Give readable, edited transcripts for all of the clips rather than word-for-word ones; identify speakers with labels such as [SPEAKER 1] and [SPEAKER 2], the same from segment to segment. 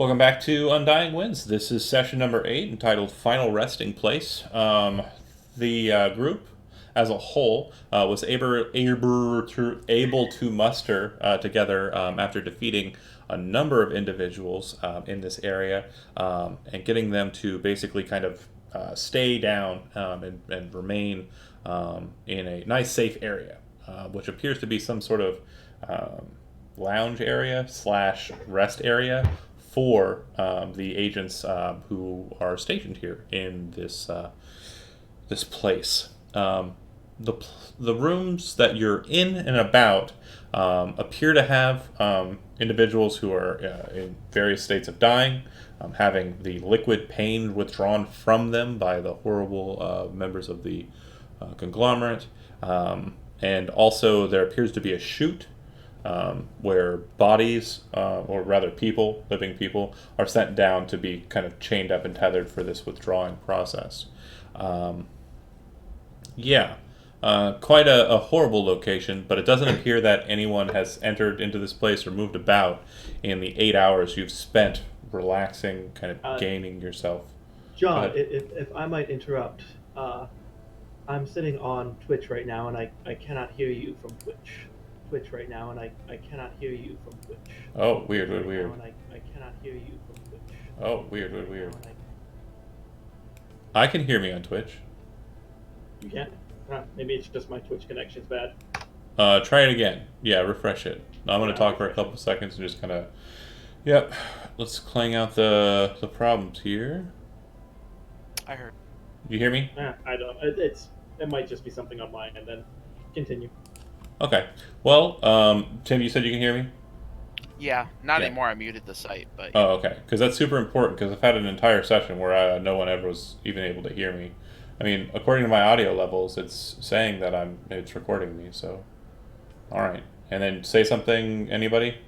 [SPEAKER 1] Welcome back to Undying Winds. This is session number 8, entitled Final Resting Place. The group as a whole was able to muster together after defeating a number of individuals in this area and getting them to basically kind of stay down and remain in a nice, safe area, which appears to be some sort of lounge area slash rest area for the agents who are stationed here in this place. The the rooms that you're in and about appear to have individuals who are in various states of dying, having the liquid pain withdrawn from them by the horrible members of the conglomerate, and also there appears to be a chute where bodies, or rather people, living people, are sent down to be kind of chained up and tethered for this withdrawing process. Um, yeah, quite a horrible location, but it doesn't appear that anyone has entered into this place or moved about in the 8 hours you've spent relaxing, kind of
[SPEAKER 2] Uh,
[SPEAKER 1] gaining yourself. Go
[SPEAKER 2] John,
[SPEAKER 1] ahead.
[SPEAKER 2] if I might interrupt, I'm sitting on Twitch right now, and I cannot hear you from Twitch. Twitch right now, and I cannot hear you from Twitch.
[SPEAKER 1] Oh, weird,
[SPEAKER 2] Twitch
[SPEAKER 1] weird,
[SPEAKER 2] right now,
[SPEAKER 1] weird.
[SPEAKER 2] and I cannot hear you from Twitch.
[SPEAKER 1] Oh, weird,
[SPEAKER 2] Twitch
[SPEAKER 1] weird,
[SPEAKER 2] right now,
[SPEAKER 1] weird.
[SPEAKER 2] and
[SPEAKER 1] I can hear me on Twitch.
[SPEAKER 2] you can't. Maybe it's just my Twitch connection's bad.
[SPEAKER 1] Try it again. Yeah, refresh it. I'm gonna
[SPEAKER 2] Yeah, I'm
[SPEAKER 1] talk for a
[SPEAKER 2] refreshing.
[SPEAKER 1] couple seconds and just kind of. Yep. Let's clang out the problems here.
[SPEAKER 3] I heard.
[SPEAKER 1] You hear me?
[SPEAKER 2] I don't. It might just be something on mine, and then continue.
[SPEAKER 1] Okay. Well, Tim, you said you can hear me.
[SPEAKER 3] Yeah, not
[SPEAKER 1] Yeah.
[SPEAKER 3] anymore. I muted the site, but yeah.
[SPEAKER 1] Oh, okay. Because that's super important. Because I've had an entire session where no one ever was even able to hear me. I mean, according to my audio levels, it's saying that it's recording me. So, all right. And then say something. Anybody?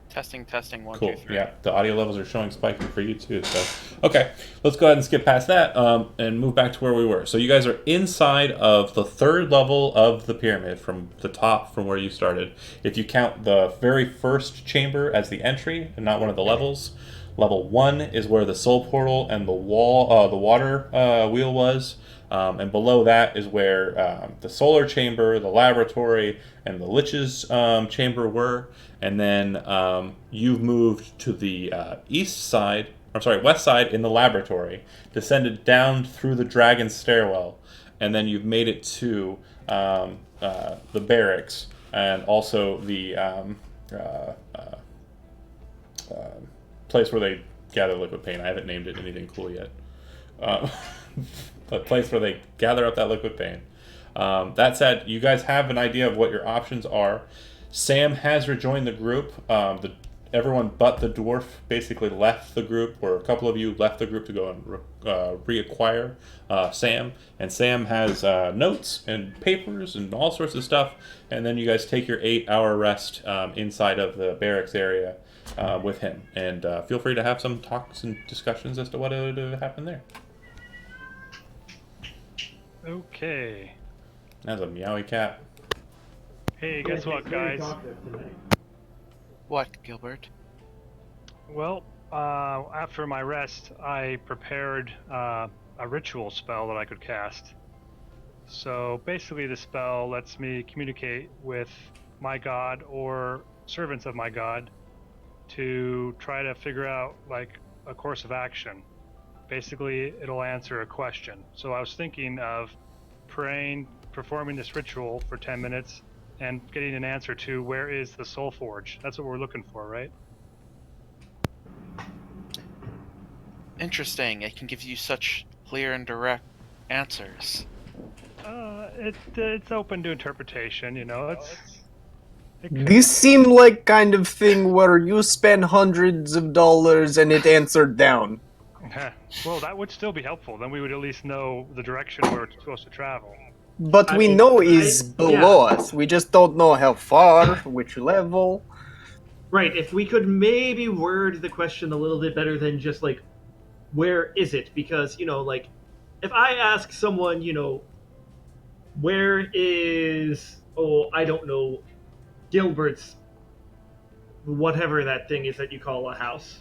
[SPEAKER 3] Testing, testing, one, two,
[SPEAKER 1] Cool.
[SPEAKER 3] three.
[SPEAKER 1] Yeah, the audio levels are showing spiking for you too. So, okay, let's go ahead and skip past that and move back to where we were. So, you guys are inside of the third level of the pyramid from the top, from where you started. If you count the very first chamber as the entry and not one of the levels, level 1 is where the soul portal and the water wheel was. And below that is where the solar chamber, the laboratory, and the lich's chamber were. And then you've moved to the west side in the laboratory, descended down through the dragon stairwell, and then you've made it to the barracks and also the uh, uh, place where they gather liquid paint. I haven't named it anything cool yet. Uh, the place where they gather up that liquid paint. That said, you guys have an idea of what your options are. Sam has rejoined the group. Everyone but the dwarf basically left the group, or a couple of you left the group to go and reacquire Sam. And Sam has notes and papers and all sorts of stuff. And then you guys take your 8 hour rest inside of the barracks area with him. And feel free to have some talks and discussions as to what would have happened there.
[SPEAKER 4] Okay.
[SPEAKER 1] That's a meowy cat.
[SPEAKER 4] Hey, guess what, guys?
[SPEAKER 3] What, Gilbert?
[SPEAKER 4] Well, after my rest, I prepared a ritual spell that I could cast. So basically, the spell lets me communicate with my god or servants of my god to try to figure out like a course of action. Basically, it'll answer a question. So I was thinking of praying, performing this ritual for 10 minutes, and getting an answer to where is the Soul Forge. That's what we're looking for, right?
[SPEAKER 3] Interesting. It can give you such clear and direct answers.
[SPEAKER 4] It's open to interpretation, you know.
[SPEAKER 5] This seemed like kind of thing where you spend hundreds of dollars and it answered down.
[SPEAKER 4] Well, that would still be helpful. Then we would at least know the direction where it's supposed to travel.
[SPEAKER 5] But we know is below us. We just don't know how far, which level.
[SPEAKER 2] Right. If we could maybe word the question a little bit better than just like, where is it? Because like, if I ask someone, where is, I don't know, Gilbert's whatever that thing is that you call a house.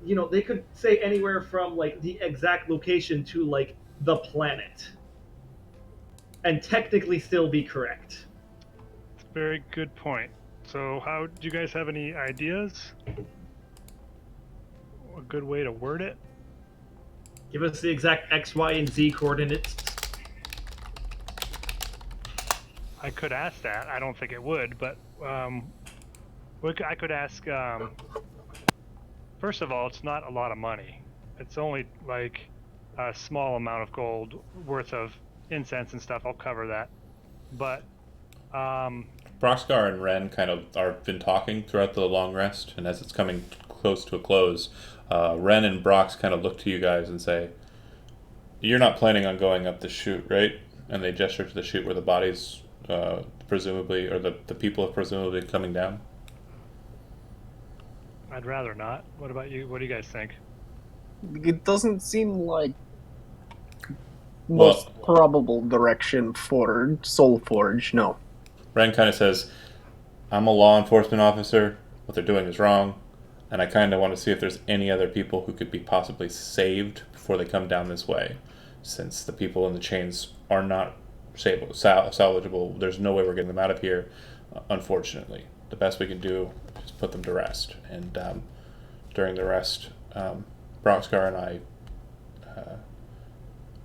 [SPEAKER 2] You know, they could say anywhere from like the exact location to like the planet, and technically still be correct.
[SPEAKER 4] Very good point. So, how do you guys have any ideas? A good way to word it?
[SPEAKER 2] Give us the exact X, Y, and Z coordinates.
[SPEAKER 4] I could ask that. I don't think it would, but I could ask. First of all, it's not a lot of money. It's only like a small amount of gold worth of incense and stuff. I'll cover that. But
[SPEAKER 1] Broxgar and Ren kind of are been talking throughout the long rest, and as it's coming close to a close, Ren and Brox kind of look to you guys and say, "You're not planning on going up the chute, right?" And they gesture to the chute where the bodies, presumably, or the people are presumably coming down.
[SPEAKER 4] I'd rather not. What about you? What do you guys think?
[SPEAKER 5] It doesn't seem like most probable direction for Soul Forge. No.
[SPEAKER 1] Ren kind of says, "I'm a law enforcement officer. What they're doing is wrong, and I kind of want to see if there's any other people who could be possibly saved before they come down this way. Since the people in the chains are not salvageable, there's no way we're getting them out of here, unfortunately. The best we can do is put them to rest." And during the rest, Broxgar and I,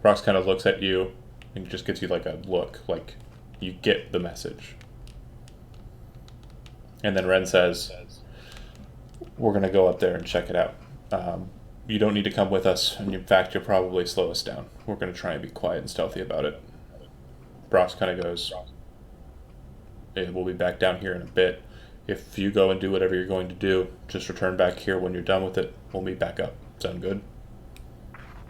[SPEAKER 1] Brox kind of looks at you and just gives you like a look, like you get the message. And then Ren says, "We're going to go up there and check it out. You don't need to come with us, and in fact, you'll probably slow us down. We're going to try and be quiet and stealthy about it." Brox kind of goes, "We'll be back down here in a bit. If you go and do whatever you're going to do, just return back here when you're done with it. We'll meet back up. Sound good?"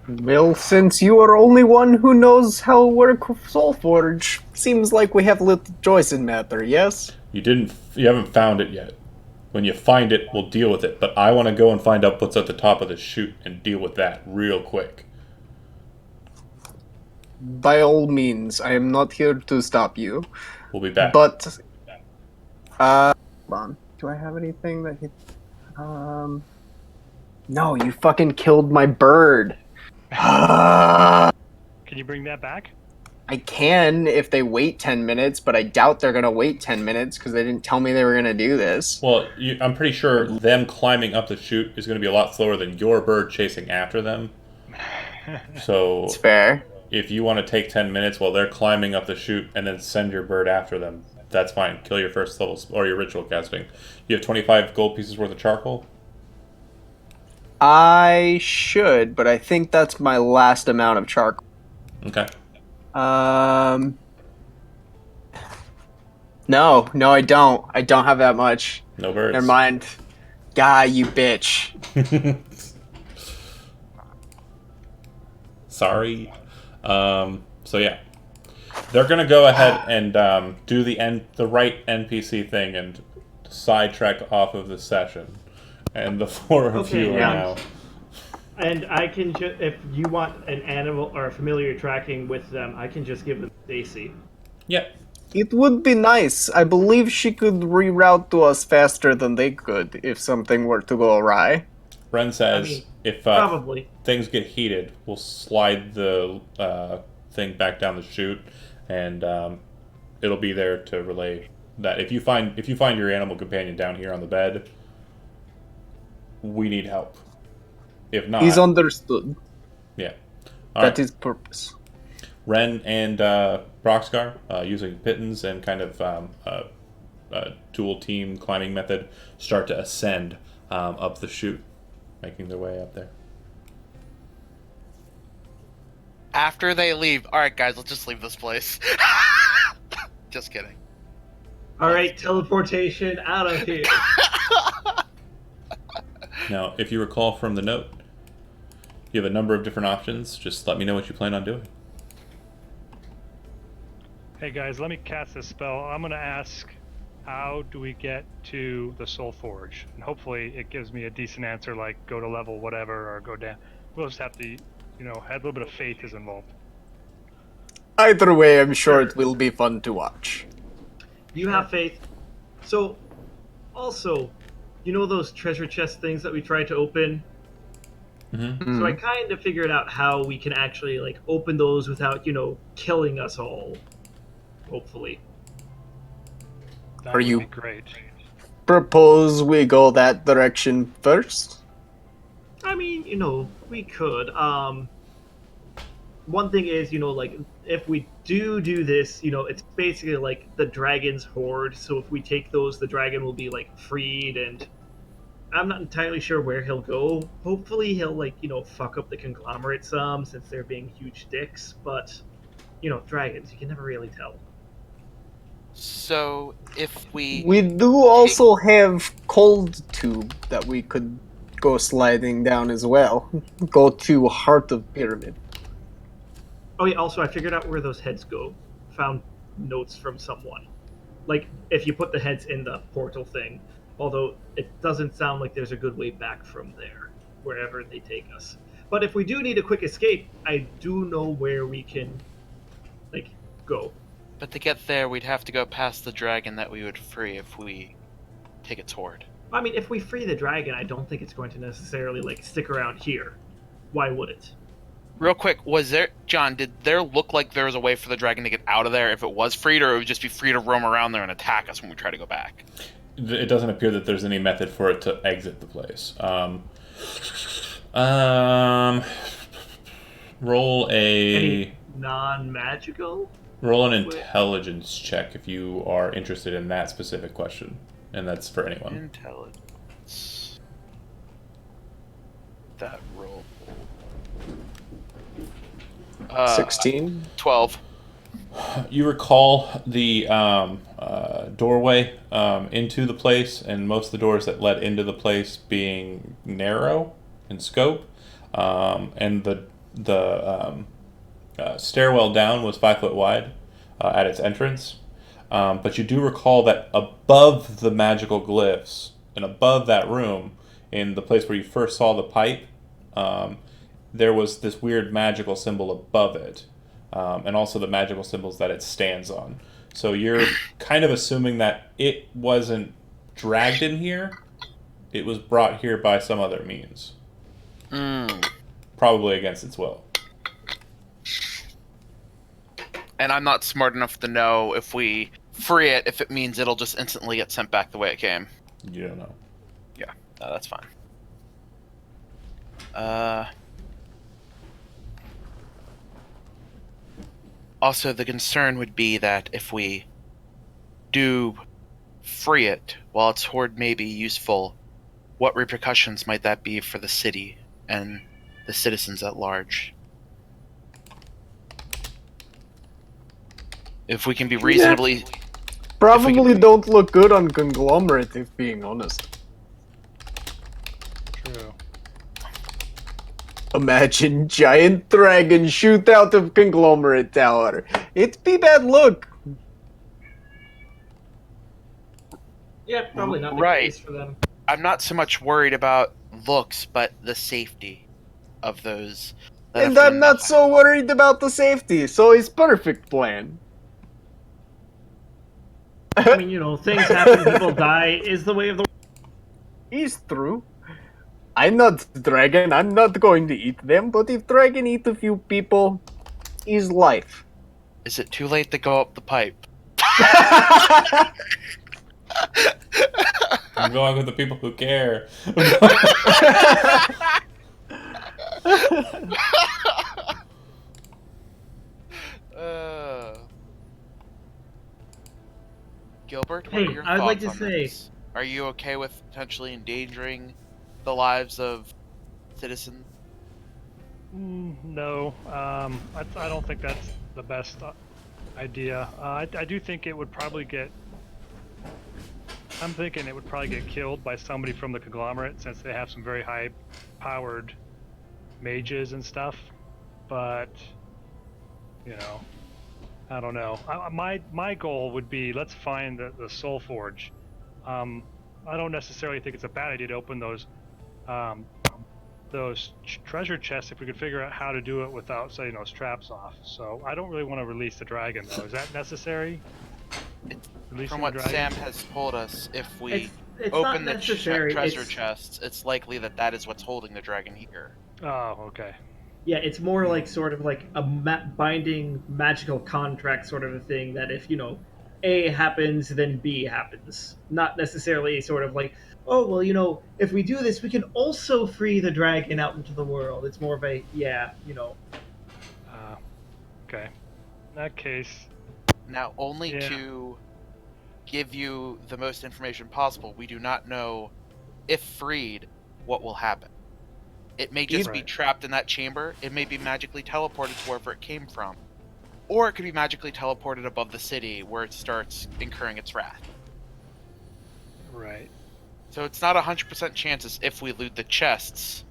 [SPEAKER 5] Well, since you are only one who knows how to work Soul Forge, seems like we have little choice in matter, yes?
[SPEAKER 1] You haven't found it yet. When you find it, we'll deal with it. But I want to go and find out what's at the top of the chute and deal with that real quick.
[SPEAKER 5] By all means, I am not here to stop you.
[SPEAKER 1] We'll be back.
[SPEAKER 5] But, hold on. Do I have anything that hit? No, you fucking killed my bird.
[SPEAKER 4] Can you bring that back?
[SPEAKER 5] I can if they wait 10 minutes, but I doubt they're gonna wait 10 minutes because they didn't tell me they were gonna do this.
[SPEAKER 1] Well, I'm pretty sure them climbing up the chute is going to be a lot slower than your bird chasing after them. So
[SPEAKER 5] It's fair.
[SPEAKER 1] if you want to take 10 minutes while they're climbing up the chute and then send your bird after them, that's fine. Kill your first level or your ritual casting. You have 25 gold pieces worth of charcoal?
[SPEAKER 5] I should, but I think that's my last amount of charcoal.
[SPEAKER 1] Okay.
[SPEAKER 5] No, I don't. I don't have that much.
[SPEAKER 1] No birds.
[SPEAKER 5] Never mind. Guy, you bitch.
[SPEAKER 1] Sorry. So yeah. They're going to go ahead and do the right NPC thing and sidetrack off of the session. And the four of you are now...
[SPEAKER 2] And I can if you want an animal or a familiar tracking with them, I can just give them Stacy.
[SPEAKER 1] Yep.
[SPEAKER 5] It would be nice. I believe she could reroute to us faster than they could if something were to go awry.
[SPEAKER 1] Ren says, if
[SPEAKER 2] probably
[SPEAKER 1] things get heated, we'll slide the thing back down the chute, and it'll be there to relay that. If you find your animal companion down here on the bed, we need help. If not,
[SPEAKER 5] he's understood.
[SPEAKER 1] Yeah.
[SPEAKER 5] That is purpose.
[SPEAKER 1] Ren and Broxgar, using pittons and kind of dual team climbing method, start to ascend up the chute, making their way up there.
[SPEAKER 3] After they leave, alright guys, let's just leave this place. Just kidding.
[SPEAKER 2] Alright, teleportation out of here.
[SPEAKER 1] Now, if you recall from the note, you have a number of different options. Just let me know what you plan on doing.
[SPEAKER 4] Hey guys, let me cast this spell. I'm gonna ask, how do we get to the Soul Forge? And hopefully it gives me a decent answer, like go to level whatever or go down. We'll just have to, have a little bit of faith is involved.
[SPEAKER 5] Either way, I'm sure it will be fun to watch.
[SPEAKER 2] You have faith. So, also, you know those treasure chest things that we tried to open?
[SPEAKER 1] Mm-hmm.
[SPEAKER 2] So I kind of figured out how we can actually like open those without, killing us all. Hopefully.
[SPEAKER 4] That
[SPEAKER 5] Are
[SPEAKER 4] would
[SPEAKER 5] you
[SPEAKER 4] be great.
[SPEAKER 5] propose we go that direction first?
[SPEAKER 2] I mean, we could. One thing is, like if we do this, it's basically like the dragon's horde. So if we take those, the dragon will be like freed, and I'm not entirely sure where he'll go. Hopefully, he'll like fuck up the conglomerate some since they're being huge dicks. But dragons, you can never really tell.
[SPEAKER 3] So if we
[SPEAKER 5] We do also have cold tube that we could go sliding down as well. Go to heart of pyramid.
[SPEAKER 2] Oh yeah. Also, I figured out where those heads go. Found notes from someone. Like if you put the heads in the portal thing. Although it doesn't sound like there's a good way back from there, wherever they take us. But if we do need a quick escape, I do know where we can, like, go.
[SPEAKER 3] But to get there, we'd have to go past the dragon that we would free if we take its horde.
[SPEAKER 2] I mean, if we free the dragon, I don't think it's going to necessarily like stick around here. Why would it?
[SPEAKER 3] Real quick, John, did there look like there was a way for the dragon to get out of there if it was freed, or it would just be free to roam around there and attack us when we try to go back?
[SPEAKER 1] It doesn't appear that there's any method for it to exit the place. Roll
[SPEAKER 2] Any non-magical?
[SPEAKER 1] roll an intelligence check if you are interested in that specific question, and that's for anyone.
[SPEAKER 3] Intelligence. That roll.
[SPEAKER 5] 16?
[SPEAKER 3] 12.
[SPEAKER 1] You recall the doorway into the place, and most of the doors that led into the place being narrow in scope, and the stairwell down was 5 foot wide at its entrance. But you do recall that above the magical glyphs and above that room, in the place where you first saw the pipe, there was this weird magical symbol above it, and also the magical symbols that it stands on. So you're kind of assuming that it wasn't dragged in here, it was brought here by some other means. Probably against its will.
[SPEAKER 3] And I'm not smart enough to know if we free it, if it means it'll just instantly get sent back the way it came.
[SPEAKER 1] You don't know.
[SPEAKER 3] Yeah, no, that's fine. Also, the concern would be that if we do free it, while its horde may be useful, what repercussions might that be for the city and the citizens at large? If we can be reasonably...
[SPEAKER 5] Probably don't look good on conglomerate, if being honest.
[SPEAKER 4] True.
[SPEAKER 5] Imagine giant dragon shoot out of conglomerate tower. It'd be bad look.
[SPEAKER 2] Yeah, probably not the
[SPEAKER 3] Right.
[SPEAKER 2] case for them.
[SPEAKER 3] I'm not so much worried about looks, but the safety of those. that
[SPEAKER 5] And
[SPEAKER 3] if
[SPEAKER 5] I'm
[SPEAKER 3] we-
[SPEAKER 5] not so worried about the safety, so it's perfect plan.
[SPEAKER 2] I mean, things happen, people die, is the way of the
[SPEAKER 5] It's true. I'm not dragon, I'm not going to eat them, but if dragon eat a few people, is life.
[SPEAKER 3] Is it too late to go up the pipe?
[SPEAKER 1] I'm going with the people who care.
[SPEAKER 3] Gilbert, what
[SPEAKER 2] Hey,
[SPEAKER 3] are your
[SPEAKER 2] I'd
[SPEAKER 3] thoughts
[SPEAKER 2] like to
[SPEAKER 3] on
[SPEAKER 2] say-
[SPEAKER 3] this? Are you okay with potentially endangering the lives of citizens?
[SPEAKER 4] No, I don't think that's the best idea. I do think it would probably get. I'm thinking it would probably get killed by somebody from the conglomerate since they have some very high-powered mages and stuff. But I don't know. My goal would be let's find the Soul Forge. I don't necessarily think it's a bad idea to open those treasure chests if we could figure out how to do it without setting those traps off. So I don't really want to release the dragon though. Is that necessary? Releasing
[SPEAKER 3] From what
[SPEAKER 4] the dragon?
[SPEAKER 3] Sam has told us, if we
[SPEAKER 2] it's
[SPEAKER 3] open
[SPEAKER 2] not
[SPEAKER 3] the
[SPEAKER 2] necessary.
[SPEAKER 3] treasure
[SPEAKER 2] It's
[SPEAKER 3] chests, it's likely that that is what's holding the dragon here.
[SPEAKER 4] Oh, okay.
[SPEAKER 2] yeah, it's more like sort of like a binding magical contract sort of a thing that if A happens, then B happens. Not necessarily sort of like, oh well, if we do this, we can also free the dragon out into the world. It's more of a
[SPEAKER 4] Okay. In that case,
[SPEAKER 3] Now, only
[SPEAKER 4] Yeah.
[SPEAKER 3] to give you the most information possible, we do not know if freed what will happen. It may just be
[SPEAKER 4] Right.
[SPEAKER 3] trapped in that chamber. It may be magically teleported to wherever it came from. Or it could be magically teleported above the city where it starts incurring its wrath.
[SPEAKER 4] right.
[SPEAKER 3] So it's not 100% chances if we loot the chests,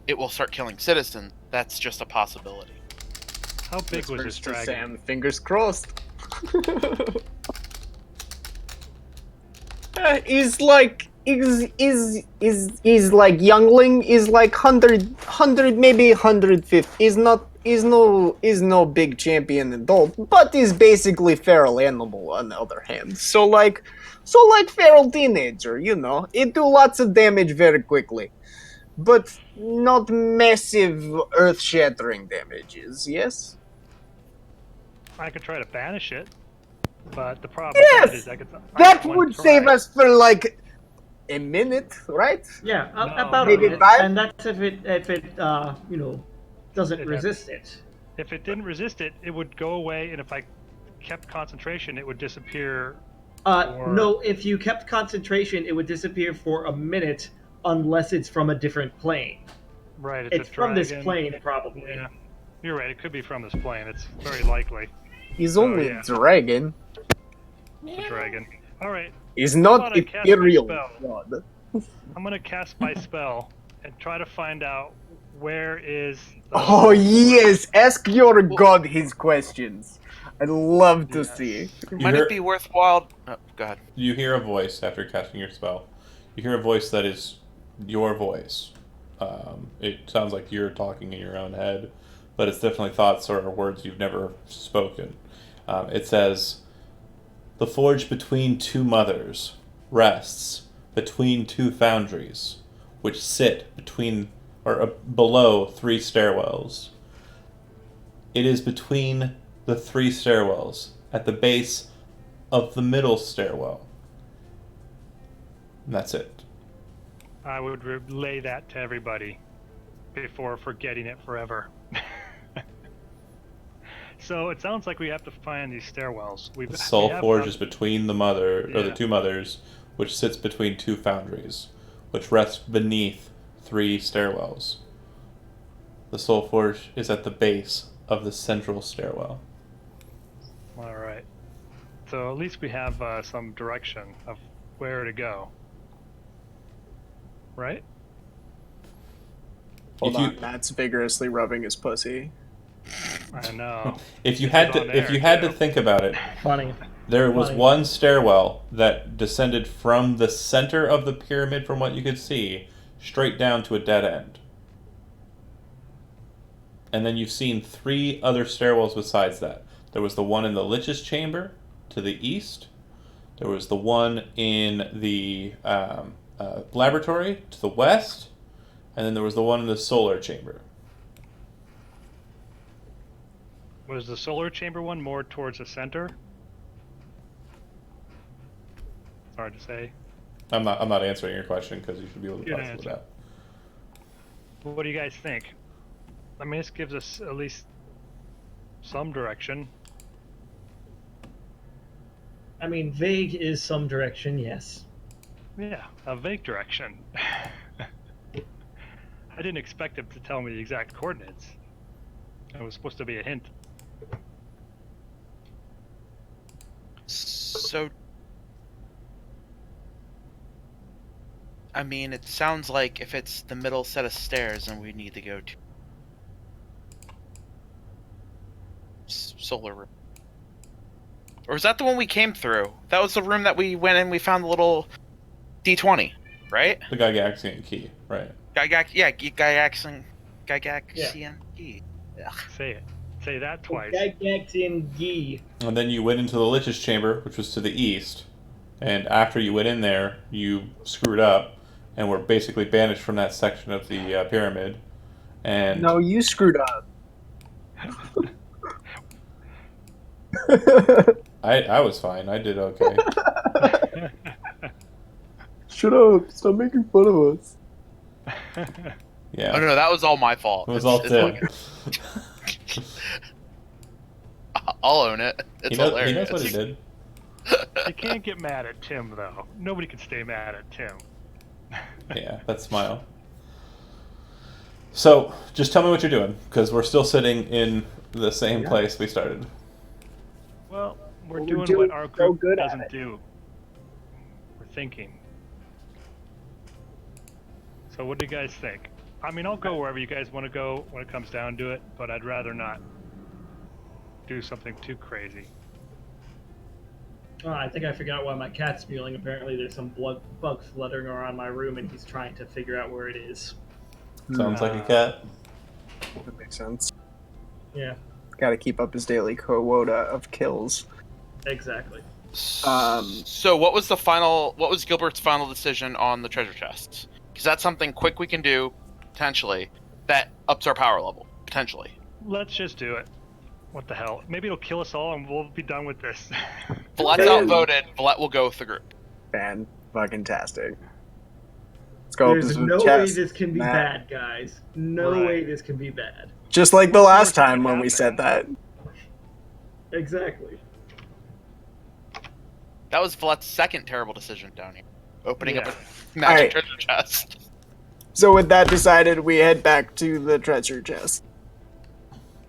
[SPEAKER 3] it will start killing citizens. That's just a possibility.
[SPEAKER 4] How big was this
[SPEAKER 5] Whispers to
[SPEAKER 4] dragon?
[SPEAKER 5] Sam, fingers crossed. Is like is like youngling is like 100 maybe 150 is no big champion adult, but is basically feral animal on the other hand. So like feral teenager, it do lots of damage very quickly, but not massive earth shattering damages. Yes.
[SPEAKER 4] I could try to banish it, but the problem with that
[SPEAKER 5] Yes,
[SPEAKER 4] is I
[SPEAKER 5] that
[SPEAKER 4] get one
[SPEAKER 5] would
[SPEAKER 4] try.
[SPEAKER 5] save us for like a minute, right?
[SPEAKER 2] yeah,
[SPEAKER 4] No,
[SPEAKER 2] about a
[SPEAKER 5] maybe
[SPEAKER 2] minute,
[SPEAKER 5] five?
[SPEAKER 2] and that's if it doesn't
[SPEAKER 4] It
[SPEAKER 2] resist it.
[SPEAKER 4] If it didn't resist it, it would go away, and if I kept concentration, it would disappear. Or-
[SPEAKER 2] No, if you kept concentration, it would disappear for a minute unless it's from a different plane.
[SPEAKER 4] Right,
[SPEAKER 2] It's
[SPEAKER 4] a
[SPEAKER 2] from this
[SPEAKER 4] dragon.
[SPEAKER 2] plane, probably.
[SPEAKER 4] Yeah, you're right. It could be from this plane. It's very likely.
[SPEAKER 5] He's only
[SPEAKER 4] yeah.
[SPEAKER 5] a dragon.
[SPEAKER 4] It's a dragon. All right,
[SPEAKER 5] He's
[SPEAKER 4] How
[SPEAKER 5] not
[SPEAKER 4] about I cast my
[SPEAKER 5] ethereal.
[SPEAKER 4] spell?
[SPEAKER 5] God.
[SPEAKER 4] I'm gonna cast my spell and try to find out where is. The
[SPEAKER 5] Oh yes, ask your god his questions. I'd love to
[SPEAKER 4] Yes.
[SPEAKER 5] see.
[SPEAKER 3] Might
[SPEAKER 1] hear-
[SPEAKER 3] it be worthwhile? Oh, go ahead.
[SPEAKER 1] You hear a voice after casting your spell. You hear a voice that is your voice. It sounds like you're talking in your own head, but it's definitely thoughts or words you've never spoken. It says, "The forge between two mothers rests between two foundries, which sit between or below three stairwells. It is between the three stairwells at the base of the middle stairwell." And that's it.
[SPEAKER 4] I would relay that to everybody before forgetting it forever. So it sounds like we have to find these stairwells.
[SPEAKER 1] The soul forge is between the mother or the
[SPEAKER 4] Yeah.
[SPEAKER 1] two mothers, which sits between two foundries, which rests beneath three stairwells. The soul forge is at the base of the central stairwell.
[SPEAKER 4] All right. So at least we have some direction of where to go. Right?
[SPEAKER 5] Hold
[SPEAKER 1] If you-
[SPEAKER 5] on, Matt's vigorously rubbing his pussy.
[SPEAKER 4] I know.
[SPEAKER 1] If you
[SPEAKER 4] This
[SPEAKER 1] had
[SPEAKER 4] is
[SPEAKER 1] to,
[SPEAKER 4] on
[SPEAKER 1] if
[SPEAKER 4] air,
[SPEAKER 1] you had to
[SPEAKER 4] too.
[SPEAKER 1] think about it,
[SPEAKER 2] Funny.
[SPEAKER 1] there was
[SPEAKER 2] Funny.
[SPEAKER 1] one stairwell that descended from the center of the pyramid, from what you could see, straight down to a dead end. And then you've seen three other stairwells besides that. There was the one in the Lich's chamber to the east. There was the one in the laboratory to the west. And then there was the one in the solar chamber.
[SPEAKER 4] Was the solar chamber one more towards the center? It's hard to say.
[SPEAKER 1] I'm not answering your question because you should be able to
[SPEAKER 4] Good
[SPEAKER 1] process
[SPEAKER 4] answer.
[SPEAKER 1] that.
[SPEAKER 4] What do you guys think? I mean, this gives us at least some direction.
[SPEAKER 2] I mean, vague is some direction, yes.
[SPEAKER 4] Yeah, a vague direction. I didn't expect him to tell me the exact coordinates. It was supposed to be a hint.
[SPEAKER 3] So, I mean, it sounds like if it's the middle set of stairs, then we need to go to solar room. Or is that the one we came through? That was the room that we went in. We found the little D20, right?
[SPEAKER 1] The Gygaxian key, right?
[SPEAKER 3] Gygaxian key. Ugh.
[SPEAKER 4] Say it. Say that twice.
[SPEAKER 2] Gygaxian Gi.
[SPEAKER 1] And then you went into the Lich's chamber, which was to the east. And after you went in there, you screwed up and were basically banished from that section of the pyramid. And
[SPEAKER 5] No, you screwed up.
[SPEAKER 1] I was fine. I did okay.
[SPEAKER 5] Shut up! Stop making fun of us.
[SPEAKER 1] Yeah.
[SPEAKER 3] Oh no, that was all my fault.
[SPEAKER 1] It was all Tim.
[SPEAKER 3] I'll own it. It's hilarious.
[SPEAKER 1] He knows what he did.
[SPEAKER 4] You can't get mad at Tim, though. Nobody can stay mad at Tim.
[SPEAKER 1] Yeah, that smile. So, just tell me what you're doing, because we're still sitting in the same place we started.
[SPEAKER 4] Well, we're
[SPEAKER 5] We're
[SPEAKER 4] doing
[SPEAKER 5] doing
[SPEAKER 4] what our
[SPEAKER 5] so
[SPEAKER 4] group
[SPEAKER 5] good at
[SPEAKER 4] doesn't
[SPEAKER 5] it.
[SPEAKER 4] do. We're thinking. So what do you guys think? I mean, I'll go wherever you guys want to go when it comes down to it, but I'd rather not do something too crazy.
[SPEAKER 2] Oh, I think I forgot why my cat's mewing. Apparently, there's some bugs fluttering around my room, and he's trying to figure out where it is.
[SPEAKER 1] Sounds like a cat.
[SPEAKER 5] That makes sense.
[SPEAKER 2] Yeah,
[SPEAKER 5] Got to keep up his daily quota of kills.
[SPEAKER 2] exactly.
[SPEAKER 3] So what was Gilbert's final decision on the treasure chests? Because that's something quick we can do, potentially, that ups our power level, potentially.
[SPEAKER 4] Let's just do it. What the hell? Maybe it'll kill us all and we'll be done with this.
[SPEAKER 3] Villette's outvoted. Villette will go with the group.
[SPEAKER 5] Fan-fucking-tastic. Let's go
[SPEAKER 2] There's
[SPEAKER 5] open
[SPEAKER 2] no
[SPEAKER 5] some
[SPEAKER 2] way
[SPEAKER 5] chests.
[SPEAKER 2] this can be
[SPEAKER 5] Matt.
[SPEAKER 2] bad, guys. No
[SPEAKER 4] Right.
[SPEAKER 2] way this can be bad.
[SPEAKER 5] Just like the last
[SPEAKER 4] What
[SPEAKER 5] time when we
[SPEAKER 4] happened?
[SPEAKER 5] said that.
[SPEAKER 2] Exactly.
[SPEAKER 3] That was Villette's second terrible decision down here. Opening up
[SPEAKER 4] Yeah.
[SPEAKER 3] a magic
[SPEAKER 5] Alright.
[SPEAKER 3] treasure chest.
[SPEAKER 5] So with that decided, we head back to the treasure chest.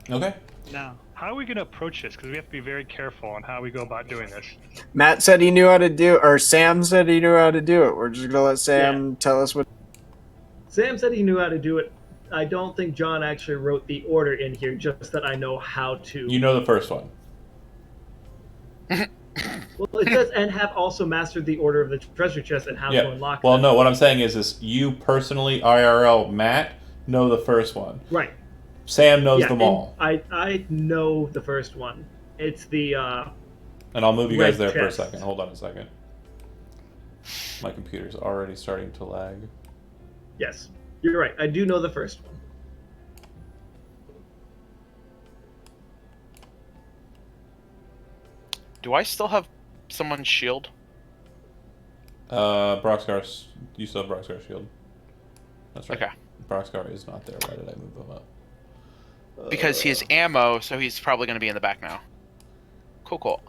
[SPEAKER 1] Okay.
[SPEAKER 4] Now, how are we going to approach this? Because we have to be very careful on how we go about doing this.
[SPEAKER 5] Matt said he knew how to do, or Sam said he knew how to do it. We're just gonna let Sam tell us what.
[SPEAKER 2] Sam said he knew how to do it. I don't think John actually wrote the order in here, just that I know how to.
[SPEAKER 1] You know the first one.
[SPEAKER 2] Well, it does, and have also mastered the order of the treasure chest and how to
[SPEAKER 1] Yeah.
[SPEAKER 2] unlock
[SPEAKER 1] Well,
[SPEAKER 2] them.
[SPEAKER 1] no, what I'm saying is you personally, IRL, Matt, know the first one.
[SPEAKER 2] Right.
[SPEAKER 1] Sam knows
[SPEAKER 2] Yeah,
[SPEAKER 1] them
[SPEAKER 2] and
[SPEAKER 1] all.
[SPEAKER 2] I know the first one. It's the
[SPEAKER 1] And I'll move you guys
[SPEAKER 2] red
[SPEAKER 1] there for a
[SPEAKER 2] chest.
[SPEAKER 1] second. Hold on a second. My computer's already starting to lag.
[SPEAKER 2] yes. You're right. I do know the first one.
[SPEAKER 3] Do I still have someone's shield?
[SPEAKER 1] Broxgar, you still have Broxgar's shield. That's right.
[SPEAKER 3] Okay.
[SPEAKER 1] Broxgar is not there. Why did I move him up?
[SPEAKER 3] Because he has ammo, so he's probably going to be in the back now. Cool, cool.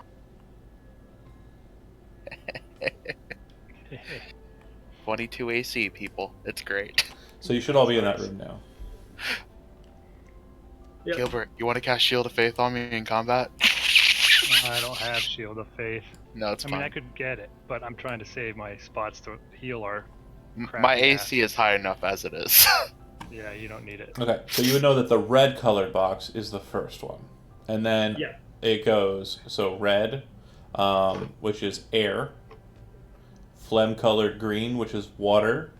[SPEAKER 3] 22 AC, people. It's great.
[SPEAKER 1] So you should all be in that room now.
[SPEAKER 2] Yep.
[SPEAKER 3] Gilbert, you want to cast Shield of Faith on me in combat?
[SPEAKER 4] I don't have Shield of Faith.
[SPEAKER 3] No, it's
[SPEAKER 4] I
[SPEAKER 3] fine.
[SPEAKER 4] mean, I could get it, but I'm trying to save my spots to heal our...
[SPEAKER 3] My
[SPEAKER 4] crappy
[SPEAKER 3] AC is high enough as it is.
[SPEAKER 4] Yeah, you don't need it.
[SPEAKER 1] Okay, so you would know that the red colored box is the first one. And then
[SPEAKER 2] Yeah.
[SPEAKER 1] it goes, so red, which is air, phlegm colored green, which is water,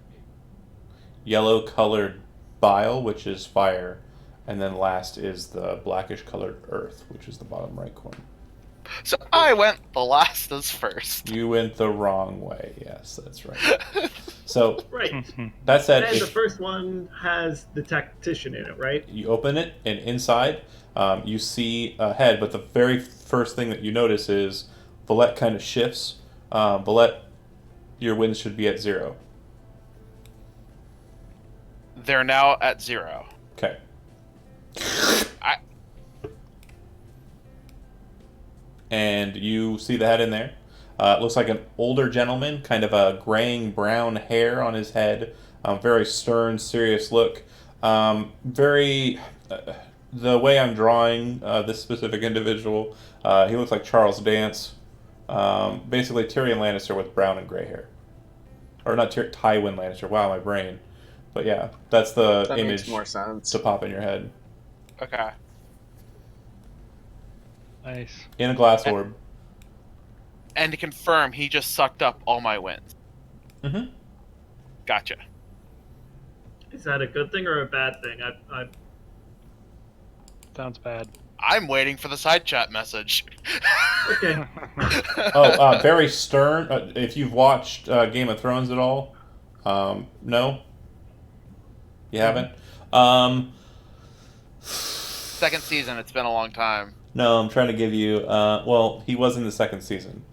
[SPEAKER 1] yellow colored bile, which is fire, and then last is the blackish colored earth, which is the bottom right corner.
[SPEAKER 3] So I went the last as first.
[SPEAKER 1] You went the wrong way. Yes, that's right. So
[SPEAKER 2] Right.
[SPEAKER 1] that said,
[SPEAKER 2] And the
[SPEAKER 1] if
[SPEAKER 2] first one has the tactician in it, right?
[SPEAKER 1] you open it, and inside you see a head, but the very first thing that you notice is Villette kind of shifts. Villette, your wins should be at 0.
[SPEAKER 3] They're now at 0.
[SPEAKER 1] Okay.
[SPEAKER 3] I-
[SPEAKER 1] And you see the head in there. It looks like an older gentleman, kind of a graying brown hair on his head. Very stern, serious look. The way I'm drawing this specific individual, he looks like Charles Dance. Basically Tyrion Lannister with brown and gray hair. Or not Tywin Lannister. Wow, my brain. But yeah, that's the
[SPEAKER 5] That
[SPEAKER 1] image
[SPEAKER 5] makes more sense.
[SPEAKER 1] to pop in your head.
[SPEAKER 3] Okay.
[SPEAKER 4] Nice.
[SPEAKER 1] In a glass orb.
[SPEAKER 3] And to confirm, he just sucked up all my wins.
[SPEAKER 1] Mm-hmm.
[SPEAKER 3] Gotcha.
[SPEAKER 2] Is that a good thing or a bad thing?
[SPEAKER 4] Sounds bad.
[SPEAKER 3] I'm waiting for the side chat message.
[SPEAKER 2] Okay.
[SPEAKER 1] Very stern. If you've watched Game of Thrones at all, no, you haven't.
[SPEAKER 3] Second season. It's been a long time.
[SPEAKER 1] No, I'm trying to give you. Well, he was in the second season.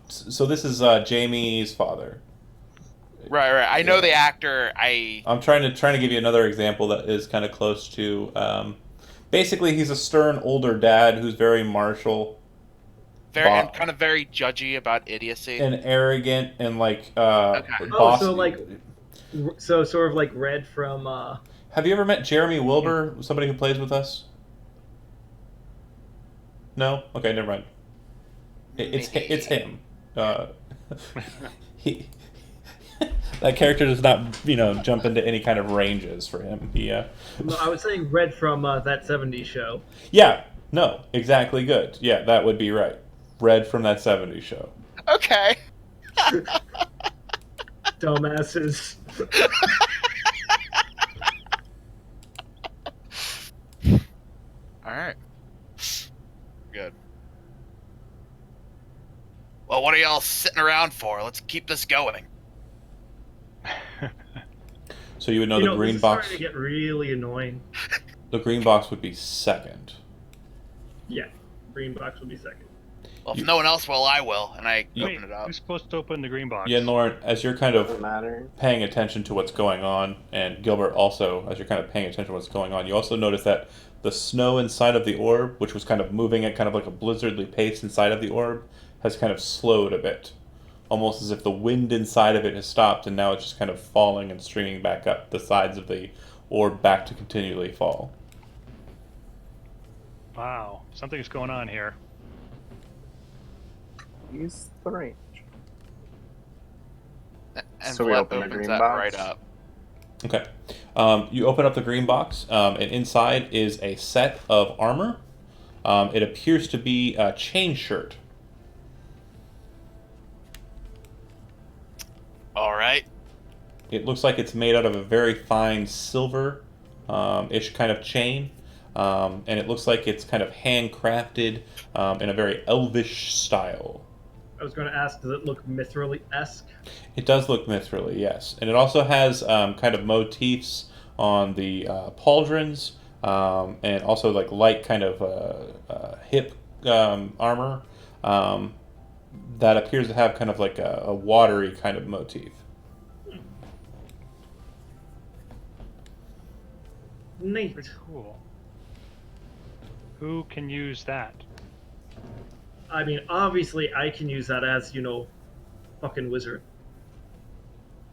[SPEAKER 1] So this is Jamie's father.
[SPEAKER 3] Right. I know
[SPEAKER 1] Yeah.
[SPEAKER 3] the actor.
[SPEAKER 1] I'm trying to give you another example that is kind of close to. Basically, he's a stern older dad who's very martial,
[SPEAKER 3] And kind of very judgy about idiocy.
[SPEAKER 1] and arrogant, and like
[SPEAKER 3] Okay.
[SPEAKER 1] boss.
[SPEAKER 2] So like, so sort of like Red from.
[SPEAKER 1] Have you ever met Jeremy Wilbur, somebody who plays with us? No. Okay, never mind. It's him. He that character does not jump into any kind of ranges for him.
[SPEAKER 2] No, I was saying Red from that '70s show.
[SPEAKER 1] Yeah. No. Exactly. Good. Yeah, that would be right. Red from that '70s show.
[SPEAKER 3] Okay.
[SPEAKER 2] Dumbasses.
[SPEAKER 3] All right. Good. Well, what are y'all sitting around for? Let's keep this going.
[SPEAKER 1] So you would know
[SPEAKER 2] You
[SPEAKER 1] the
[SPEAKER 2] know,
[SPEAKER 1] green
[SPEAKER 2] this is
[SPEAKER 1] box.
[SPEAKER 2] starting to get really annoying.
[SPEAKER 1] The green box would be second.
[SPEAKER 2] Yeah, green box will be second.
[SPEAKER 3] Well, if no one else will, I will, and I
[SPEAKER 4] Wait,
[SPEAKER 3] open it up.
[SPEAKER 4] who's supposed to open the green box?
[SPEAKER 1] Yeah, Lauren, as you're kind
[SPEAKER 5] Doesn't
[SPEAKER 1] of
[SPEAKER 5] matter.
[SPEAKER 1] paying attention to what's going on, and Gilbert also, as you're kind of paying attention to what's going on, you also notice that the snow inside of the orb, which was kind of moving at kind of like a blizzardly pace inside of the orb, has kind of slowed a bit. Almost as if the wind inside of it has stopped, and now it's just kind of falling and streaming back up the sides of the orb back to continually fall.
[SPEAKER 4] Wow, something's going on here.
[SPEAKER 5] He's strange.
[SPEAKER 3] And
[SPEAKER 5] So we
[SPEAKER 3] Vlad
[SPEAKER 5] open the
[SPEAKER 3] opens
[SPEAKER 5] green
[SPEAKER 3] that
[SPEAKER 5] box?
[SPEAKER 3] right up.
[SPEAKER 1] Okay. You open up the green box, and inside is a set of armor. It appears to be a chain shirt.
[SPEAKER 3] All right.
[SPEAKER 1] It looks like it's made out of a very fine silver ish kind of chain. And it looks like it's kind of handcrafted in a very elvish style.
[SPEAKER 2] I was going to ask, does it look Mithril-esque?
[SPEAKER 1] It does look mithrily, yes. And it also has kind of motifs on the pauldrons and also like light kind of hip armor that appears to have kind of like a watery kind of motif.
[SPEAKER 2] Neat.
[SPEAKER 4] Pretty cool. Who can use that?
[SPEAKER 2] I mean, obviously, I can use that as, fucking wizard.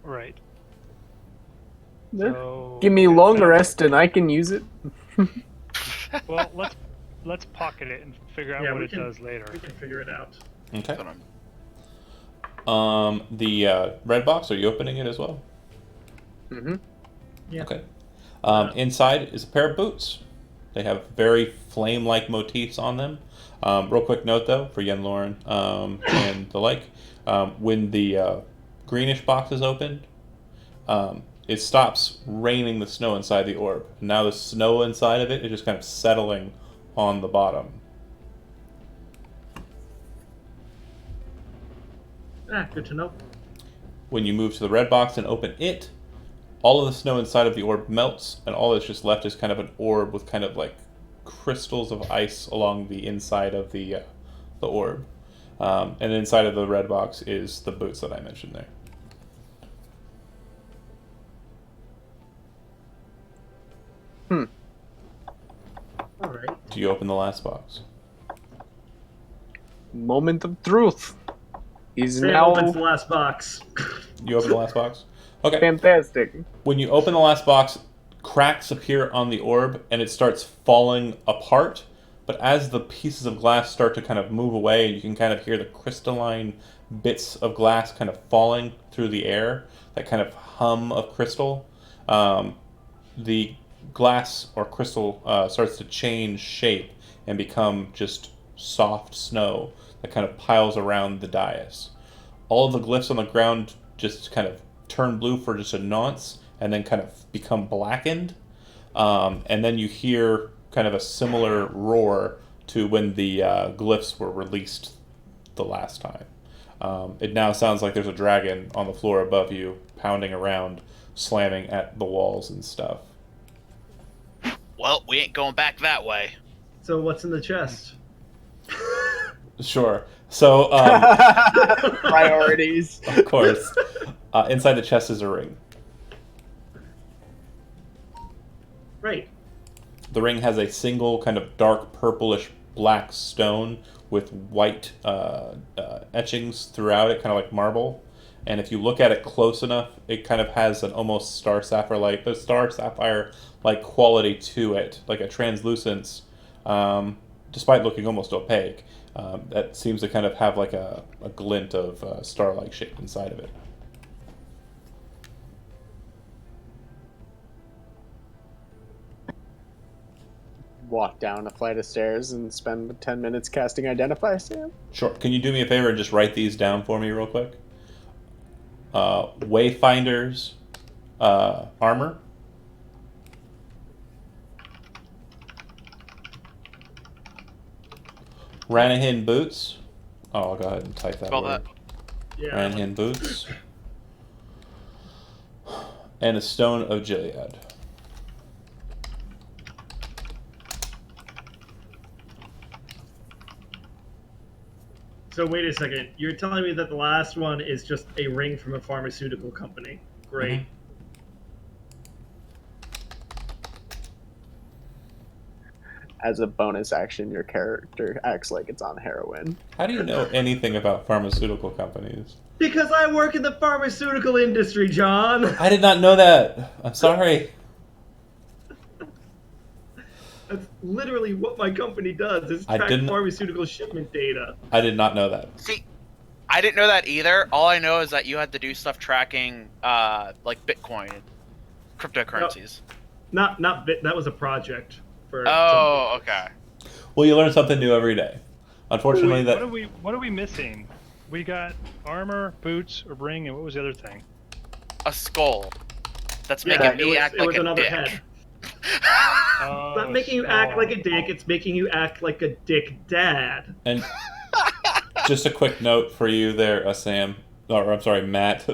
[SPEAKER 4] Right.
[SPEAKER 5] Yeah.
[SPEAKER 4] So,
[SPEAKER 5] Give me long rest and I can use it.
[SPEAKER 4] well, let's pocket it and figure out
[SPEAKER 2] Yeah,
[SPEAKER 4] what
[SPEAKER 2] we
[SPEAKER 4] it
[SPEAKER 2] can-
[SPEAKER 4] does later.
[SPEAKER 2] We can figure it out.
[SPEAKER 1] Okay.
[SPEAKER 3] That's what I'm-
[SPEAKER 1] The red box, are you opening it as well?
[SPEAKER 5] Mm-hmm.
[SPEAKER 2] Yeah.
[SPEAKER 1] Okay. Inside is a pair of boots. They have very flame-like motifs on them. Real quick note, though, for Yen Lauren and the like. When the greenish box is opened, it stops raining the snow inside the orb. Now the snow inside of it is just kind of settling on the bottom.
[SPEAKER 2] Good to know.
[SPEAKER 1] When you move to the red box and open it, all of the snow inside of the orb melts, and all that's just left is kind of an orb with kind of like crystals of ice along the inside of the orb. And inside of the red box is the boots that I mentioned there.
[SPEAKER 2] All right.
[SPEAKER 1] Do you open the last box?
[SPEAKER 5] Moment of truth. Is
[SPEAKER 2] Sam
[SPEAKER 5] now
[SPEAKER 2] opens the last box.
[SPEAKER 1] You open the last box? Okay.
[SPEAKER 5] fantastic.
[SPEAKER 1] When you open the last box, cracks appear on the orb and it starts falling apart. But as the pieces of glass start to kind of move away, you can kind of hear the crystalline bits of glass kind of falling through the air, that kind of hum of crystal. The glass or crystal starts to change shape and become just soft snow that kind of piles around the dais. All of the glyphs on the ground just kind of turn blue for just a nonce and then kind of become blackened. And then you hear kind of a similar roar to when the glyphs were released the last time. It now sounds like there's a dragon on the floor above you, pounding around, slamming at the walls and stuff.
[SPEAKER 3] Well, we ain't going back that way.
[SPEAKER 2] So what's in the chest?
[SPEAKER 1] Sure. So,
[SPEAKER 5] Priorities.
[SPEAKER 1] of course, inside the chest is a ring.
[SPEAKER 2] Right.
[SPEAKER 1] The ring has a single kind of dark purplish black stone with white etchings throughout it, kind of like marble. And if you look at it close enough, it kind of has an almost star sapphire like quality to it, like a translucence, despite looking almost opaque. That seems to kind of have like a glint of star-like shape inside of it.
[SPEAKER 5] Walk down a flight of stairs and spend 10 minutes casting Identify, Sam?
[SPEAKER 1] Sure. Can you do me a favor and just write these down for me real quick? Wayfinder's armor. Ranahin boots. Oh, I'll go ahead and type that
[SPEAKER 3] Spell
[SPEAKER 1] word.
[SPEAKER 3] that.
[SPEAKER 2] Yeah.
[SPEAKER 1] Ranahin boots. And a stone of Gilead.
[SPEAKER 2] So wait a second. You're telling me that the last one is just a ring from a pharmaceutical company? Great.
[SPEAKER 1] Mhm.
[SPEAKER 5] As a bonus action, your character acts like it's on heroin.
[SPEAKER 1] How do you know anything about pharmaceutical companies?
[SPEAKER 2] Because I work in the pharmaceutical industry, John.
[SPEAKER 1] I did not know that. I'm sorry.
[SPEAKER 2] That's literally what my company does. Is
[SPEAKER 1] I
[SPEAKER 2] track
[SPEAKER 1] didn't-
[SPEAKER 2] pharmaceutical shipment data.
[SPEAKER 1] I did not know that.
[SPEAKER 3] See, I didn't know that either. All I know is that you had to do stuff tracking, like Bitcoin and cryptocurrencies.
[SPEAKER 2] Not bit. That was a project for.
[SPEAKER 3] Oh, okay.
[SPEAKER 1] Well, you learn something new every day. Unfortunately, that
[SPEAKER 4] What are we missing? We got armor, boots, a ring, and what was the other thing?
[SPEAKER 3] A skull. That's
[SPEAKER 2] Yeah,
[SPEAKER 3] making
[SPEAKER 2] it
[SPEAKER 3] me
[SPEAKER 2] was,
[SPEAKER 3] act
[SPEAKER 2] it
[SPEAKER 3] like
[SPEAKER 2] was
[SPEAKER 3] a
[SPEAKER 2] another
[SPEAKER 3] dick.
[SPEAKER 2] head.
[SPEAKER 4] Oh,
[SPEAKER 2] It's not making you act like a dick. It's making you act like a dick dad.
[SPEAKER 1] And just a quick note for you there, Sam, or I'm sorry, Matt.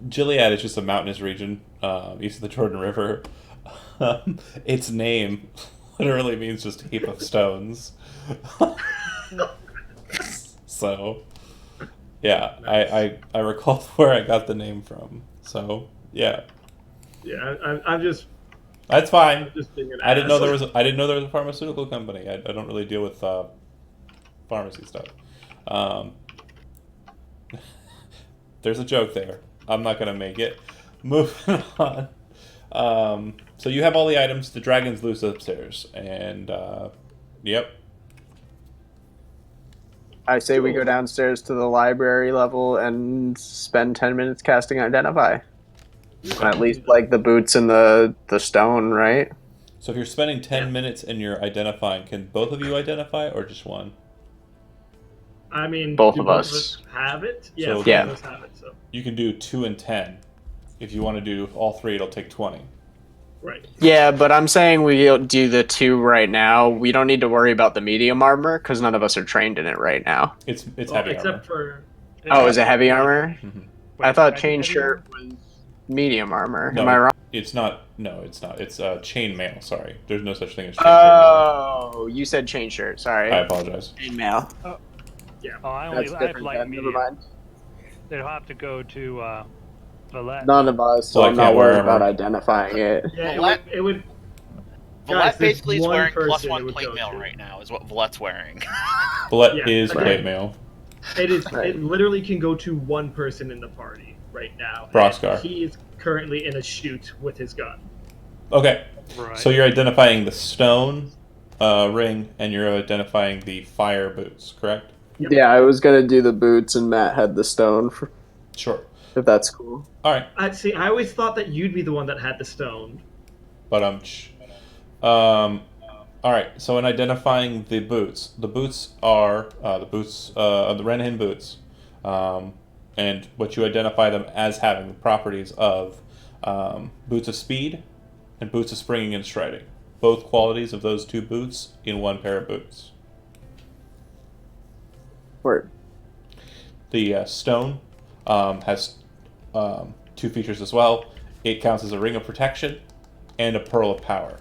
[SPEAKER 1] Gilead is just a mountainous region east of the Jordan River. Its name literally means just a heap of stones. So, yeah, I recall where I got the name from. So, yeah,
[SPEAKER 2] Yeah, I'm just
[SPEAKER 1] that's fine.
[SPEAKER 2] being an
[SPEAKER 1] I didn't know
[SPEAKER 2] ass.
[SPEAKER 1] I didn't know there was a pharmaceutical company. I don't really deal with pharmacy stuff. There's a joke there. I'm not gonna make it. Moving on. So you have all the items. The dragon's loose upstairs, and yep.
[SPEAKER 5] I say we go downstairs to the library level and spend 10 minutes casting Identify. At least like the boots and the stone, right?
[SPEAKER 1] So if you're spending 10 minutes and you're identifying, can both of you identify or just one?
[SPEAKER 2] I mean,
[SPEAKER 5] Both
[SPEAKER 2] do
[SPEAKER 5] of
[SPEAKER 2] both
[SPEAKER 5] us.
[SPEAKER 2] have it. Yeah,
[SPEAKER 1] So-
[SPEAKER 2] both
[SPEAKER 5] Yeah.
[SPEAKER 2] of us have it. So
[SPEAKER 1] You can do 2 and 10. If you want to do all 3, it'll take 20.
[SPEAKER 2] right.
[SPEAKER 5] Yeah, but I'm saying we do the 2 right now. We don't need to worry about the medium armor because none of us are trained in it right now.
[SPEAKER 1] It's
[SPEAKER 2] Well,
[SPEAKER 1] heavy
[SPEAKER 2] except
[SPEAKER 1] armor.
[SPEAKER 2] for
[SPEAKER 5] Oh, is it heavy armor?
[SPEAKER 1] Mhm.
[SPEAKER 5] I thought
[SPEAKER 4] Wait,
[SPEAKER 5] chain
[SPEAKER 4] heavy
[SPEAKER 5] shirt
[SPEAKER 4] armor?
[SPEAKER 5] was medium armor.
[SPEAKER 1] No,
[SPEAKER 5] Am I wrong?
[SPEAKER 1] It's not. No, it's not. It's chain mail. Sorry, there's no such thing as chain shirt.
[SPEAKER 5] Oh, you said chain shirt. Sorry.
[SPEAKER 1] I apologize.
[SPEAKER 5] Chain mail.
[SPEAKER 4] Oh, I
[SPEAKER 5] That's
[SPEAKER 4] have
[SPEAKER 5] different.
[SPEAKER 4] light
[SPEAKER 5] Then. Never
[SPEAKER 4] medium.
[SPEAKER 5] mind.
[SPEAKER 4] They'll have to go to Valette.
[SPEAKER 5] None of us, so
[SPEAKER 1] Well, I
[SPEAKER 5] I'm not
[SPEAKER 1] can't wear
[SPEAKER 5] worried about
[SPEAKER 1] armor.
[SPEAKER 5] identifying it.
[SPEAKER 2] yeah,
[SPEAKER 3] Well,
[SPEAKER 2] it would.
[SPEAKER 3] Vallette
[SPEAKER 2] Guys, there's
[SPEAKER 3] basically is
[SPEAKER 2] one
[SPEAKER 3] wearing
[SPEAKER 2] person
[SPEAKER 3] plus
[SPEAKER 2] it
[SPEAKER 3] 1
[SPEAKER 2] would
[SPEAKER 3] plate
[SPEAKER 2] go
[SPEAKER 3] mail
[SPEAKER 2] to.
[SPEAKER 3] right now, is what Vallette's wearing.
[SPEAKER 1] Bullet
[SPEAKER 2] Yeah,
[SPEAKER 1] is
[SPEAKER 2] okay.
[SPEAKER 1] plate mail.
[SPEAKER 2] It is.
[SPEAKER 5] Right.
[SPEAKER 2] It literally can go to one person in the party right now.
[SPEAKER 1] Broskar.
[SPEAKER 2] And he is currently in a shoot with his gun.
[SPEAKER 1] Okay,
[SPEAKER 4] Right.
[SPEAKER 1] so you're identifying the stone ring and you're identifying the fire boots, correct?
[SPEAKER 2] Yep.
[SPEAKER 5] Yeah, I was gonna do the boots, and Matt had the stone.
[SPEAKER 1] Sure.
[SPEAKER 5] If that's cool.
[SPEAKER 1] All right,
[SPEAKER 2] I see. I always thought that you'd be the one that had the stone.
[SPEAKER 1] but all right. So in identifying the boots are the Renhin boots, and what you identify them as having the properties of boots of speed and boots of springing and striding. both qualities of those two boots in one pair of boots.
[SPEAKER 5] Word.
[SPEAKER 1] The stone has two features as well. It counts as a ring of protection and a pearl of power.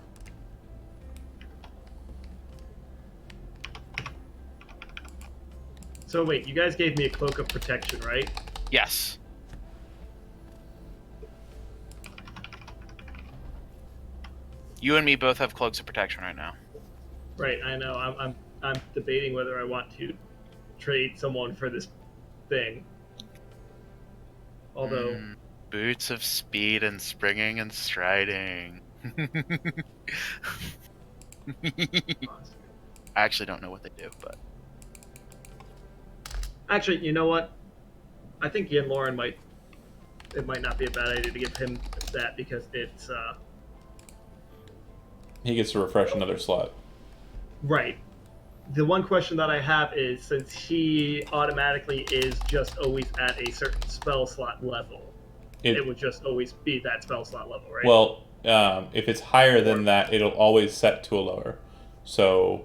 [SPEAKER 2] So wait, you guys gave me a cloak of protection, right?
[SPEAKER 3] Yes. You and me both have cloaks of protection right now.
[SPEAKER 2] Right, I know. I'm debating whether I want to trade someone for this thing. Although
[SPEAKER 3] Boots of speed and springing and striding. I actually don't know what they do, but
[SPEAKER 2] actually, you know what? I think Yen Lauren might. It might not be a bad idea to give him that because it's
[SPEAKER 1] He gets to refresh another slot.
[SPEAKER 2] right. The one question that I have is, since he automatically is just always at a certain spell slot level, it would just always be that spell slot level, right?
[SPEAKER 1] Well, if it's higher than that, it'll always set to a lower. So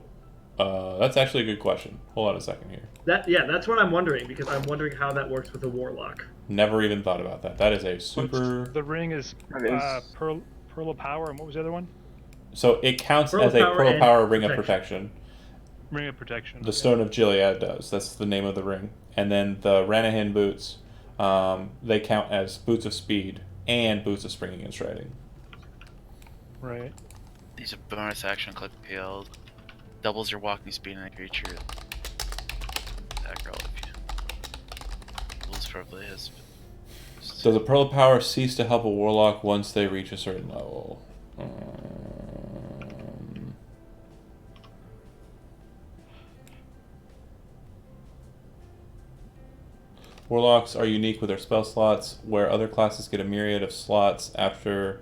[SPEAKER 1] that's actually a good question. Hold on a second here.
[SPEAKER 2] That's what I'm wondering, because I'm wondering how that works with a warlock.
[SPEAKER 1] Never even thought about that. That is a super...
[SPEAKER 4] The ring is Pearl of Power, and what was the other one?
[SPEAKER 1] So it counts
[SPEAKER 2] Pearl
[SPEAKER 1] as a
[SPEAKER 2] of Power
[SPEAKER 1] Pearl of
[SPEAKER 2] and
[SPEAKER 1] Power Ring of
[SPEAKER 2] Protection.
[SPEAKER 1] Protection.
[SPEAKER 4] Ring of Protection.
[SPEAKER 1] The Stone of Gilead does. That's the name of the ring. And then the Ranahan boots, they count as boots of speed and boots of springing and striding.
[SPEAKER 4] Right.
[SPEAKER 3] these are bonus action click peeled. Doubles your walking speed in a creature. Attack roll if you. Rules probably has.
[SPEAKER 1] Does a Pearl of Power cease to help a warlock once they reach a certain level? Warlocks are unique with their spell slots, where other classes get a myriad of slots after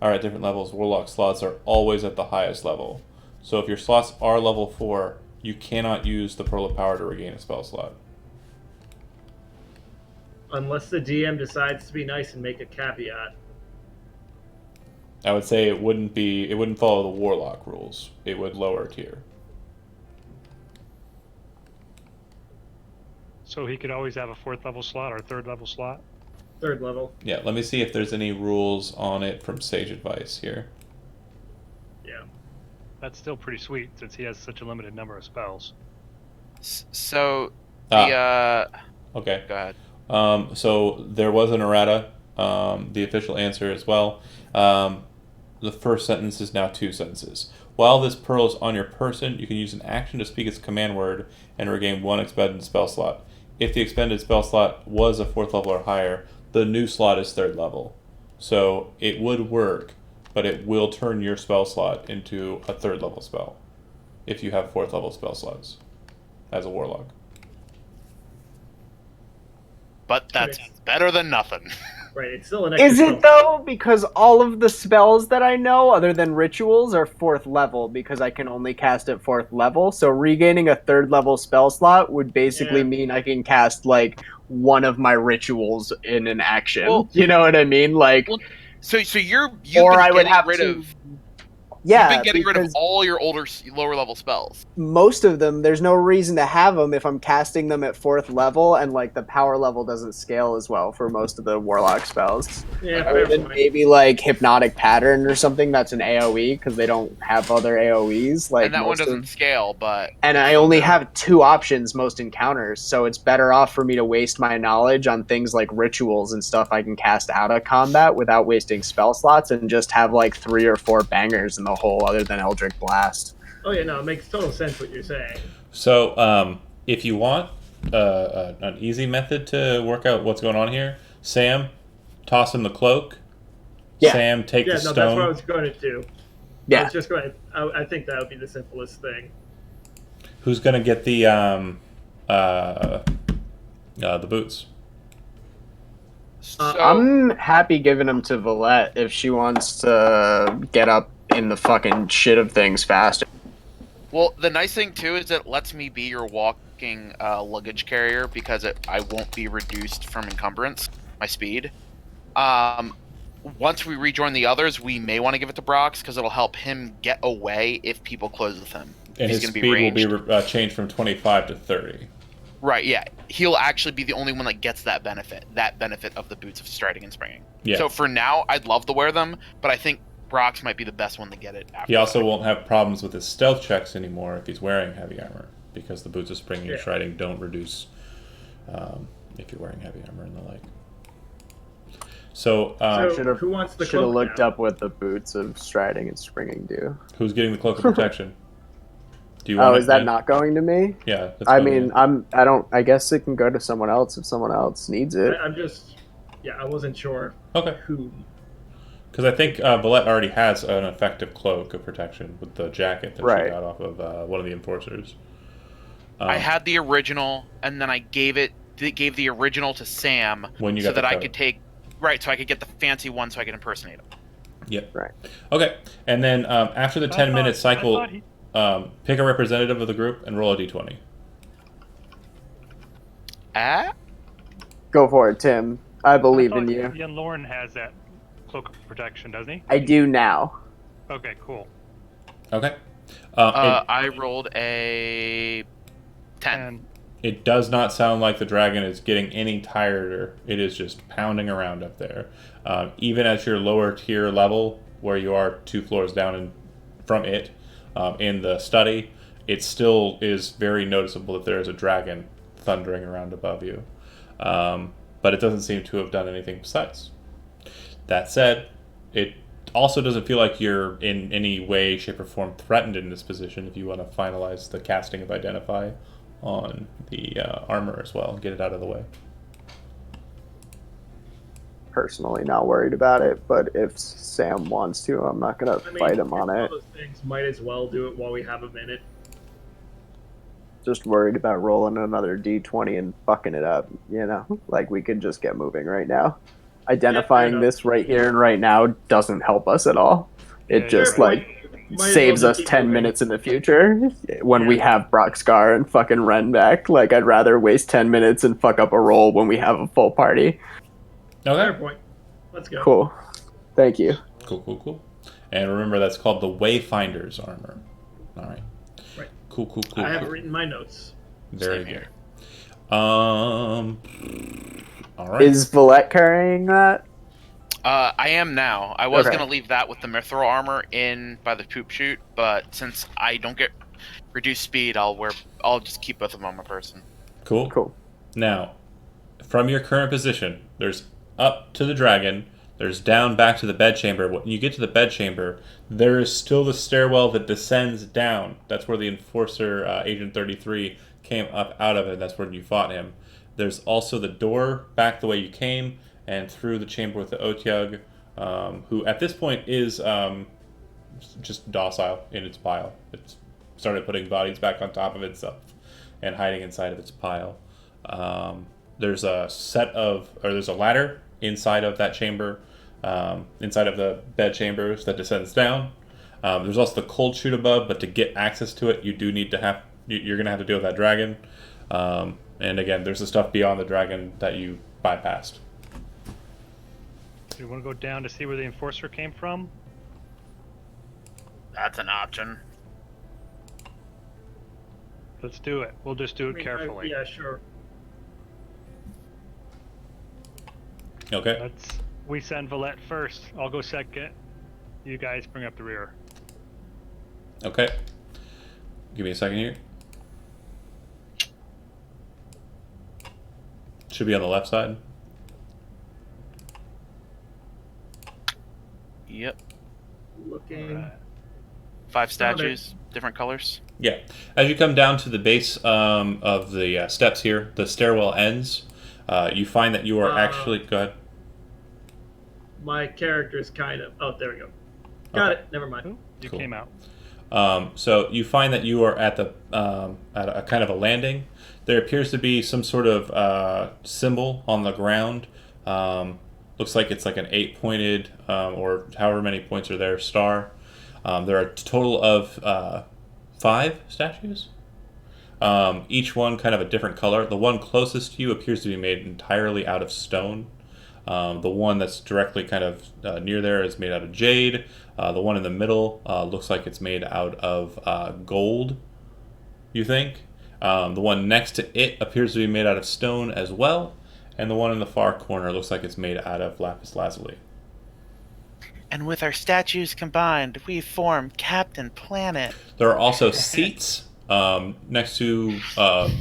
[SPEAKER 1] are at different levels. Warlock slots are always at the highest level. So if your slots are level 4, you cannot use the Pearl of Power to regain a spell slot.
[SPEAKER 2] Unless the DM decides to be nice and make a caveat.
[SPEAKER 1] I would say it wouldn't follow the Warlock rules. It would lower a tier.
[SPEAKER 4] So he could always have a 4th level slot or a 3rd level slot?
[SPEAKER 2] 3rd level.
[SPEAKER 1] Yeah, let me see if there's any rules on it from Sage Advice here.
[SPEAKER 2] Yeah.
[SPEAKER 4] That's still pretty sweet since he has such a limited number of spells.
[SPEAKER 3] So the
[SPEAKER 1] Okay.
[SPEAKER 3] Go ahead.
[SPEAKER 1] So there was an errata. The official answer as well. The first sentence is now 2 sentences. While this pearl is on your person, you can use an action to speak its command word and regain 1 expended spell slot. If the expended spell slot was a 4th level or higher, the new slot is 3rd level. So it would work, but it will turn your spell slot into a 3rd level spell if you have 4th level spell slots as a warlock.
[SPEAKER 3] But that's better than nothing.
[SPEAKER 2] Right, it's still an extra
[SPEAKER 5] Is it
[SPEAKER 2] spell.
[SPEAKER 5] though? Because all of the spells that I know, other than rituals, are 4th level because I can only cast at 4th level. So regaining a 3rd level spell slot would basically mean I can cast like one of my rituals in an action.
[SPEAKER 3] Well,
[SPEAKER 5] you know what I mean? Like,
[SPEAKER 3] well, so you've
[SPEAKER 5] or
[SPEAKER 3] been
[SPEAKER 5] I would
[SPEAKER 3] getting
[SPEAKER 5] have
[SPEAKER 3] rid
[SPEAKER 5] to.
[SPEAKER 3] of.
[SPEAKER 5] Yeah,
[SPEAKER 3] You've been getting rid of
[SPEAKER 5] because
[SPEAKER 3] all your lower level spells.
[SPEAKER 5] most of them, there's no reason to have them if I'm casting them at 4th level, and like the power level doesn't scale as well for most of the warlock spells.
[SPEAKER 2] Yeah,
[SPEAKER 5] Other
[SPEAKER 2] fair
[SPEAKER 5] than
[SPEAKER 2] point.
[SPEAKER 5] maybe like hypnotic pattern or something that's an AOE because they don't have other AOEs. Like
[SPEAKER 3] And that one
[SPEAKER 5] most
[SPEAKER 3] doesn't
[SPEAKER 5] of,
[SPEAKER 3] scale, but
[SPEAKER 5] and I only have 2 options most encounters, so it's better off for me to waste my knowledge on things like rituals and stuff I can cast out of combat without wasting spell slots and just have like 3 or 4 bangers in the hole other than Eldritch Blast.
[SPEAKER 2] Oh yeah, no, it makes total sense what you're saying.
[SPEAKER 1] So, if you want an easy method to work out what's going on here, Sam, toss him the cloak.
[SPEAKER 5] Yeah.
[SPEAKER 1] Sam, take
[SPEAKER 2] Yeah,
[SPEAKER 1] the
[SPEAKER 2] no,
[SPEAKER 1] stone.
[SPEAKER 2] that's what I was going to do. I
[SPEAKER 5] Yeah.
[SPEAKER 2] was just going. I think that would be the simplest thing.
[SPEAKER 1] Who's gonna get the boots?
[SPEAKER 3] so
[SPEAKER 5] I'm happy giving them to Valette if she wants to get up in the fucking shit of things faster.
[SPEAKER 3] well, the nice thing too is it lets me be your walking luggage carrier because I won't be reduced from encumbrance, my speed. once we rejoin the others, we may want to give it to Brox because it'll help him get away if people close with him.
[SPEAKER 1] And
[SPEAKER 3] He's
[SPEAKER 1] his
[SPEAKER 3] going to
[SPEAKER 1] speed
[SPEAKER 3] be
[SPEAKER 1] will
[SPEAKER 3] ranged.
[SPEAKER 1] be changed from 25 to 30.
[SPEAKER 3] Right, yeah. He'll actually be the only one that gets that benefit of the boots of striding and springing.
[SPEAKER 1] Yeah.
[SPEAKER 3] So for now, I'd love to wear them, but I think Brox might be the best one to get it after
[SPEAKER 1] He also
[SPEAKER 3] that.
[SPEAKER 1] won't have problems with his stealth checks anymore if he's wearing heavy armor, because the boots of springing and striding don't reduce if you're wearing heavy armor and the like. So,
[SPEAKER 2] who wants the
[SPEAKER 5] Should have
[SPEAKER 2] cloak
[SPEAKER 5] looked
[SPEAKER 2] now?
[SPEAKER 5] up what the boots of striding and springing do.
[SPEAKER 1] who's getting the cloak of protection? Do you want
[SPEAKER 5] Oh,
[SPEAKER 1] it,
[SPEAKER 5] is that
[SPEAKER 1] man?
[SPEAKER 5] not going to me?
[SPEAKER 1] Yeah. That's
[SPEAKER 5] I
[SPEAKER 1] fine,
[SPEAKER 5] mean,
[SPEAKER 1] man.
[SPEAKER 5] I guess it can go to someone else if someone else needs it.
[SPEAKER 2] I'm just, I wasn't sure
[SPEAKER 1] Okay.
[SPEAKER 2] who.
[SPEAKER 1] Because I think Valette already has an effective cloak of protection with the jacket that she
[SPEAKER 5] Right.
[SPEAKER 1] got off of one of the enforcers.
[SPEAKER 3] I had the original, and then I gave the original to Sam
[SPEAKER 1] When you
[SPEAKER 3] so
[SPEAKER 1] got the
[SPEAKER 3] that I
[SPEAKER 1] coat.
[SPEAKER 3] could take so I could get the fancy one so I could impersonate him.
[SPEAKER 1] Yep.
[SPEAKER 5] Right.
[SPEAKER 1] Okay. And then after the 10-minute cycle, pick a representative of the group and roll a d20.
[SPEAKER 5] Go for it, Tim. I believe in you.
[SPEAKER 4] Young Lauren has that cloak of protection, doesn't he?
[SPEAKER 5] I do now.
[SPEAKER 4] Okay, cool.
[SPEAKER 1] Okay.
[SPEAKER 3] I rolled a 10.
[SPEAKER 4] And
[SPEAKER 1] It does not sound like the dragon is getting any tireder. It is just pounding around up there. Even at your lower tier level, where you are 2 floors down from it, in the study, it still is very noticeable that there is a dragon thundering around above you. But it doesn't seem to have done anything besides. That said, it also doesn't feel like you're in any way, shape, or form threatened in this position if you want to finalize the casting of Identify on the armor as well and get it out of the way.
[SPEAKER 5] Personally, not worried about it, but if Sam wants to, I'm not gonna fight him on it.
[SPEAKER 2] Those things might as well do it while we have a minute.
[SPEAKER 5] Just worried about rolling another d20 and fucking it up, Like, we could just get moving right now. Identifying
[SPEAKER 2] enough.
[SPEAKER 5] this right here and right now doesn't help us at all. It
[SPEAKER 4] Yeah,
[SPEAKER 5] just,
[SPEAKER 2] fair
[SPEAKER 5] like,
[SPEAKER 2] point. Might as
[SPEAKER 5] saves
[SPEAKER 2] well
[SPEAKER 5] us
[SPEAKER 2] just keep
[SPEAKER 5] 10
[SPEAKER 2] moving.
[SPEAKER 5] minutes in the future when we
[SPEAKER 2] Yeah.
[SPEAKER 5] have Broxgar and fucking Ren back. Like, I'd rather waste 10 minutes and fuck up a roll when we have a full party.
[SPEAKER 2] Fair
[SPEAKER 1] Okay.
[SPEAKER 2] point. Let's go.
[SPEAKER 5] Cool. Thank you.
[SPEAKER 1] Cool. And remember, that's called the Wayfinder's armor. All right.
[SPEAKER 2] Right.
[SPEAKER 1] Cool.
[SPEAKER 2] I have it written in my notes.
[SPEAKER 1] Very
[SPEAKER 3] Same here.
[SPEAKER 1] good. All right.
[SPEAKER 5] Is Valette carrying that?
[SPEAKER 3] I am now. I was
[SPEAKER 5] Okay.
[SPEAKER 3] going to leave that with the mithril armor in by the poop chute, but since I don't get reduced speed, I'll just keep both of them on my person.
[SPEAKER 1] Cool. Now, from your current position, there's up to the dragon, there's down back to the bedchamber. When you get to the bedchamber, there is still the stairwell that descends down. That's where the enforcer, Agent 33, came up out of it. That's where you fought him. There's also the door back the way you came and through the chamber with the Otyug, who at this point is just docile in its pile. It's started putting bodies back on top of itself and hiding inside of its pile. There's a ladder inside of that chamber, inside of the bed chambers that descends down. There's also the cold chute above, but to get access to it, you're gonna have to deal with that dragon. And again, there's the stuff beyond the dragon that you bypassed.
[SPEAKER 4] do you want to go down to see where the enforcer came from?
[SPEAKER 3] That's an option.
[SPEAKER 4] Let's do it. We'll just do it carefully.
[SPEAKER 2] Yeah, sure.
[SPEAKER 1] Okay.
[SPEAKER 4] We send Valette first. I'll go second. You guys bring up the rear.
[SPEAKER 1] Okay. Give me a second here. Should be on the left side.
[SPEAKER 3] Yep.
[SPEAKER 2] Looking.
[SPEAKER 4] Alright.
[SPEAKER 3] 5 statues, different colors.
[SPEAKER 1] Yeah. As you come down to the base of the steps here, the stairwell ends. You find that you are actually... Go ahead.
[SPEAKER 2] My character's kind of. Oh, there we go. Got
[SPEAKER 1] Okay.
[SPEAKER 2] it. Never mind.
[SPEAKER 4] Ooh, you
[SPEAKER 1] Cool.
[SPEAKER 4] came out.
[SPEAKER 1] So you find that you are at a kind of a landing. There appears to be some sort of symbol on the ground. Looks like it's like an 8-pointed or however many points are there star. There are a total of 5 statues. Each one kind of a different color. The one closest to you appears to be made entirely out of stone. The one that's directly kind of near there is made out of jade. The one in the middle looks like it's made out of gold, you think. The one next to it appears to be made out of stone as well. And the one in the far corner looks like it's made out of lapis lazuli.
[SPEAKER 3] And with our statues combined, we form Captain Planet.
[SPEAKER 1] There are also seats next to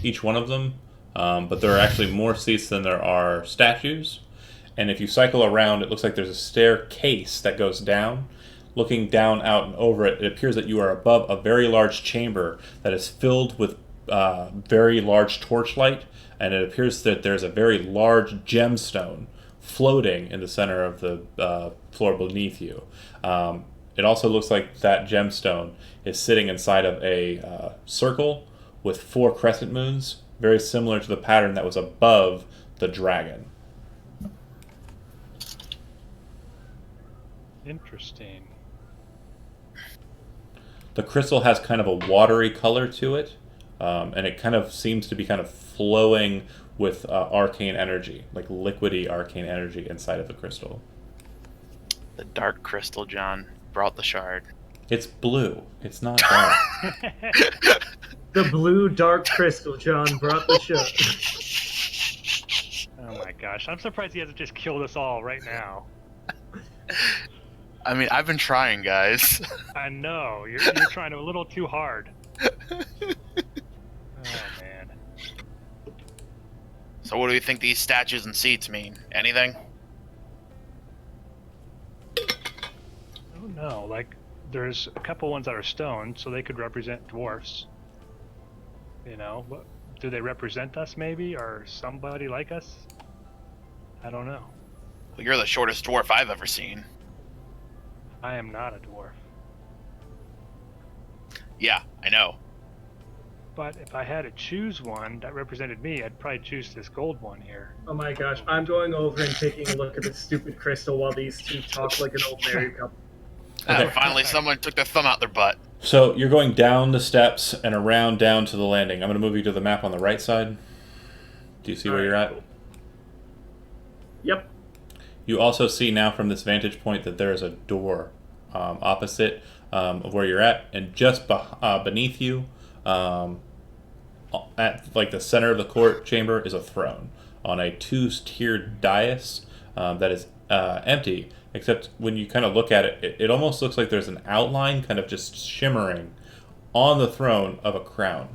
[SPEAKER 1] each one of them, but there are actually more seats than there are statues. And if you cycle around, it looks like there's a staircase that goes down. Looking down, out, and over it, it appears that you are above a very large chamber that is filled with very large torchlight, and it appears that there's a very large gemstone floating in the center of the floor beneath you. It also looks like that gemstone is sitting inside of a circle with 4 crescent moons, very similar to the pattern that was above the dragon.
[SPEAKER 4] Interesting.
[SPEAKER 1] The crystal has kind of a watery color to it, and it kind of seems to be kind of flowing with arcane energy, like liquidy arcane energy inside of the crystal.
[SPEAKER 3] The dark crystal, John, brought the shard.
[SPEAKER 1] It's blue. It's not dark.
[SPEAKER 2] The blue dark crystal, John, brought the show.
[SPEAKER 4] Oh my gosh, I'm surprised he hasn't just killed us all right now.
[SPEAKER 3] I mean, I've been trying, guys.
[SPEAKER 4] I know, you're trying a little too hard. Oh man.
[SPEAKER 3] So what do you think these statues and seats mean? Anything?
[SPEAKER 4] Oh no, like there's a couple ones that are stone, so they could represent dwarfs. You know, do they represent us maybe, or somebody like us? I don't know.
[SPEAKER 3] Well, you're the shortest dwarf I've ever seen.
[SPEAKER 4] I am not a dwarf.
[SPEAKER 3] Yeah, I know.
[SPEAKER 4] But if I had to choose one that represented me, I'd probably choose this gold one here.
[SPEAKER 2] Oh my gosh, I'm going over and taking a look at this stupid crystal while these two talk like an old married couple.
[SPEAKER 1] Okay.
[SPEAKER 3] Finally, someone took their thumb out their butt.
[SPEAKER 1] So you're going down the steps and around down to the landing. I'm going to move you to the map on the right side. Do you see where you're at?
[SPEAKER 2] Yep.
[SPEAKER 1] You also see now from this vantage point that there is a door opposite of where you're at, and just beneath you, at like the center of the court chamber, is a throne on a 2-tiered dais that is empty. Except when you kind of look at it, it almost looks like there's an outline kind of just shimmering on the throne of a crown.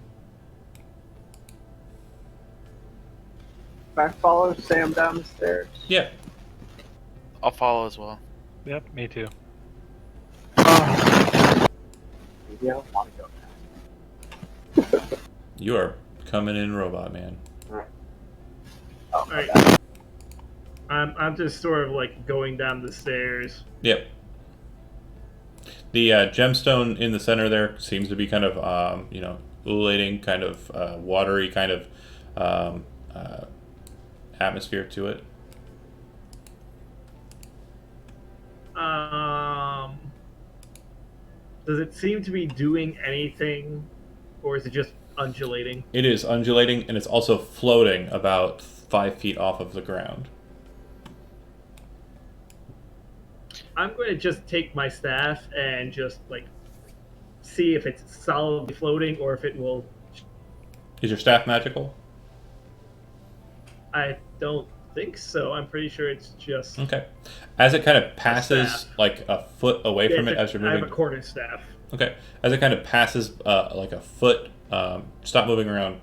[SPEAKER 5] I follow Sam down the stairs.
[SPEAKER 1] Yeah.
[SPEAKER 3] I'll follow as well.
[SPEAKER 4] Yep, me too.
[SPEAKER 5] Maybe I don't want to go now.
[SPEAKER 1] You are coming in, Robot Man.
[SPEAKER 5] Oh,
[SPEAKER 2] Alright. I'm just sort of like going down the stairs.
[SPEAKER 1] Yep. The gemstone in the center there seems to be kind of, ululating, kind of watery kind of atmosphere to it.
[SPEAKER 2] Does it seem to be doing anything, or is it just undulating?
[SPEAKER 1] It is undulating, and it's also floating about 5 feet off of the ground.
[SPEAKER 2] I'm going to just take my staff and just like see if it's solidly floating or if it will.
[SPEAKER 1] Is your staff magical?
[SPEAKER 2] I don't think so. I'm pretty sure it's just.
[SPEAKER 1] Okay. As it kind of passes
[SPEAKER 2] staff.
[SPEAKER 1] like a foot away from it as you're
[SPEAKER 2] I have
[SPEAKER 1] moving.
[SPEAKER 2] a quarter staff.
[SPEAKER 1] Okay. As it kind of passes like a foot, stop moving around,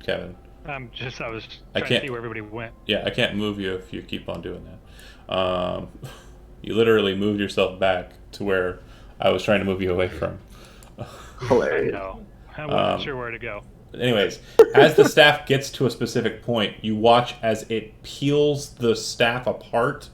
[SPEAKER 1] Kevin.
[SPEAKER 4] I was
[SPEAKER 1] I
[SPEAKER 4] trying to
[SPEAKER 1] can't-
[SPEAKER 4] see where everybody went.
[SPEAKER 1] Yeah, I can't move you if you keep on doing that. You literally moved yourself back to where I was trying to move you away from.
[SPEAKER 4] I
[SPEAKER 5] hilarious.
[SPEAKER 4] know. I wasn't sure where to go.
[SPEAKER 1] Anyways, as the staff gets to a specific point, you watch as it peels the staff apart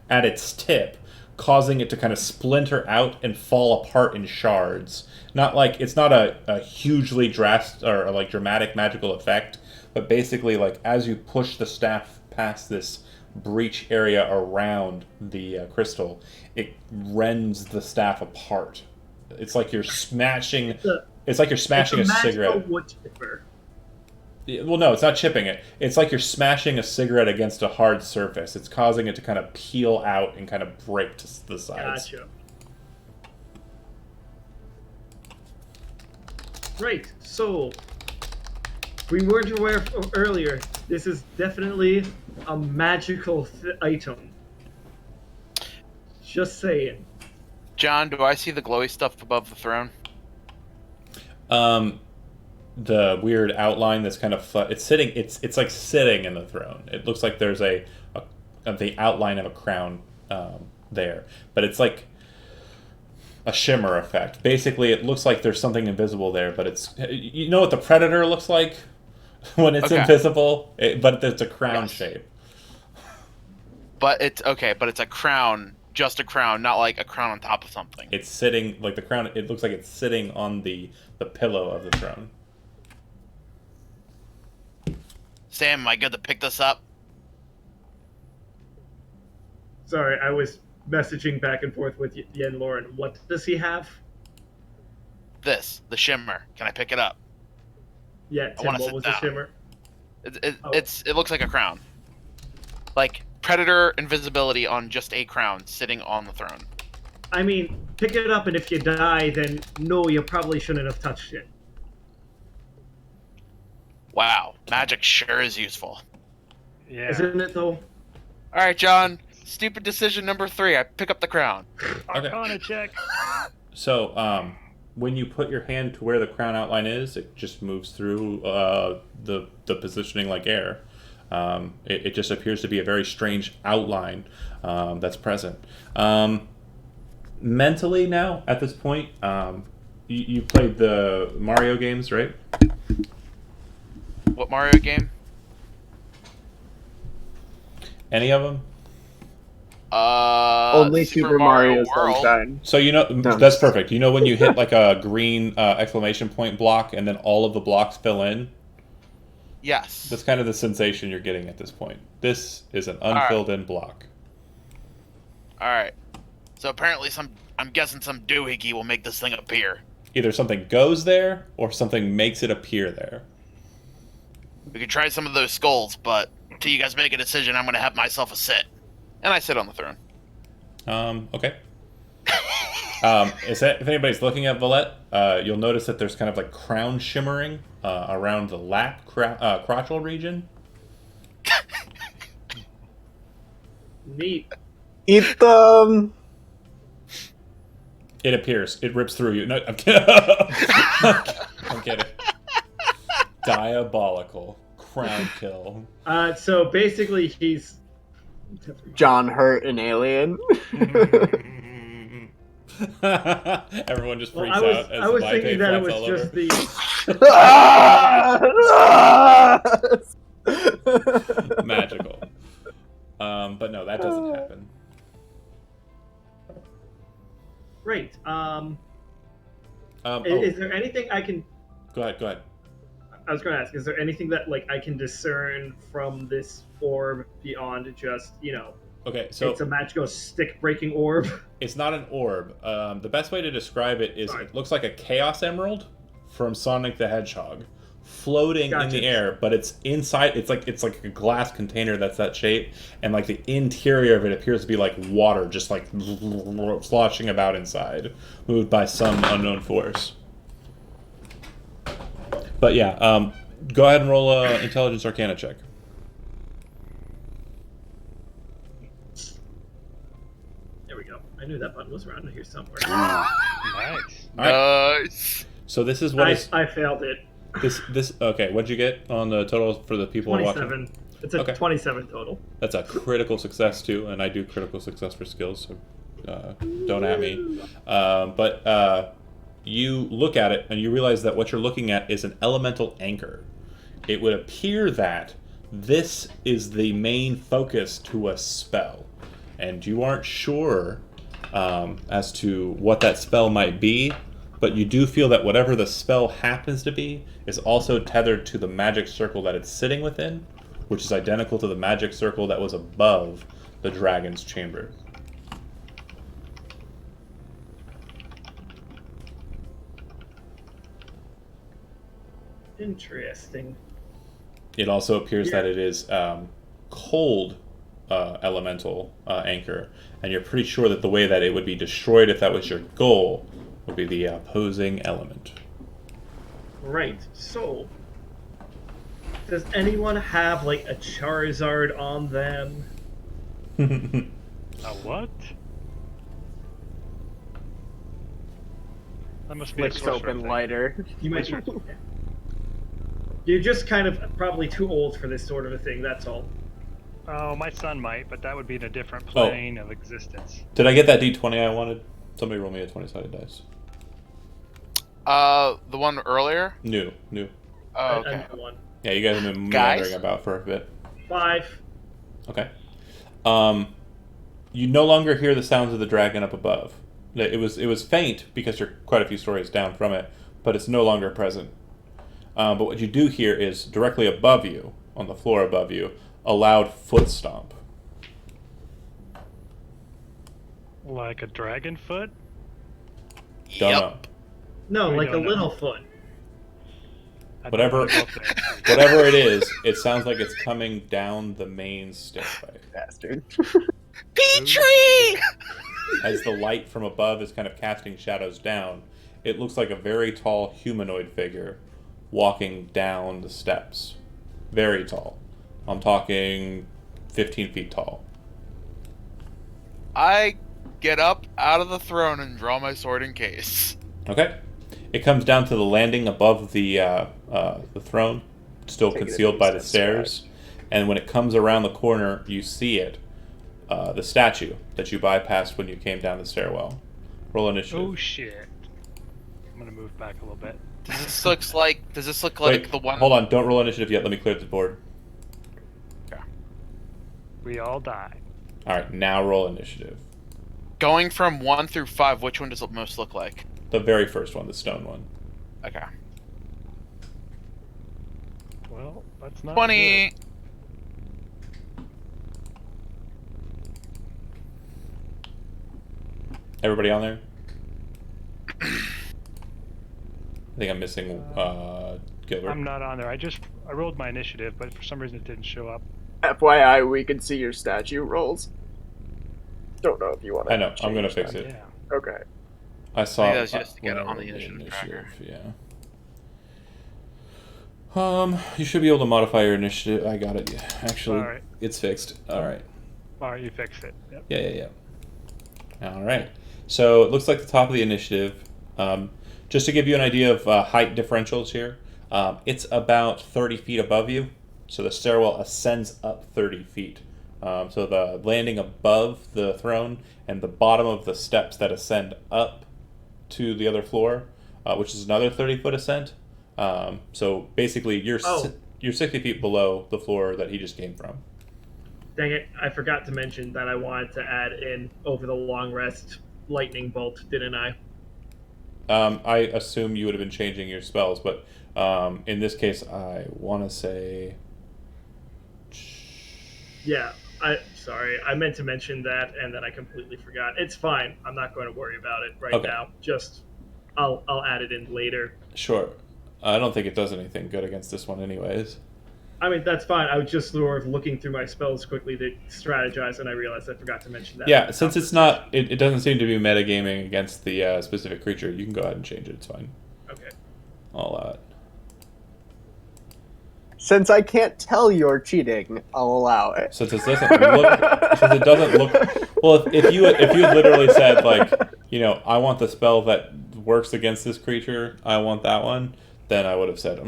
[SPEAKER 1] at its tip, causing it to kind of splinter out and fall apart in shards. Not like it's not a hugely drastic or like dramatic magical effect, but basically like as you push the staff past this breach area around the crystal, it rends the staff apart. It's like you're smashing. It's like you're smashing a
[SPEAKER 2] It's magical
[SPEAKER 1] cigarette.
[SPEAKER 2] wood chipper.
[SPEAKER 1] Well, no, it's not chipping it. It's like you're smashing a cigarette against a hard surface. It's causing it to kind of peel out and kind of break to the sides.
[SPEAKER 2] Gotcha. Right. So we weren't aware earlier. This is definitely a magical item. Just saying.
[SPEAKER 3] John, do I see the glowy stuff above the throne?
[SPEAKER 1] The weird outline that's kind of it's sitting. It's like sitting in the throne. It looks like there's the outline of a crown there, but it's like a shimmer effect. Basically, it looks like there's something invisible there, but it's you know what the predator looks like when it's
[SPEAKER 3] Okay.
[SPEAKER 1] invisible, but it's a crown
[SPEAKER 3] Yes.
[SPEAKER 1] shape.
[SPEAKER 3] But it's okay. But it's a crown, just a crown, not like a crown on top of something.
[SPEAKER 1] It's sitting like the crown. It looks like it's sitting on the pillow of the throne.
[SPEAKER 3] Sam, am I good to pick this up?
[SPEAKER 2] Sorry, I was messaging back and forth with Yen Lauren. What does he have?
[SPEAKER 3] The shimmer. Can I pick it up?
[SPEAKER 2] Yeah,
[SPEAKER 3] I
[SPEAKER 2] Tim,
[SPEAKER 3] wanna
[SPEAKER 2] what
[SPEAKER 3] sit
[SPEAKER 2] was
[SPEAKER 3] down.
[SPEAKER 2] the shimmer? Oh.
[SPEAKER 3] It looks like a crown, like predator invisibility on just a crown sitting on the throne.
[SPEAKER 2] I mean, pick it up, and if you die, then no, you probably shouldn't have touched it.
[SPEAKER 3] Wow, magic sure is useful.
[SPEAKER 4] Yeah.
[SPEAKER 2] Isn't it, though?
[SPEAKER 3] All right, John. Stupid decision number 3. I pick up the crown.
[SPEAKER 4] Arcana check.
[SPEAKER 1] So, when you put your hand to where the crown outline is, it just moves through the positioning like air. It just appears to be a very strange outline that's present. Mentally now, at this point, you played the Mario games, right?
[SPEAKER 3] What Mario game?
[SPEAKER 1] Any of them?
[SPEAKER 5] Only Super Mario
[SPEAKER 3] World.
[SPEAKER 5] Sunshine.
[SPEAKER 1] So you know
[SPEAKER 5] No.
[SPEAKER 1] that's perfect. You know when you hit like a green exclamation point block and then all of the blocks fill in?
[SPEAKER 3] Yes.
[SPEAKER 1] That's kind of the sensation you're getting at this point. This is an unfilled in block.
[SPEAKER 3] All right. So apparently, I'm guessing some doohickey will make this thing appear.
[SPEAKER 1] Either something goes there or something makes it appear there.
[SPEAKER 3] We could try some of those skulls, but until you guys make a decision, I'm gonna have myself a sit, and I sit on the throne.
[SPEAKER 1] Okay. If anybody's looking at Valette, you'll notice that there's kind of like crown shimmering around the lap crotchal region.
[SPEAKER 2] Neat.
[SPEAKER 5] It
[SPEAKER 1] It appears. It rips through you. No, I'm kidding. I'm kidding. Diabolical. Crown kill.
[SPEAKER 2] So basically, he's.
[SPEAKER 5] John hurt an alien.
[SPEAKER 1] Everyone just
[SPEAKER 2] Well,
[SPEAKER 1] freaks
[SPEAKER 2] I was,
[SPEAKER 1] out as
[SPEAKER 2] I was
[SPEAKER 1] the
[SPEAKER 2] thinking that it
[SPEAKER 1] flies
[SPEAKER 2] was
[SPEAKER 1] all
[SPEAKER 2] just the.
[SPEAKER 1] over. Magical. But no, that doesn't happen.
[SPEAKER 2] Right.
[SPEAKER 1] Oh,
[SPEAKER 2] Is there anything I can?
[SPEAKER 1] go ahead.
[SPEAKER 2] I was going to ask. Is there anything that like I can discern from this orb beyond just
[SPEAKER 1] Okay, so
[SPEAKER 2] it's a magical stick breaking orb?
[SPEAKER 1] it's not an orb. The best way to describe it is
[SPEAKER 2] Sorry.
[SPEAKER 1] it looks like a Chaos Emerald from Sonic the Hedgehog, floating in
[SPEAKER 2] Gotcha.
[SPEAKER 1] the air, but it's inside. It's like a glass container that's that shape, and like the interior of it appears to be like water, just like sloshing about inside, moved by some unknown force. But yeah, go ahead and roll a Intelligence Arcana check.
[SPEAKER 2] There we go. I knew that button was around here somewhere.
[SPEAKER 4] Nice.
[SPEAKER 1] All right.
[SPEAKER 3] Nice.
[SPEAKER 1] So this is what is
[SPEAKER 2] I failed it.
[SPEAKER 1] this. Okay, what'd you get on the total for the people watching?
[SPEAKER 2] 27. It's a
[SPEAKER 1] Okay.
[SPEAKER 2] 27 total.
[SPEAKER 1] That's a critical success too, and I do critical success for skills, so don't at me. But you look at it and you realize that what you're looking at is an elemental anchor. It would appear that this is the main focus to a spell, and you aren't sure as to what that spell might be, but you do feel that whatever the spell happens to be is also tethered to the magic circle that it's sitting within, which is identical to the magic circle that was above the dragon's chamber.
[SPEAKER 2] Interesting.
[SPEAKER 1] It also appears that it is cold elemental anchor, and you're pretty sure that the way that it would be destroyed if that was your goal would be the opposing element.
[SPEAKER 2] Right. So, does anyone have like a Charizard on them?
[SPEAKER 4] A what? That must be a
[SPEAKER 5] Flicks
[SPEAKER 4] sorcerer
[SPEAKER 5] open
[SPEAKER 4] thing.
[SPEAKER 5] lighter.
[SPEAKER 2] You might. You're just kind of probably too old for this sort of a thing. That's all.
[SPEAKER 4] Oh, my son might, but that would be in a different plane of existence.
[SPEAKER 1] Did I get that D20 I wanted? Somebody roll me a 20-sided dice.
[SPEAKER 3] The one earlier?
[SPEAKER 1] New.
[SPEAKER 3] Oh, okay.
[SPEAKER 2] Another one.
[SPEAKER 1] Yeah, you guys have been
[SPEAKER 3] Guys?
[SPEAKER 1] meandering about for a bit.
[SPEAKER 2] 5.
[SPEAKER 1] Okay. You no longer hear the sounds of the dragon up above. It was faint because you're quite a few stories down from it, but it's no longer present. But what you do hear is directly above you, on the floor above you, a loud foot stomp.
[SPEAKER 4] Like a dragon foot?
[SPEAKER 1] Don't
[SPEAKER 3] Yep.
[SPEAKER 1] know.
[SPEAKER 2] No,
[SPEAKER 4] We
[SPEAKER 2] like a
[SPEAKER 4] don't know.
[SPEAKER 2] little foot.
[SPEAKER 4] I don't
[SPEAKER 1] Whatever-
[SPEAKER 4] wanna go up there.
[SPEAKER 1] Whatever it is, it sounds like it's coming down the main stairway.
[SPEAKER 5] Bastard.
[SPEAKER 3] Petrie!
[SPEAKER 1] As the light from above is kind of casting shadows down, it looks like a very tall humanoid figure walking down the steps. Very tall. I'm talking 15 feet tall.
[SPEAKER 3] I get up out of the throne and draw my sword in case.
[SPEAKER 1] Okay. It comes down to the landing above the throne, still
[SPEAKER 5] Take it
[SPEAKER 1] concealed
[SPEAKER 5] at
[SPEAKER 1] by the
[SPEAKER 5] least,
[SPEAKER 1] stairs. And when it comes around the corner, you see it. The statue that you bypassed when you came down the stairwell. Roll initiative.
[SPEAKER 4] Oh shit. I'm gonna move back a little bit.
[SPEAKER 3] Does this look like
[SPEAKER 1] Wait,
[SPEAKER 3] the one?
[SPEAKER 1] hold on. Don't roll initiative yet. Let me clear the board.
[SPEAKER 4] We all die.
[SPEAKER 1] All right, now roll initiative.
[SPEAKER 3] Going from 1 through 5, which one does it most look like?
[SPEAKER 1] The very first one, the stone one.
[SPEAKER 3] Okay.
[SPEAKER 4] Well, that's not
[SPEAKER 3] 20.
[SPEAKER 4] good.
[SPEAKER 1] Everybody on there? I think I'm missing Gilbert.
[SPEAKER 4] I'm not on there. I rolled my initiative, but for some reason it didn't show up.
[SPEAKER 5] FYI, we can see your statue rolls. Don't know if you want to.
[SPEAKER 1] I know. I'm gonna fix it.
[SPEAKER 4] Yeah.
[SPEAKER 5] Okay.
[SPEAKER 1] I saw.
[SPEAKER 3] I think that was just to get
[SPEAKER 1] when
[SPEAKER 3] it
[SPEAKER 1] I
[SPEAKER 3] on the
[SPEAKER 1] rolled
[SPEAKER 3] initiative tracker.
[SPEAKER 1] Yeah. You should be able to modify your initiative. I got it. Actually,
[SPEAKER 4] All right.
[SPEAKER 1] it's fixed. All right.
[SPEAKER 4] All right, you fixed it. Yep.
[SPEAKER 1] Yeah. All right. So it looks like the top of the initiative. Just to give you an idea of height differentials here, it's about 30 feet above you. So the stairwell ascends up 30 feet. So the landing above the throne and the bottom of the steps that ascend up to the other floor, which is another 30-foot ascent. So basically, you're 60 feet below the floor that he just came from.
[SPEAKER 2] Dang it, I forgot to mention that I wanted to add in over the long rest lightning bolt, didn't I?
[SPEAKER 1] I assume you would have been changing your spells, but in this case, I want to say.
[SPEAKER 2] Yeah, I meant to mention that and then I completely forgot. It's fine. I'm not going to worry about it right
[SPEAKER 1] Okay.
[SPEAKER 2] now. Just I'll add it in later.
[SPEAKER 1] Sure. I don't think it does anything good against this one, anyways.
[SPEAKER 2] I mean, that's fine. I was just sort of looking through my spells quickly to strategize, and I realized I forgot to mention that.
[SPEAKER 1] Yeah, since it's not, it doesn't seem to be metagaming against the specific creature. You can go ahead and change it. It's fine.
[SPEAKER 2] Okay.
[SPEAKER 1] I'll allow it.
[SPEAKER 5] Since I can't tell you're cheating, I'll allow it.
[SPEAKER 1] Since it doesn't look. Well, if you literally said like, I want the spell that works against this creature. I want that one. Then I would have said,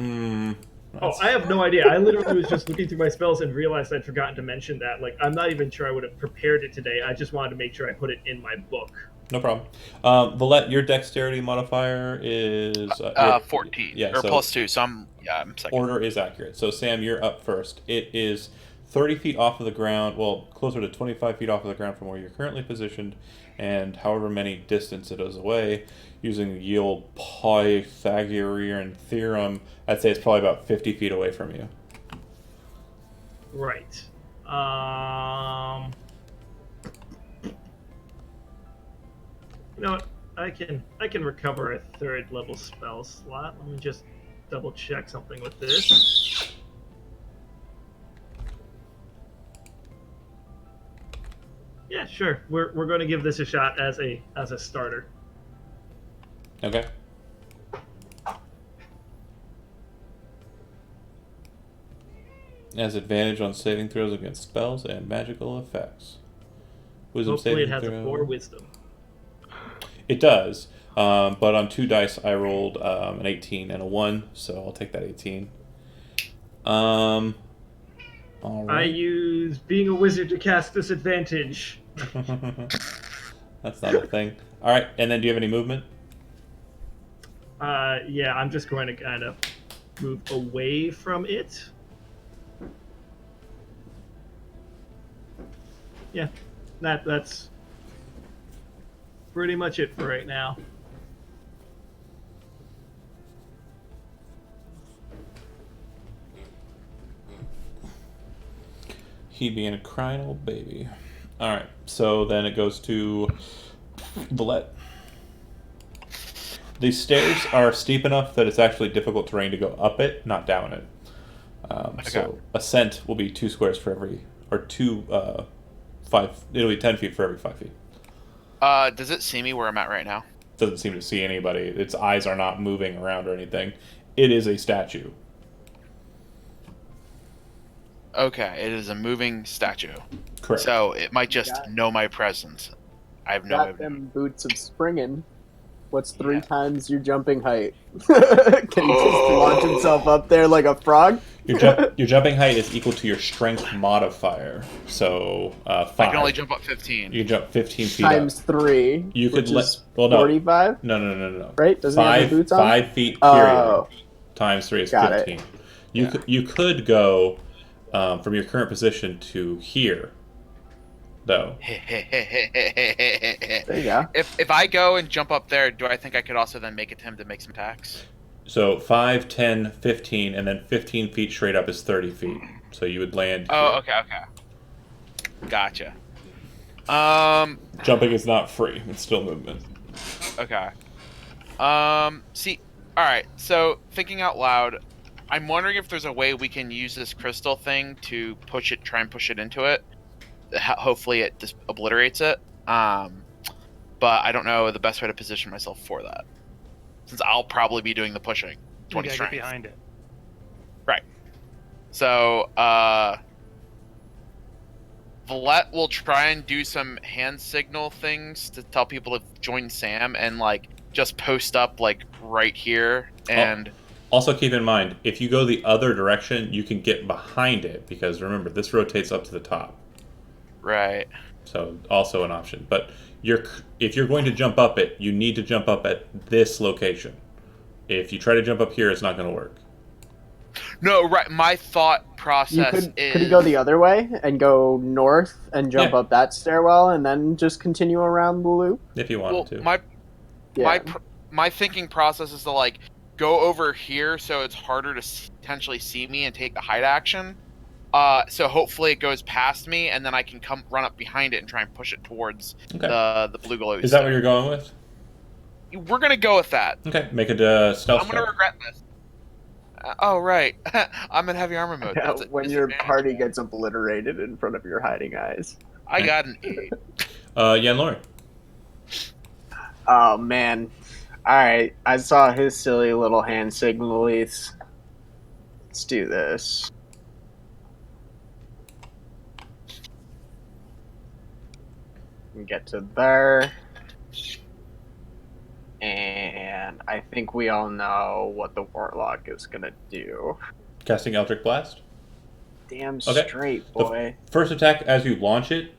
[SPEAKER 2] Oh, I have no idea. I literally was just looking through my spells and realized I'd forgotten to mention that. Like, I'm not even sure I would have prepared it today. I just wanted to make sure I put it in my book.
[SPEAKER 1] No problem. Valette, your dexterity modifier is
[SPEAKER 3] 14.
[SPEAKER 1] Yeah,
[SPEAKER 3] or
[SPEAKER 1] so
[SPEAKER 3] plus 2, so I'm second.
[SPEAKER 1] order is accurate. So Sam, you're up first. It is 30 feet off of the ground, well, closer to 25 feet off of the ground from where you're currently positioned, and however many distance it is away, using the Yale Pythagorean theorem, I'd say it's probably about 50 feet away from you.
[SPEAKER 2] Right. You know what? I can recover a third level spell slot. Let me just double check something with this. Yeah, sure. We're going to give this a shot as a starter.
[SPEAKER 1] Okay. Has advantage on saving throws against spells and magical effects. Wisdom
[SPEAKER 2] Hopefully, it
[SPEAKER 1] saving
[SPEAKER 2] has a 4
[SPEAKER 1] throw.
[SPEAKER 2] wisdom.
[SPEAKER 1] It does, but on 2 dice I rolled an 18 and a 1, so I'll take that 18. All
[SPEAKER 2] I
[SPEAKER 1] right.
[SPEAKER 2] use being a wizard to cast disadvantage.
[SPEAKER 1] That's not a thing. All right, and then do you have any movement?
[SPEAKER 2] Yeah, I'm just going to kind of move away from it. Yeah, that's pretty much it for right now.
[SPEAKER 1] He being a crying old baby. All right, so then it goes to Valette. These stairs are steep enough that it's actually difficult terrain to go up it, not down it. So ascent will be 2 squares for every, or 5. It'll be 10 feet for every 5 feet.
[SPEAKER 3] Does it see me where I'm at right now?
[SPEAKER 1] Doesn't seem to see anybody. Its eyes are not moving around or anything. It is a statue.
[SPEAKER 3] Okay, it is a moving statue.
[SPEAKER 1] Correct.
[SPEAKER 3] So it might just
[SPEAKER 5] Got it.
[SPEAKER 3] know my presence. I have no
[SPEAKER 5] Got
[SPEAKER 3] idea.
[SPEAKER 5] them boots of springing. What's 3
[SPEAKER 3] Yeah.
[SPEAKER 5] times your jumping height? Can he just launch himself up there like a frog?
[SPEAKER 1] Your jumping height is equal to your strength modifier. So 5.
[SPEAKER 3] I can only jump up 15.
[SPEAKER 1] You can jump 15 feet
[SPEAKER 5] Times
[SPEAKER 1] up.
[SPEAKER 5] 3.
[SPEAKER 1] You could
[SPEAKER 5] which is
[SPEAKER 1] well, no.
[SPEAKER 5] 45,
[SPEAKER 1] No.
[SPEAKER 5] right? Doesn't he have the boots on?
[SPEAKER 1] 5 feet period
[SPEAKER 5] Oh,
[SPEAKER 1] times 3 is
[SPEAKER 5] got it.
[SPEAKER 1] 15. You could go from your current position to here, though.
[SPEAKER 5] there you go.
[SPEAKER 3] If I go and jump up there, do I think I could also then make it to him to make some attacks?
[SPEAKER 1] So 5, 10, 15, and then 15 feet straight up is 30 feet. So you would land.
[SPEAKER 3] Oh,
[SPEAKER 1] here.
[SPEAKER 3] okay. Gotcha.
[SPEAKER 1] Jumping is not free. It's still movement.
[SPEAKER 3] Okay. See, alright, so thinking out loud, I'm wondering if there's a way we can use this crystal thing to try and push it into it. Hopefully it just obliterates it. But I don't know the best way to position myself for that. Since I'll probably be doing the pushing.
[SPEAKER 4] You
[SPEAKER 3] 20
[SPEAKER 4] gotta
[SPEAKER 3] strength.
[SPEAKER 4] get behind it.
[SPEAKER 3] Right. So, Valette will try and do some hand signal things to tell people to join Sam and, like, just post up, like, right here. And
[SPEAKER 1] Also keep in mind, if you go the other direction, you can get behind it, because remember, this rotates up to the top.
[SPEAKER 3] right.
[SPEAKER 1] So also an option. But if you're going to jump up it, you need to jump up at this location. If you try to jump up here, it's not going to work.
[SPEAKER 3] No, right. My thought process is...
[SPEAKER 5] Could he go the other way and go north and jump
[SPEAKER 1] Yeah.
[SPEAKER 5] up that stairwell and then just continue around the loop?
[SPEAKER 1] If you wanted to.
[SPEAKER 5] Yeah.
[SPEAKER 3] My thinking process is to, like, go over here so it's harder to potentially see me and take the hide action. So hopefully it goes past me, and then I can run up behind it and try and push it towards
[SPEAKER 1] Okay.
[SPEAKER 3] the blue glow.
[SPEAKER 1] Is that what you're going with?
[SPEAKER 3] We're gonna go with that.
[SPEAKER 1] Okay, make it stealth
[SPEAKER 3] I'm gonna
[SPEAKER 1] check.
[SPEAKER 3] regret this. Oh right, I'm in heavy armor mode. That's a
[SPEAKER 5] When your
[SPEAKER 3] disadvantage.
[SPEAKER 5] party gets obliterated in front of your hiding eyes.
[SPEAKER 3] I got an 8.
[SPEAKER 1] Yeah, and Lauren.
[SPEAKER 5] Oh man. Alright, I saw his silly little hand signalies. Let's do this. And get to there. And I think we all know what the warlock is gonna do.
[SPEAKER 1] Casting Eldritch Blast.
[SPEAKER 5] Damn
[SPEAKER 1] Okay.
[SPEAKER 5] straight, boy.
[SPEAKER 1] First attack, as you launch it,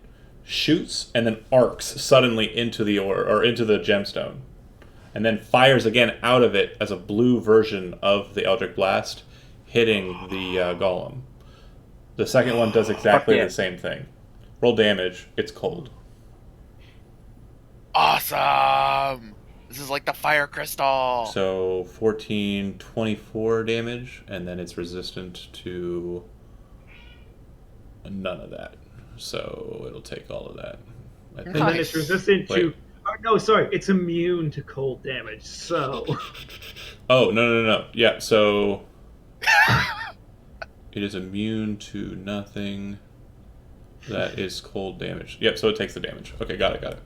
[SPEAKER 1] shoots and then arcs suddenly into the ore or into the gemstone, and then fires again out of it as a blue version of the Eldritch Blast, hitting the golem. The second one does exactly
[SPEAKER 5] Fuck yeah.
[SPEAKER 1] the same thing. Roll damage. It's cold.
[SPEAKER 3] Awesome. This is like the fire crystal.
[SPEAKER 1] So 14, 24 damage, and then it's resistant to none of that. So it'll take all of that. I think.
[SPEAKER 2] And then it's resistant to.
[SPEAKER 1] Wait.
[SPEAKER 2] No, sorry, it's immune to cold damage. So
[SPEAKER 1] Oh, no. Yeah, so it is immune to nothing. That is cold damage. Yep, so it takes the damage. Okay, got it.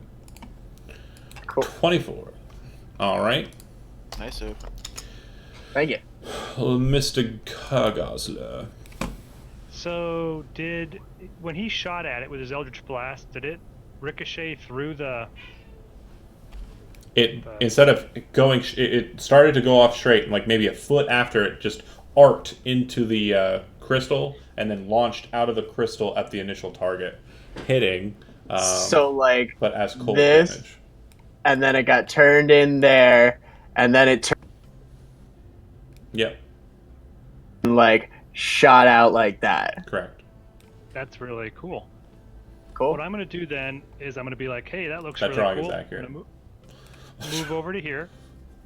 [SPEAKER 5] Cool.
[SPEAKER 1] 24. All right.
[SPEAKER 3] Nice.
[SPEAKER 5] Thank you.
[SPEAKER 1] Mr. Kargosler.
[SPEAKER 4] So when he shot at it with his Eldritch Blast, did it ricochet through the...
[SPEAKER 1] Instead of going, it started to go off straight, and like maybe a foot after it just arced into the crystal, and then launched out of the crystal at the initial target, hitting.
[SPEAKER 5] So like,
[SPEAKER 1] but as cold
[SPEAKER 5] this,
[SPEAKER 1] damage.
[SPEAKER 5] and then it got turned in there, and then it turned
[SPEAKER 1] Yep,
[SPEAKER 5] like shot out like that.
[SPEAKER 1] correct.
[SPEAKER 4] That's really cool.
[SPEAKER 5] Cool.
[SPEAKER 4] What I'm going to do then is I'm going to be like, hey, that looks
[SPEAKER 1] That
[SPEAKER 4] really
[SPEAKER 1] drawing
[SPEAKER 4] cool.
[SPEAKER 1] is accurate.
[SPEAKER 4] I'm gonna move over to here.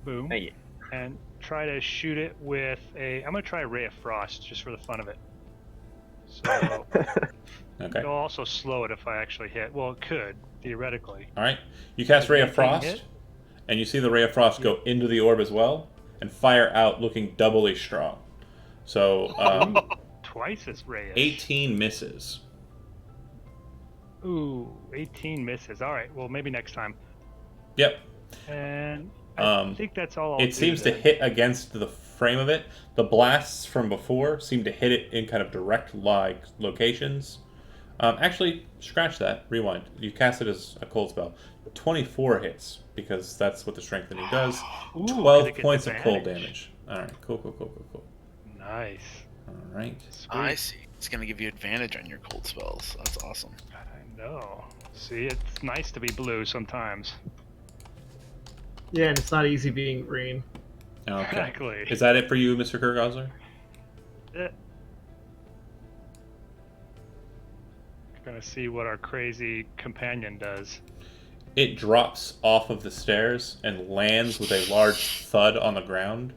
[SPEAKER 4] Boom.
[SPEAKER 5] Thank you.
[SPEAKER 4] And try to shoot it with a... I'm going to try a Ray of Frost just for the fun of it. So
[SPEAKER 1] Okay.
[SPEAKER 4] it'll also slow it if I actually hit. Well, it could, theoretically.
[SPEAKER 1] All right. You cast Ray of
[SPEAKER 4] Does anything
[SPEAKER 1] Frost,
[SPEAKER 4] hit?
[SPEAKER 1] and you see the Ray of Frost go into the orb as well, and fire out, looking doubly strong. So
[SPEAKER 4] Twice as Ray.
[SPEAKER 1] 18 misses.
[SPEAKER 4] Ooh, 18 misses. All right, well, maybe next time.
[SPEAKER 1] Yep.
[SPEAKER 4] And I think that's all I'll do.
[SPEAKER 1] It seems to
[SPEAKER 4] then.
[SPEAKER 1] hit against the frame of it. The blasts from before seem to hit it in kind of direct locations. Actually, scratch that. Rewind. You cast it as a cold spell. 24 hits, because that's what the strengthening does.
[SPEAKER 4] Ooh,
[SPEAKER 1] 12
[SPEAKER 4] it gets
[SPEAKER 1] points of cold
[SPEAKER 4] advantage.
[SPEAKER 1] damage. All right, cool.
[SPEAKER 4] Nice.
[SPEAKER 1] All right.
[SPEAKER 4] Sweet.
[SPEAKER 3] I see. It's gonna give you advantage on your cold spells. That's awesome.
[SPEAKER 4] I know. See, it's nice to be blue sometimes.
[SPEAKER 2] Yeah, and it's not easy being green.
[SPEAKER 1] Okay.
[SPEAKER 4] Exactly.
[SPEAKER 1] Is that it for you, Mr. Kurgosler?
[SPEAKER 4] Gonna see what our crazy companion does.
[SPEAKER 1] It drops off of the stairs and lands with a large thud on the ground.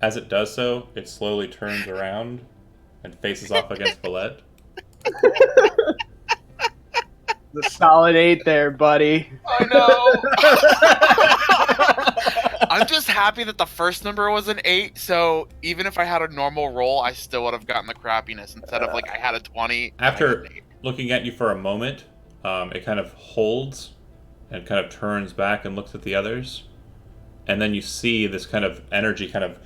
[SPEAKER 1] As it does so, it slowly turns around and faces off against Valette.
[SPEAKER 5] The solid 8 there, buddy.
[SPEAKER 3] I know. I'm just happy that the first number was an 8, so even if I had a normal roll, I still would have gotten the crappiness instead of like I had a 20.
[SPEAKER 1] After looking at you for a moment, it kind of holds and kind of turns back and looks at the others. And then you see this kind of energy kind of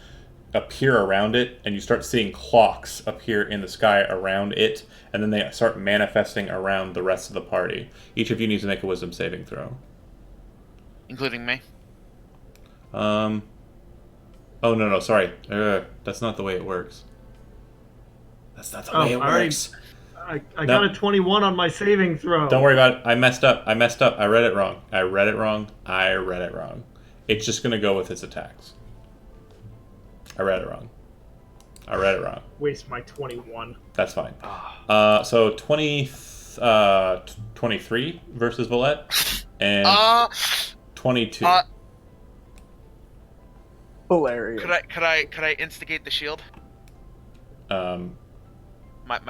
[SPEAKER 1] appear around it, and you start seeing clocks appear in the sky around it, and then they start manifesting around the rest of the party. Each of you needs to make a wisdom saving throw.
[SPEAKER 3] Including me.
[SPEAKER 1] Oh, no, sorry. That's not the way it works. That's not the way it works.
[SPEAKER 2] I got a 21 on my saving throw.
[SPEAKER 1] Don't worry about it. I messed up. I read it wrong. It's just going to go with its attacks. I read it wrong.
[SPEAKER 2] Waste my 21.
[SPEAKER 1] That's fine. So 23 versus Valette, and 22.
[SPEAKER 5] Hilarious.
[SPEAKER 3] Could I instigate the shield? My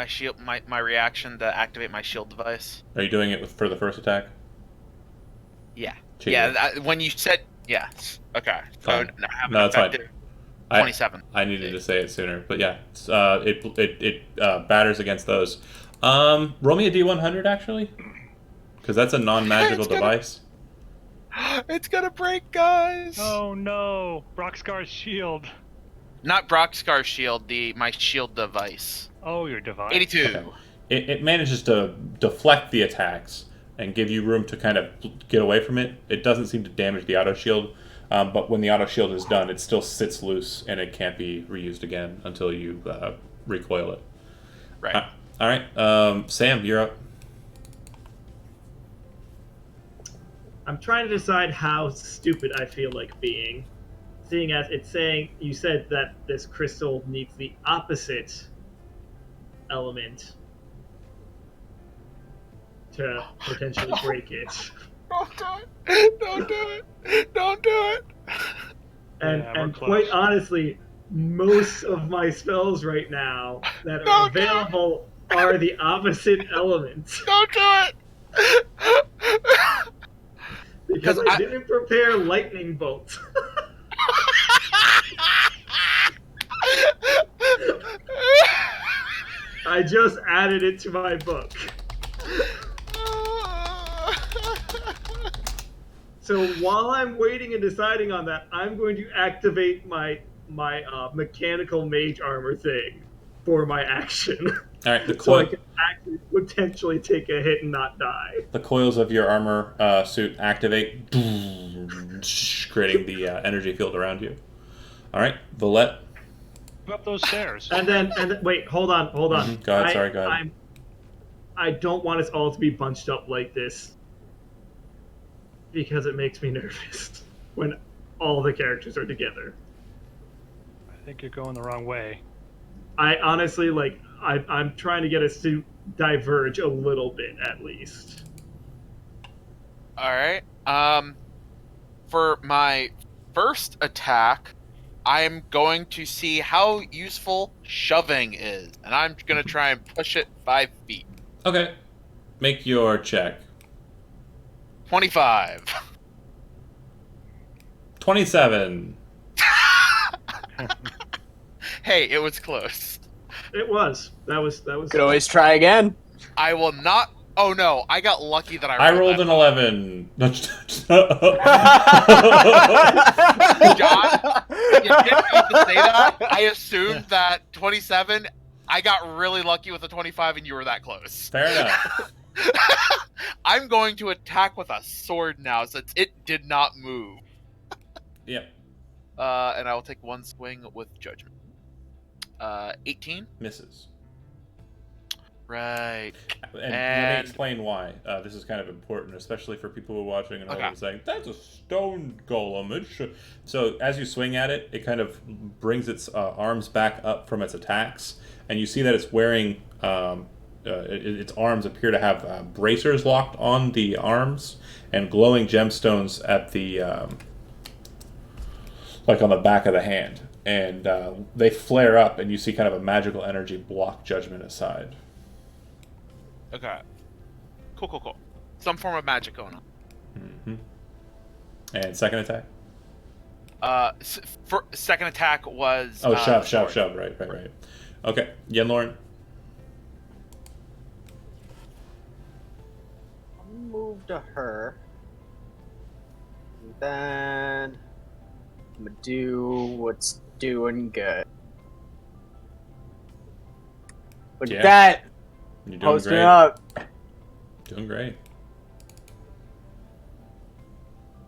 [SPEAKER 3] shield, my reaction to activate my shield device.
[SPEAKER 1] Are you doing it for the first attack?
[SPEAKER 3] Yeah.
[SPEAKER 1] Cheater.
[SPEAKER 3] Yeah. When you said yes. Okay.
[SPEAKER 1] Fine.
[SPEAKER 3] So I have
[SPEAKER 1] No,
[SPEAKER 3] an
[SPEAKER 1] it's fine.
[SPEAKER 3] effective 27.
[SPEAKER 1] I needed to say it sooner, but yeah, it batters against those. Roll me a D100 actually, because that's a non-magical device.
[SPEAKER 3] It's gonna break, guys.
[SPEAKER 4] Oh no, Brockscar's shield.
[SPEAKER 3] Not Brockscar's shield. My shield device.
[SPEAKER 4] Oh, your device.
[SPEAKER 3] 82.
[SPEAKER 1] Okay. It manages to deflect the attacks and give you room to kind of get away from it. It doesn't seem to damage the auto shield, but when the auto shield is done, it still sits loose and it can't be reused again until you recoil it.
[SPEAKER 3] Right.
[SPEAKER 1] All right, Sam, you're up.
[SPEAKER 2] I'm trying to decide how stupid I feel like being, seeing as it's saying you said that this crystal needs the opposite element to potentially break it.
[SPEAKER 3] Don't do it. Don't do it. Don't do it.
[SPEAKER 2] And
[SPEAKER 4] Yeah, we're
[SPEAKER 2] and
[SPEAKER 4] close.
[SPEAKER 2] quite honestly, most of my spells right now that are
[SPEAKER 3] Don't do it.
[SPEAKER 2] available are the opposite element.
[SPEAKER 3] Don't do it.
[SPEAKER 2] Because I
[SPEAKER 3] I-
[SPEAKER 2] didn't prepare lightning bolts. I just added it to my book. So while I'm waiting and deciding on that, I'm going to activate my mechanical mage armor thing for my action.
[SPEAKER 1] All right,
[SPEAKER 2] So I can actually potentially take a hit and not die.
[SPEAKER 1] the coils of your armor suit activate, creating the energy field around you. All right, Valette.
[SPEAKER 4] Go up those stairs.
[SPEAKER 2] And then wait, hold on.
[SPEAKER 1] Go ahead. Sorry, go ahead.
[SPEAKER 2] I don't want us all to be bunched up like this because it makes me nervous when all the characters are together.
[SPEAKER 4] I think you're going the wrong way.
[SPEAKER 2] I honestly I'm trying to get us to diverge a little bit at least.
[SPEAKER 3] All right. For my first attack, I'm going to see how useful shoving is, and I'm going to try and push it 5 feet.
[SPEAKER 1] Okay, make your check.
[SPEAKER 3] 25.
[SPEAKER 1] 27.
[SPEAKER 3] Hey, it was close.
[SPEAKER 2] It was. That was.
[SPEAKER 5] Could always try again.
[SPEAKER 3] I will not. Oh no, I got lucky that
[SPEAKER 1] I rolled
[SPEAKER 3] that
[SPEAKER 1] an
[SPEAKER 3] high.
[SPEAKER 1] 11.
[SPEAKER 3] John, you didn't need to say that. I assumed that 27. I got really lucky with a 25, and you were that close.
[SPEAKER 1] Fair enough.
[SPEAKER 3] I'm going to attack with a sword now, since it did not move.
[SPEAKER 1] Yep.
[SPEAKER 3] And I will take one swing with judgment. 18
[SPEAKER 1] Misses.
[SPEAKER 3] Right.
[SPEAKER 1] And let me explain why. This is kind of important, especially for people who are watching and
[SPEAKER 3] Okay.
[SPEAKER 1] saying, that's a stone golem. It should... So as you swing at it, it kind of brings its arms back up from its attacks, and you see that it's wearing... its arms appear to have bracers locked on the arms and glowing gemstones at the... like on the back of the hand. And they flare up, and you see kind of a magical energy block judgment aside.
[SPEAKER 3] Okay. Cool. Some form of magic going on.
[SPEAKER 1] Mm-hmm. And second attack?
[SPEAKER 3] For second attack was...
[SPEAKER 1] Oh, shove. Right. Okay. Yen Lauren.
[SPEAKER 5] I'll move to her. And then I'm gonna do what's doing good. Look
[SPEAKER 1] Yeah.
[SPEAKER 5] at that!
[SPEAKER 1] You're doing
[SPEAKER 5] Posting
[SPEAKER 1] great.
[SPEAKER 5] up.
[SPEAKER 1] Doing great.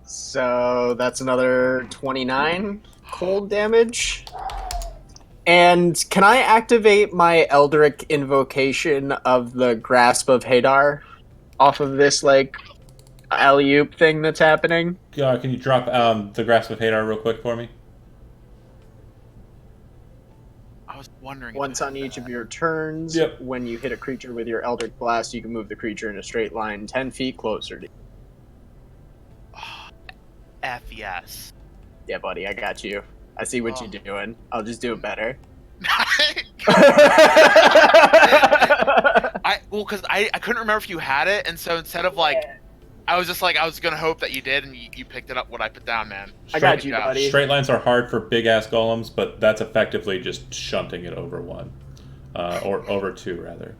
[SPEAKER 5] So that's another 29 cold damage. And can I activate my Eldritch invocation of the Grasp of Hadar off of this, like, alley-oop thing that's happening?
[SPEAKER 1] Can you drop the Grasp of Hadar real quick for me?
[SPEAKER 3] I was wondering...
[SPEAKER 5] Once on each of your turns,
[SPEAKER 1] Yep.
[SPEAKER 5] when you hit a creature with your Eldritch Blast, you can move the creature in a straight line 10 feet closer to you.
[SPEAKER 3] F yes.
[SPEAKER 5] Yeah, buddy, I got you. I see what you're doing. I'll just do it better.
[SPEAKER 3] Because I couldn't remember if you had it, and so instead of like... I was just like, I was gonna hope that you did, and you picked it up what I put down, man.
[SPEAKER 5] I got you, buddy.
[SPEAKER 1] Straight lines are hard for big-ass golems, but that's effectively just shunting it over one. Or over two, rather.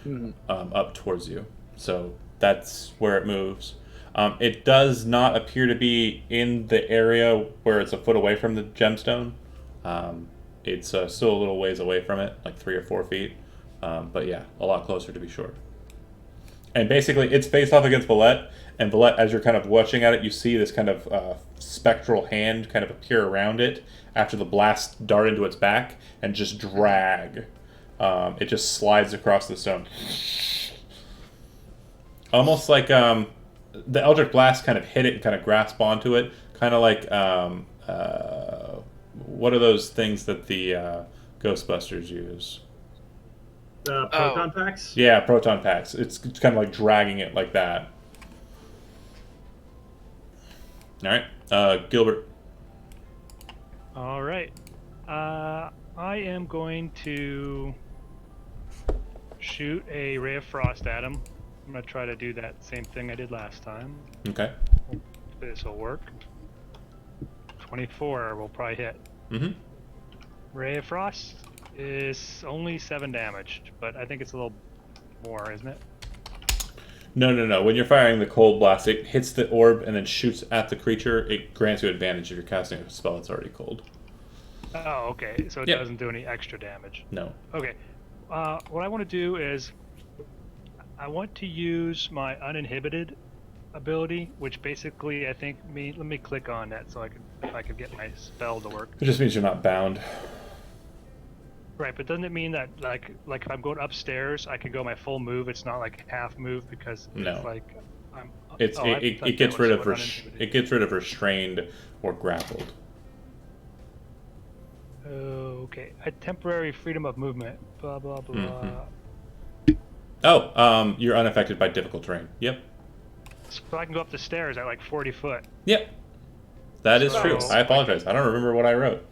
[SPEAKER 5] Mm-hmm.
[SPEAKER 1] Up towards you. So that's where it moves. It does not appear to be in the area where it's a foot away from the gemstone. It's still a little ways away from it, like 3 or 4 feet. But yeah, a lot closer to be sure. And basically, it's faced off against Valette. And Valette, as you're kind of watching at it, you see this kind of spectral hand kind of appear around it after the blast dart into its back and just drag. It just slides across the stone. Almost like the Eldritch Blast kind of hit it and kind of grasp onto it. Kind of like, what are those things that the Ghostbusters use?
[SPEAKER 2] Proton packs?
[SPEAKER 1] Yeah, proton packs. It's kind of like dragging it like that. All right, Gilbert.
[SPEAKER 4] All right. I am going to shoot a ray of frost at him. I'm going to try to do that same thing I did last time.
[SPEAKER 1] Okay.
[SPEAKER 4] This will work. 24 will probably hit.
[SPEAKER 1] Mm-hmm.
[SPEAKER 4] Ray of frost is only 7 damage, but I think it's a little more, isn't it?
[SPEAKER 1] No. When you're firing the cold blast, it hits the orb and then shoots at the creature. It grants you advantage if you're casting a spell that's already cold.
[SPEAKER 4] Oh, okay. So it
[SPEAKER 1] Yep.
[SPEAKER 4] doesn't do any extra damage.
[SPEAKER 1] No.
[SPEAKER 4] Okay. What I want to do is I want to use my uninhibited ability, which basically I think let me click on that so I could get my spell to work.
[SPEAKER 1] It just means you're not bound.
[SPEAKER 4] Right, but doesn't it mean that like if I'm going upstairs, I can go my full move? It's not like half move because
[SPEAKER 1] No.
[SPEAKER 4] it's like I'm.
[SPEAKER 1] It's
[SPEAKER 4] oh, I thought
[SPEAKER 1] it
[SPEAKER 4] that
[SPEAKER 1] gets
[SPEAKER 4] was
[SPEAKER 1] rid of
[SPEAKER 4] what uninhibited.
[SPEAKER 1] it gets rid of restrained or grappled.
[SPEAKER 4] Okay, a temporary freedom of movement. Blah blah blah.
[SPEAKER 1] Oh, you're unaffected by difficult terrain. Yep.
[SPEAKER 4] So I can go up the stairs at like 40 foot.
[SPEAKER 1] Yep. That is
[SPEAKER 4] So-
[SPEAKER 1] true. I apologize. I don't remember what I wrote.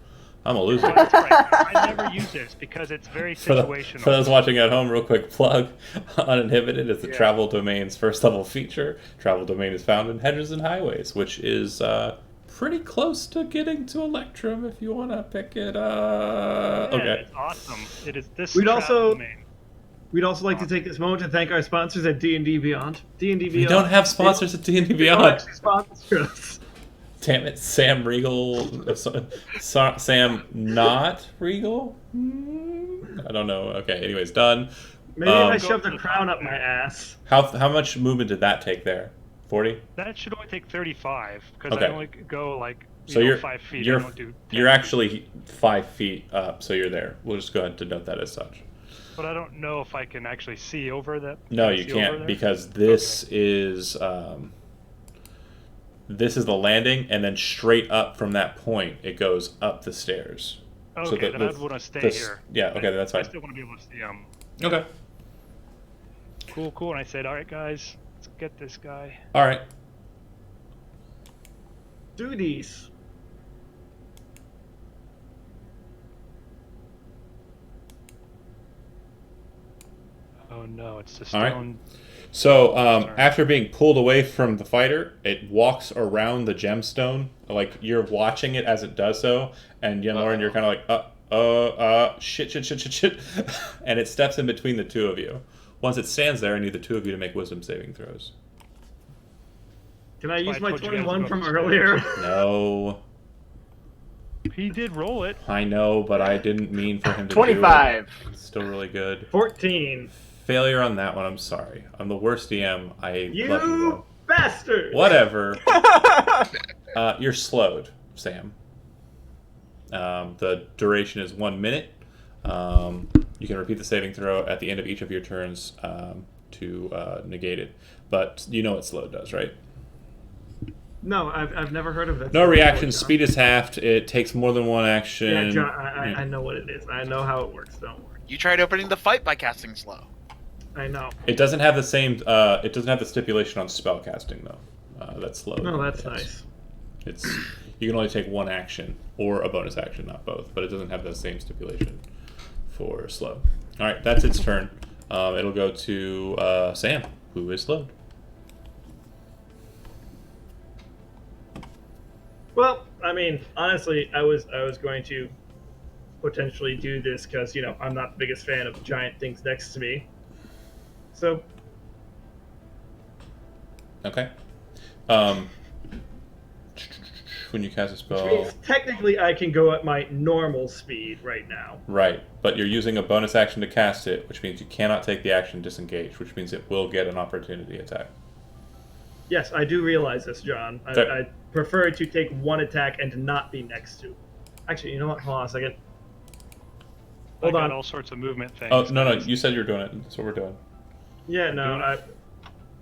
[SPEAKER 1] I'm a loser.
[SPEAKER 4] Well, that's right. I never use this because it's very
[SPEAKER 1] For
[SPEAKER 4] situational.
[SPEAKER 1] those watching at home, real quick plug. Uninhibited is the travel domain's first level feature. Travel domain is found in hedges and highways, which is pretty close to getting to Electrum if you want to pick it up.
[SPEAKER 4] Yeah,
[SPEAKER 1] Okay.
[SPEAKER 4] it's awesome. It is this.
[SPEAKER 2] We'd
[SPEAKER 4] travel
[SPEAKER 2] also-
[SPEAKER 4] domain.
[SPEAKER 2] We'd also like to take this moment to thank our sponsors at D&D Beyond. D&D Beyond.
[SPEAKER 1] We don't have sponsors at D&D
[SPEAKER 2] They don't
[SPEAKER 1] Beyond.
[SPEAKER 2] actually sponsor us.
[SPEAKER 1] Damn it, Sam Regal. Sam not Regal? I don't know. Okay, anyways, done.
[SPEAKER 2] Maybe if I
[SPEAKER 1] Um,
[SPEAKER 2] shoved a crown up my ass.
[SPEAKER 1] How much movement did that take there? 40?
[SPEAKER 4] That should only take 35 because
[SPEAKER 1] Okay.
[SPEAKER 4] I only go like
[SPEAKER 1] So
[SPEAKER 4] you know,
[SPEAKER 1] you're
[SPEAKER 4] 5 feet.
[SPEAKER 1] You're,
[SPEAKER 4] I don't do 10
[SPEAKER 1] you're
[SPEAKER 4] feet.
[SPEAKER 1] actually 5 feet up, so you're there. We'll just go ahead and denote that as such.
[SPEAKER 4] But I don't know if I can actually see over that.
[SPEAKER 1] No,
[SPEAKER 4] can I
[SPEAKER 1] you
[SPEAKER 4] see over
[SPEAKER 1] can't
[SPEAKER 4] there?
[SPEAKER 1] because this is the landing, and then straight up from that point it goes up the stairs.
[SPEAKER 4] Okay,
[SPEAKER 1] so
[SPEAKER 4] then I'd want to stay here.
[SPEAKER 1] Yeah, okay, that's
[SPEAKER 4] I
[SPEAKER 1] fine.
[SPEAKER 4] still want to be able to see him.
[SPEAKER 1] Okay,
[SPEAKER 4] Cool. And I said, all right, guys, let's get this guy.
[SPEAKER 1] all right.
[SPEAKER 2] Duties.
[SPEAKER 4] Oh no, it's the
[SPEAKER 1] All right.
[SPEAKER 4] stone.
[SPEAKER 1] So
[SPEAKER 4] Sorry.
[SPEAKER 1] after being pulled away from the fighter, it walks around the gemstone. Like you're watching it as it does so, and Lauren, you're kind of like, shit, and it steps in between the two of you. Once it stands there, I need the two of you to make wisdom saving throws.
[SPEAKER 2] Can I use
[SPEAKER 4] I
[SPEAKER 2] my
[SPEAKER 4] told you guys
[SPEAKER 2] 21
[SPEAKER 4] about
[SPEAKER 2] from
[SPEAKER 4] this.
[SPEAKER 2] earlier?
[SPEAKER 1] No,
[SPEAKER 4] He did roll it.
[SPEAKER 1] I know, but I didn't mean for him to
[SPEAKER 5] 25.
[SPEAKER 1] do it. It's still really good.
[SPEAKER 2] 14.
[SPEAKER 1] Failure on that one. I'm sorry. I'm the worst DM. I love you,
[SPEAKER 2] You
[SPEAKER 1] though.
[SPEAKER 2] bastard!
[SPEAKER 1] Whatever. You're slowed, Sam. The duration is 1 minute. You can repeat the saving throw at the end of each of your turns to negate it. But you know what slowed does, right?
[SPEAKER 2] No, I've never heard of that.
[SPEAKER 1] No reaction.
[SPEAKER 2] before, John.
[SPEAKER 1] Speed is halved. It takes more than one action.
[SPEAKER 2] Yeah, John, I know what it is. I know how it works. Don't worry.
[SPEAKER 3] You tried opening the fight by casting slow.
[SPEAKER 2] I know.
[SPEAKER 1] It doesn't have the same. It doesn't have the stipulation on spell casting though. That's slow.
[SPEAKER 2] No, that's
[SPEAKER 1] Yes.
[SPEAKER 2] nice.
[SPEAKER 1] It's you can only take one action or a bonus action, not both. But it doesn't have the same stipulation for slow. All right, that's its turn. It'll go to Sam, who is slowed.
[SPEAKER 2] Well, I mean, honestly, I was going to potentially do this because I'm not the biggest fan of giant things next to me. So
[SPEAKER 1] Okay. When you cast a
[SPEAKER 2] which
[SPEAKER 1] spell,
[SPEAKER 2] means technically I can go at my normal speed right now.
[SPEAKER 1] right? But you're using a bonus action to cast it, which means you cannot take the action disengage, which means it will get an opportunity attack.
[SPEAKER 2] Yes, I do realize this, John.
[SPEAKER 1] Okay.
[SPEAKER 2] I prefer to take one attack and to not be next to. Actually, you know what? Hold on a second. Hold
[SPEAKER 4] I got
[SPEAKER 2] on.
[SPEAKER 4] all sorts of movement things.
[SPEAKER 1] Oh no, you said you were doing it. That's what we're doing.
[SPEAKER 2] Yeah, no,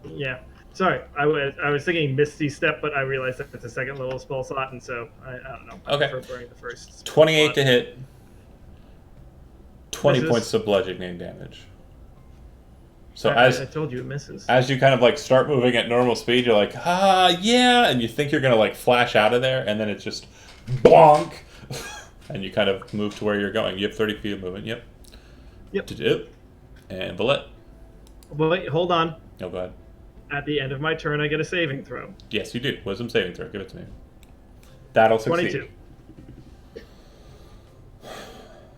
[SPEAKER 2] yeah. Sorry, I was thinking Misty Step, but I realized that it's a second level spell slot, and so I don't know. I
[SPEAKER 1] Okay.
[SPEAKER 2] prefer burning the first. spell
[SPEAKER 1] 28
[SPEAKER 2] slot.
[SPEAKER 1] to hit. 20
[SPEAKER 2] Misses.
[SPEAKER 1] points of bludgeoning damage. So
[SPEAKER 2] I
[SPEAKER 1] as
[SPEAKER 2] told you, it misses.
[SPEAKER 1] as you kind of like start moving at normal speed, you're like, yeah, and you think you're gonna like flash out of there, and then it's just bonk, and you kind of move to where you're going. You have 30 feet of movement. Yep.
[SPEAKER 2] Yep.
[SPEAKER 1] To do. And Valette.
[SPEAKER 2] But wait, hold on.
[SPEAKER 1] Oh, go ahead.
[SPEAKER 2] At the end of my turn, I get a saving throw.
[SPEAKER 1] Yes, you do. Wisdom saving throw. Give it to me. That'll succeed.
[SPEAKER 2] 22.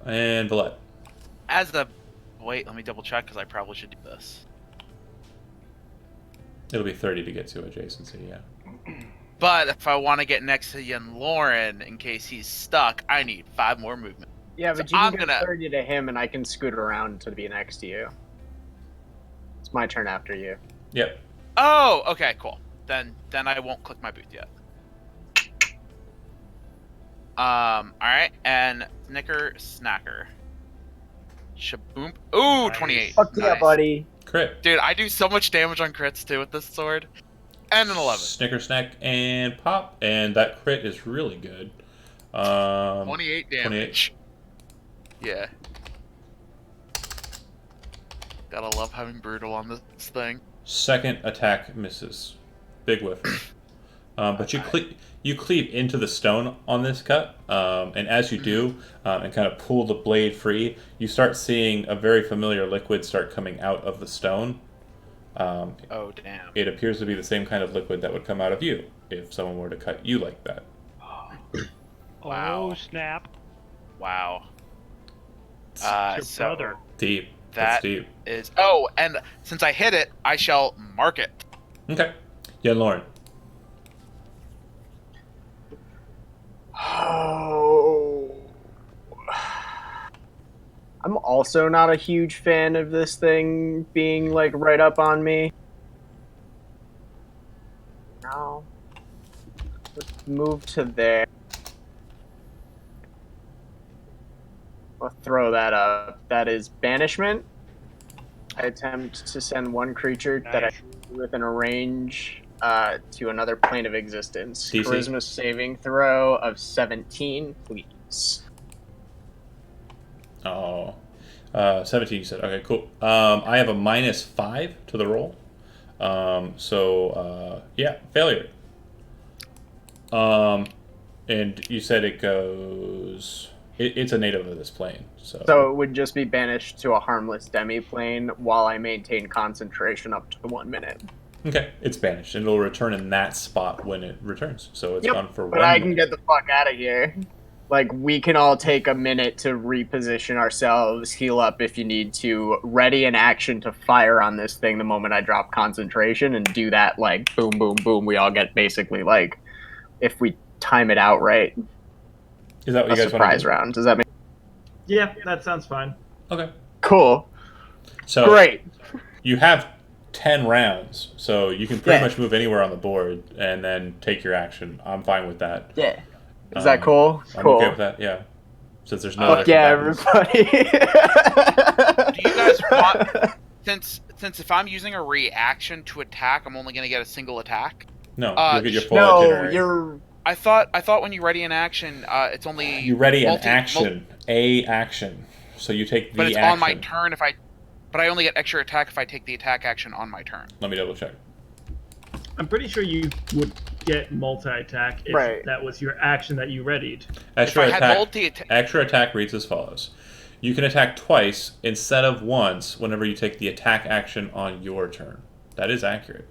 [SPEAKER 1] And Valette.
[SPEAKER 3] As the wait, let me double check because I probably should do this.
[SPEAKER 1] It'll be 30 to get to adjacency, yeah.
[SPEAKER 3] But if I want to get next to Yen Lauren in case he's stuck, I need 5 more movement.
[SPEAKER 5] Yeah,
[SPEAKER 3] So
[SPEAKER 5] but you can
[SPEAKER 3] I'm
[SPEAKER 5] get
[SPEAKER 3] gonna-
[SPEAKER 5] 30 to him, and I can scoot around to be next to you. It's my turn after you.
[SPEAKER 1] Yep.
[SPEAKER 3] Oh, okay, cool. Then I won't click my booth yet. Alright, and Snicker Snacker. Shaboom. Ooh,
[SPEAKER 4] Nice.
[SPEAKER 3] 28.
[SPEAKER 5] Fuck yeah,
[SPEAKER 3] Nice.
[SPEAKER 5] buddy.
[SPEAKER 1] Crit.
[SPEAKER 3] Dude, I do so much damage on crits too with this sword. And an 11.
[SPEAKER 1] Snicker snack and pop, and that crit is really good.
[SPEAKER 3] 28 damage. Yeah. Gotta love having brutal on this thing.
[SPEAKER 1] Second attack misses. Big whiff. But you cleave into the stone on this cut, and as you do, and kind of pull the blade free, you start seeing a very familiar liquid start coming out of the stone.
[SPEAKER 3] Oh, damn.
[SPEAKER 1] It appears to be the same kind of liquid that would come out of you if someone were to cut you like that.
[SPEAKER 3] Wow.
[SPEAKER 4] Oh, snap.
[SPEAKER 3] Wow.
[SPEAKER 4] It's your
[SPEAKER 3] So
[SPEAKER 4] brother.
[SPEAKER 1] Deep.
[SPEAKER 3] that
[SPEAKER 1] That's deep.
[SPEAKER 3] is... Oh, and since I hit it, I shall mark it.
[SPEAKER 1] Okay. Yeah, Lauren.
[SPEAKER 5] Oh. I'm also not a huge fan of this thing being like right up on me. No. Let's move to there. I'll throw that up. That is banishment. I attempt to send one creature that I
[SPEAKER 4] Nice.
[SPEAKER 5] within a range to another plane of existence.
[SPEAKER 1] DC?
[SPEAKER 5] Charisma saving throw of 17, please.
[SPEAKER 1] Oh. 17, you said. Okay, cool. I have a -5 to the roll. Yeah, failure. And you said it goes... It's a native of this plane, so...
[SPEAKER 5] So it would just be banished to a harmless demi-plane while I maintain concentration up to 1 minute.
[SPEAKER 1] Okay, it's banished, and it'll return in that spot when it returns. So it's gone for
[SPEAKER 5] But
[SPEAKER 1] 1
[SPEAKER 5] I can
[SPEAKER 1] minute.
[SPEAKER 5] get the fuck out of here. Like, we can all take a minute to reposition ourselves, heal up if you need to, ready an action to fire on this thing the moment I drop concentration, and do that, like, boom, boom, boom. We all get basically, like, if we time it out right,
[SPEAKER 1] Is that what
[SPEAKER 5] a
[SPEAKER 1] you guys want
[SPEAKER 5] surprise
[SPEAKER 1] to do?
[SPEAKER 5] round. Does that make
[SPEAKER 2] Yeah, that sounds fine.
[SPEAKER 1] Okay.
[SPEAKER 5] cool?
[SPEAKER 1] So
[SPEAKER 5] Great.
[SPEAKER 1] you have 10 rounds, so you can pretty
[SPEAKER 5] Yeah.
[SPEAKER 1] much move anywhere on the board and then take your action. I'm fine with that.
[SPEAKER 5] Yeah. Is that cool?
[SPEAKER 1] I'm
[SPEAKER 5] Cool.
[SPEAKER 1] okay with that, yeah. Since there's no other
[SPEAKER 5] Fuck yeah,
[SPEAKER 1] combatants.
[SPEAKER 5] everybody.
[SPEAKER 3] Do you guys want... Since if I'm using a reaction to attack, I'm only going to get a single attack?
[SPEAKER 1] No, you'll get your full
[SPEAKER 5] No,
[SPEAKER 1] itinerary.
[SPEAKER 5] you're...
[SPEAKER 3] I thought when you ready an action, it's only...
[SPEAKER 1] You ready an
[SPEAKER 3] multi-
[SPEAKER 1] action. A action. So you take the
[SPEAKER 3] But it's
[SPEAKER 1] action.
[SPEAKER 3] on my turn if I... But I only get extra attack if I take the attack action on my turn.
[SPEAKER 1] Let me double check.
[SPEAKER 2] I'm pretty sure you would get multi-attack if
[SPEAKER 5] Right.
[SPEAKER 2] that was your action that you readied.
[SPEAKER 1] Extra
[SPEAKER 3] if I had
[SPEAKER 1] attack.
[SPEAKER 3] multi-attack...
[SPEAKER 1] Extra attack reads as follows. You can attack twice instead of once whenever you take the attack action on your turn. That is accurate.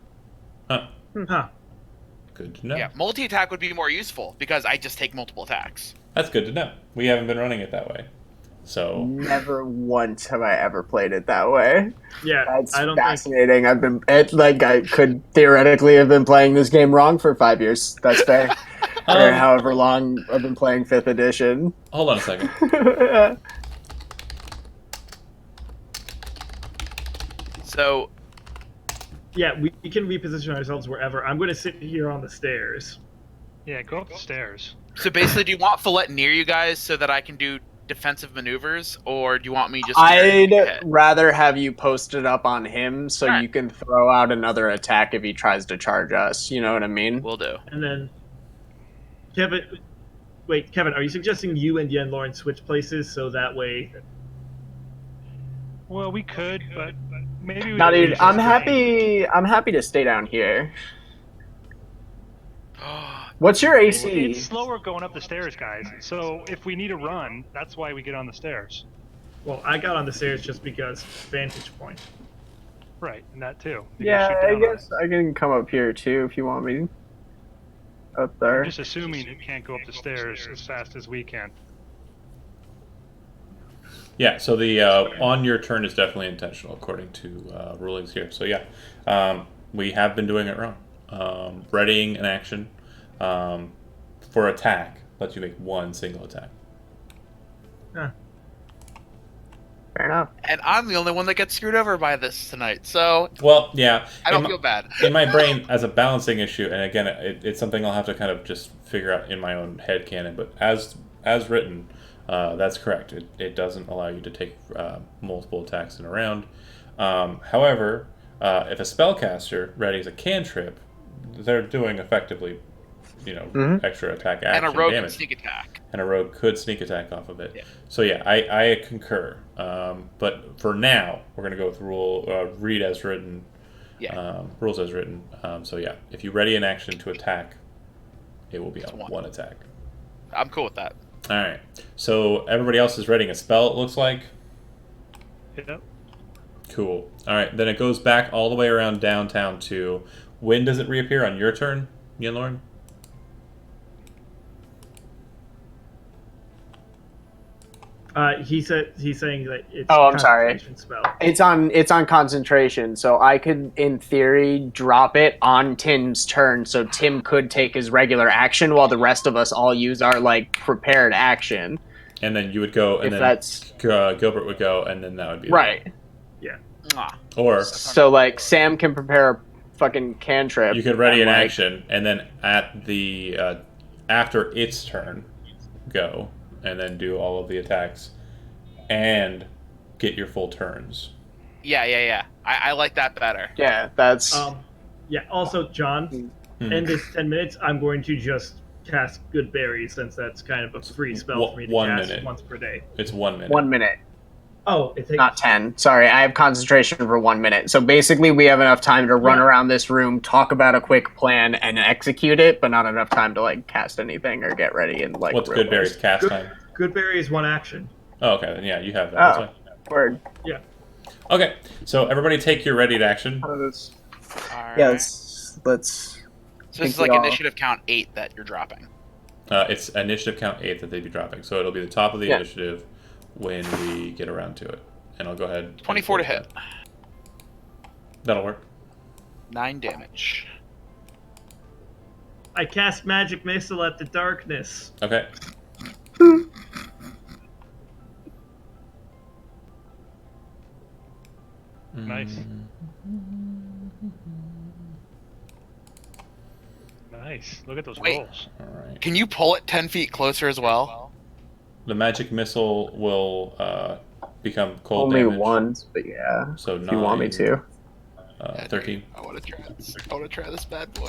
[SPEAKER 1] Huh.
[SPEAKER 2] Huh.
[SPEAKER 1] Good to know.
[SPEAKER 3] Yeah, multi-attack would be more useful because I just take multiple attacks.
[SPEAKER 1] That's good to know. We haven't been running it that way. So,
[SPEAKER 5] Never once have I ever played it that way.
[SPEAKER 2] Yeah,
[SPEAKER 5] That's
[SPEAKER 2] I don't think...
[SPEAKER 5] fascinating. I could theoretically have been playing this game wrong for 5 years. That's fair. Or however long I've been playing 5th edition.
[SPEAKER 1] hold on a second.
[SPEAKER 3] So,
[SPEAKER 2] Yeah, we can reposition ourselves wherever. I'm going to sit here on the stairs.
[SPEAKER 4] Yeah, go up the stairs.
[SPEAKER 3] so basically, do you want Follette near you guys so that I can do defensive maneuvers, or do you want me just...
[SPEAKER 5] I'd
[SPEAKER 3] near you?
[SPEAKER 5] rather have you posted up on him so
[SPEAKER 3] Alright.
[SPEAKER 5] you can throw out another attack if he tries to charge us. You know what I mean?
[SPEAKER 3] Will do.
[SPEAKER 2] And then... Kevin, are you suggesting you and Yen Lauren switch places so that way...
[SPEAKER 4] Well, we could, but maybe we
[SPEAKER 5] No,
[SPEAKER 4] don't
[SPEAKER 5] dude,
[SPEAKER 4] use
[SPEAKER 5] I'm
[SPEAKER 4] this
[SPEAKER 5] happy. I'm happy to stay down here. What's your
[SPEAKER 4] game.
[SPEAKER 5] AC?
[SPEAKER 4] It's slower going up the stairs, guys. So if we need a run, that's why we get on the stairs.
[SPEAKER 2] Well, I got on the stairs just because vantage point.
[SPEAKER 4] Right, and that too. You can
[SPEAKER 5] Yeah,
[SPEAKER 4] shoot
[SPEAKER 5] I
[SPEAKER 4] down on
[SPEAKER 5] guess I can come up here too if you want me. Up
[SPEAKER 4] it.
[SPEAKER 5] there.
[SPEAKER 4] I'm just assuming it can't go up the stairs as fast as we can.
[SPEAKER 1] Yeah, so the on your turn is definitely intentional according to rulings here. So yeah, we have been doing it wrong. Readying an action for attack lets you make one single attack.
[SPEAKER 2] Huh.
[SPEAKER 5] Fair enough.
[SPEAKER 3] And I'm the only one that gets screwed over by this tonight, so
[SPEAKER 1] Well, yeah.
[SPEAKER 3] I don't feel bad.
[SPEAKER 1] In my brain, as a balancing issue, and again, it's something I'll have to kind of just figure out in my own head canon, but as written, that's correct. It doesn't allow you to take multiple attacks in a round. However, if a spellcaster readies a cantrip, they're doing effectively, extra attack action
[SPEAKER 3] And a rogue can
[SPEAKER 1] damage.
[SPEAKER 3] sneak attack.
[SPEAKER 1] And a rogue could sneak attack off of it.
[SPEAKER 3] Yeah.
[SPEAKER 1] So yeah, I concur. But for now, we're gonna go with read as written.
[SPEAKER 3] Yeah.
[SPEAKER 1] Rules as written. So yeah, if you ready an action to attack, it will be
[SPEAKER 3] It's
[SPEAKER 1] a
[SPEAKER 3] one.
[SPEAKER 1] one attack.
[SPEAKER 3] I'm cool with that.
[SPEAKER 1] All right. So everybody else is readying a spell. It looks like.
[SPEAKER 4] Yep.
[SPEAKER 1] Cool. All right. Then it goes back all the way around downtown to. When does it reappear on your turn, Yenlorn?
[SPEAKER 2] He's saying that it's
[SPEAKER 5] Oh,
[SPEAKER 2] a
[SPEAKER 5] I'm sorry.
[SPEAKER 2] concentration spell.
[SPEAKER 5] It's on concentration, so I could, in theory, drop it on Tim's turn, so Tim could take his regular action while the rest of us all use our
[SPEAKER 1] prepared
[SPEAKER 5] prepared action.
[SPEAKER 1] And then you would go, and
[SPEAKER 5] If
[SPEAKER 1] then
[SPEAKER 5] that's
[SPEAKER 1] Gilbert would go, and then that would be
[SPEAKER 5] right.
[SPEAKER 3] Mwah.
[SPEAKER 1] Or
[SPEAKER 5] So Sam can prepare a fucking cantrip.
[SPEAKER 1] you could ready
[SPEAKER 5] and,
[SPEAKER 1] an action, and then at the after its turn, go and then do all of the attacks, and get your full turns.
[SPEAKER 3] Yeah. I like that better.
[SPEAKER 5] Yeah, that's
[SPEAKER 2] Yeah. Also, John, in this 10 minutes, I'm going to just cast Good Berries since that's kind of a free spell for me to
[SPEAKER 1] 1
[SPEAKER 2] cast
[SPEAKER 1] minute.
[SPEAKER 2] once per day.
[SPEAKER 1] It's 1 minute.
[SPEAKER 5] 1 minute,
[SPEAKER 2] Oh, it takes
[SPEAKER 5] not 10. Sorry, I have concentration for 1 minute. So basically, we have enough time to run around this room, talk about a quick plan, and execute it, but not enough time to cast anything or get ready and
[SPEAKER 1] What's
[SPEAKER 5] real
[SPEAKER 1] Good Berry's
[SPEAKER 5] ways.
[SPEAKER 1] cast time?
[SPEAKER 2] Good Berry is one action.
[SPEAKER 1] Oh, okay. Then yeah, you have that. That's
[SPEAKER 5] Oh.
[SPEAKER 1] fine.
[SPEAKER 5] Word.
[SPEAKER 1] Okay, so everybody take your ready to action.
[SPEAKER 3] All
[SPEAKER 5] Yeah,
[SPEAKER 3] right.
[SPEAKER 5] let's
[SPEAKER 3] So this is
[SPEAKER 5] think
[SPEAKER 3] like
[SPEAKER 5] we all-
[SPEAKER 3] initiative count 8 that you're dropping.
[SPEAKER 1] It's initiative count 8 that they'd be dropping, so it'll be the top of the
[SPEAKER 5] Yeah.
[SPEAKER 1] initiative when we get around to it. And I'll go ahead. and
[SPEAKER 3] 24 to
[SPEAKER 1] pull
[SPEAKER 3] hit.
[SPEAKER 1] that. That'll work.
[SPEAKER 3] 9 damage.
[SPEAKER 2] I cast Magic Missile at the darkness.
[SPEAKER 1] Okay.
[SPEAKER 4] Nice. Nice. Look at those
[SPEAKER 3] Wait.
[SPEAKER 4] rolls.
[SPEAKER 1] All right.
[SPEAKER 3] Can you pull it 10 feet closer as well?
[SPEAKER 1] The magic missile will become cold
[SPEAKER 5] only
[SPEAKER 1] damage.
[SPEAKER 5] once, but yeah,
[SPEAKER 1] So
[SPEAKER 5] if you want me
[SPEAKER 1] 9,
[SPEAKER 5] to.
[SPEAKER 1] 13.
[SPEAKER 3] I want to try this. I want to try this bad boy.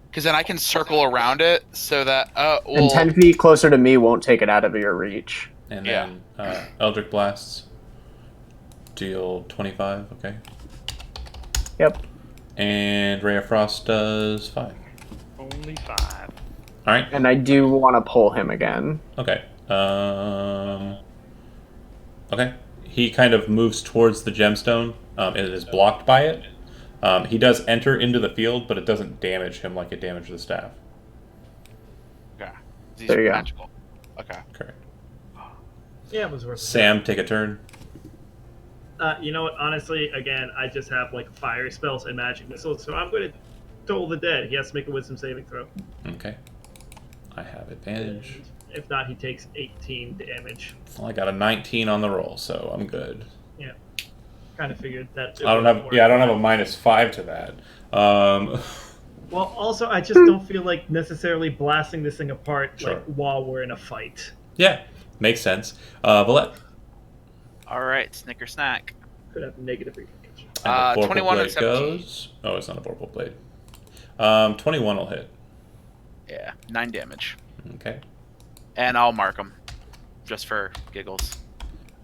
[SPEAKER 3] Because then I can circle around it so that
[SPEAKER 5] And 10 feet closer to me won't take it out of your reach.
[SPEAKER 1] And
[SPEAKER 3] Yeah.
[SPEAKER 1] then Eldritch Blasts deal 25, okay.
[SPEAKER 5] Yep.
[SPEAKER 1] And Ray of Frost does 5.
[SPEAKER 4] Only 5.
[SPEAKER 1] Alright,
[SPEAKER 5] And I do want to pull him again.
[SPEAKER 1] okay. Okay. He kind of moves towards the gemstone. It is blocked by it. He does enter into the field, but it doesn't damage him like it damaged the staff.
[SPEAKER 3] Okay. These
[SPEAKER 5] There
[SPEAKER 3] are
[SPEAKER 5] you go.
[SPEAKER 3] magical. Okay.
[SPEAKER 1] Correct.
[SPEAKER 2] Yeah, it was worth it.
[SPEAKER 1] Sam, take a turn.
[SPEAKER 2] You know what? Honestly, again, I just have fire spells and magic missiles, so I'm going to toll the dead. He has to make a wisdom saving throw.
[SPEAKER 1] Okay. I have advantage.
[SPEAKER 2] If not, he takes 18 damage.
[SPEAKER 1] Well, I got a 19 on the roll, so I'm good.
[SPEAKER 2] Yeah, kind of figured that.
[SPEAKER 1] I don't have a -5 to that.
[SPEAKER 2] Well, also, I just don't feel like necessarily blasting this thing apart
[SPEAKER 1] Sure.
[SPEAKER 2] while we're in a fight.
[SPEAKER 1] Yeah, makes sense. Valette.
[SPEAKER 3] All right. Snicker snack.
[SPEAKER 2] Could have negative repercussions.
[SPEAKER 1] And the Vorpal
[SPEAKER 3] 21 and
[SPEAKER 1] blade
[SPEAKER 3] 17.
[SPEAKER 1] goes. Oh, it's not a Vorpal blade. 21 will hit.
[SPEAKER 3] Yeah. 9 damage.
[SPEAKER 1] Okay.
[SPEAKER 3] And I'll mark them. Just for giggles.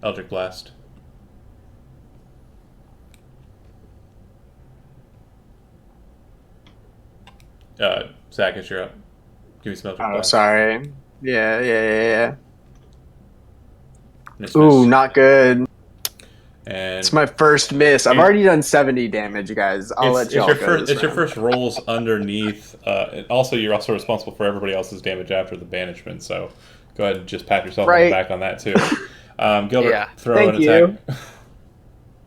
[SPEAKER 1] Eldritch Blast. Zach, it's your up. Give me some Eldritch
[SPEAKER 5] Oh,
[SPEAKER 1] Blast.
[SPEAKER 5] sorry. Yeah.
[SPEAKER 1] Miss,
[SPEAKER 5] Ooh,
[SPEAKER 1] miss.
[SPEAKER 5] not good.
[SPEAKER 1] And
[SPEAKER 5] It's my first miss. I've already done 70 damage, guys. I'll let y'all
[SPEAKER 1] your
[SPEAKER 5] go
[SPEAKER 1] first.
[SPEAKER 5] this
[SPEAKER 1] It's your
[SPEAKER 5] round.
[SPEAKER 1] first rolls underneath. And also, you're also responsible for everybody else's damage after the banishment. So, go ahead and just pat yourself on the
[SPEAKER 5] Right.
[SPEAKER 1] back on that too. Gilbert,
[SPEAKER 3] Yeah.
[SPEAKER 1] throw
[SPEAKER 5] Thank
[SPEAKER 1] an
[SPEAKER 5] you.
[SPEAKER 1] attack.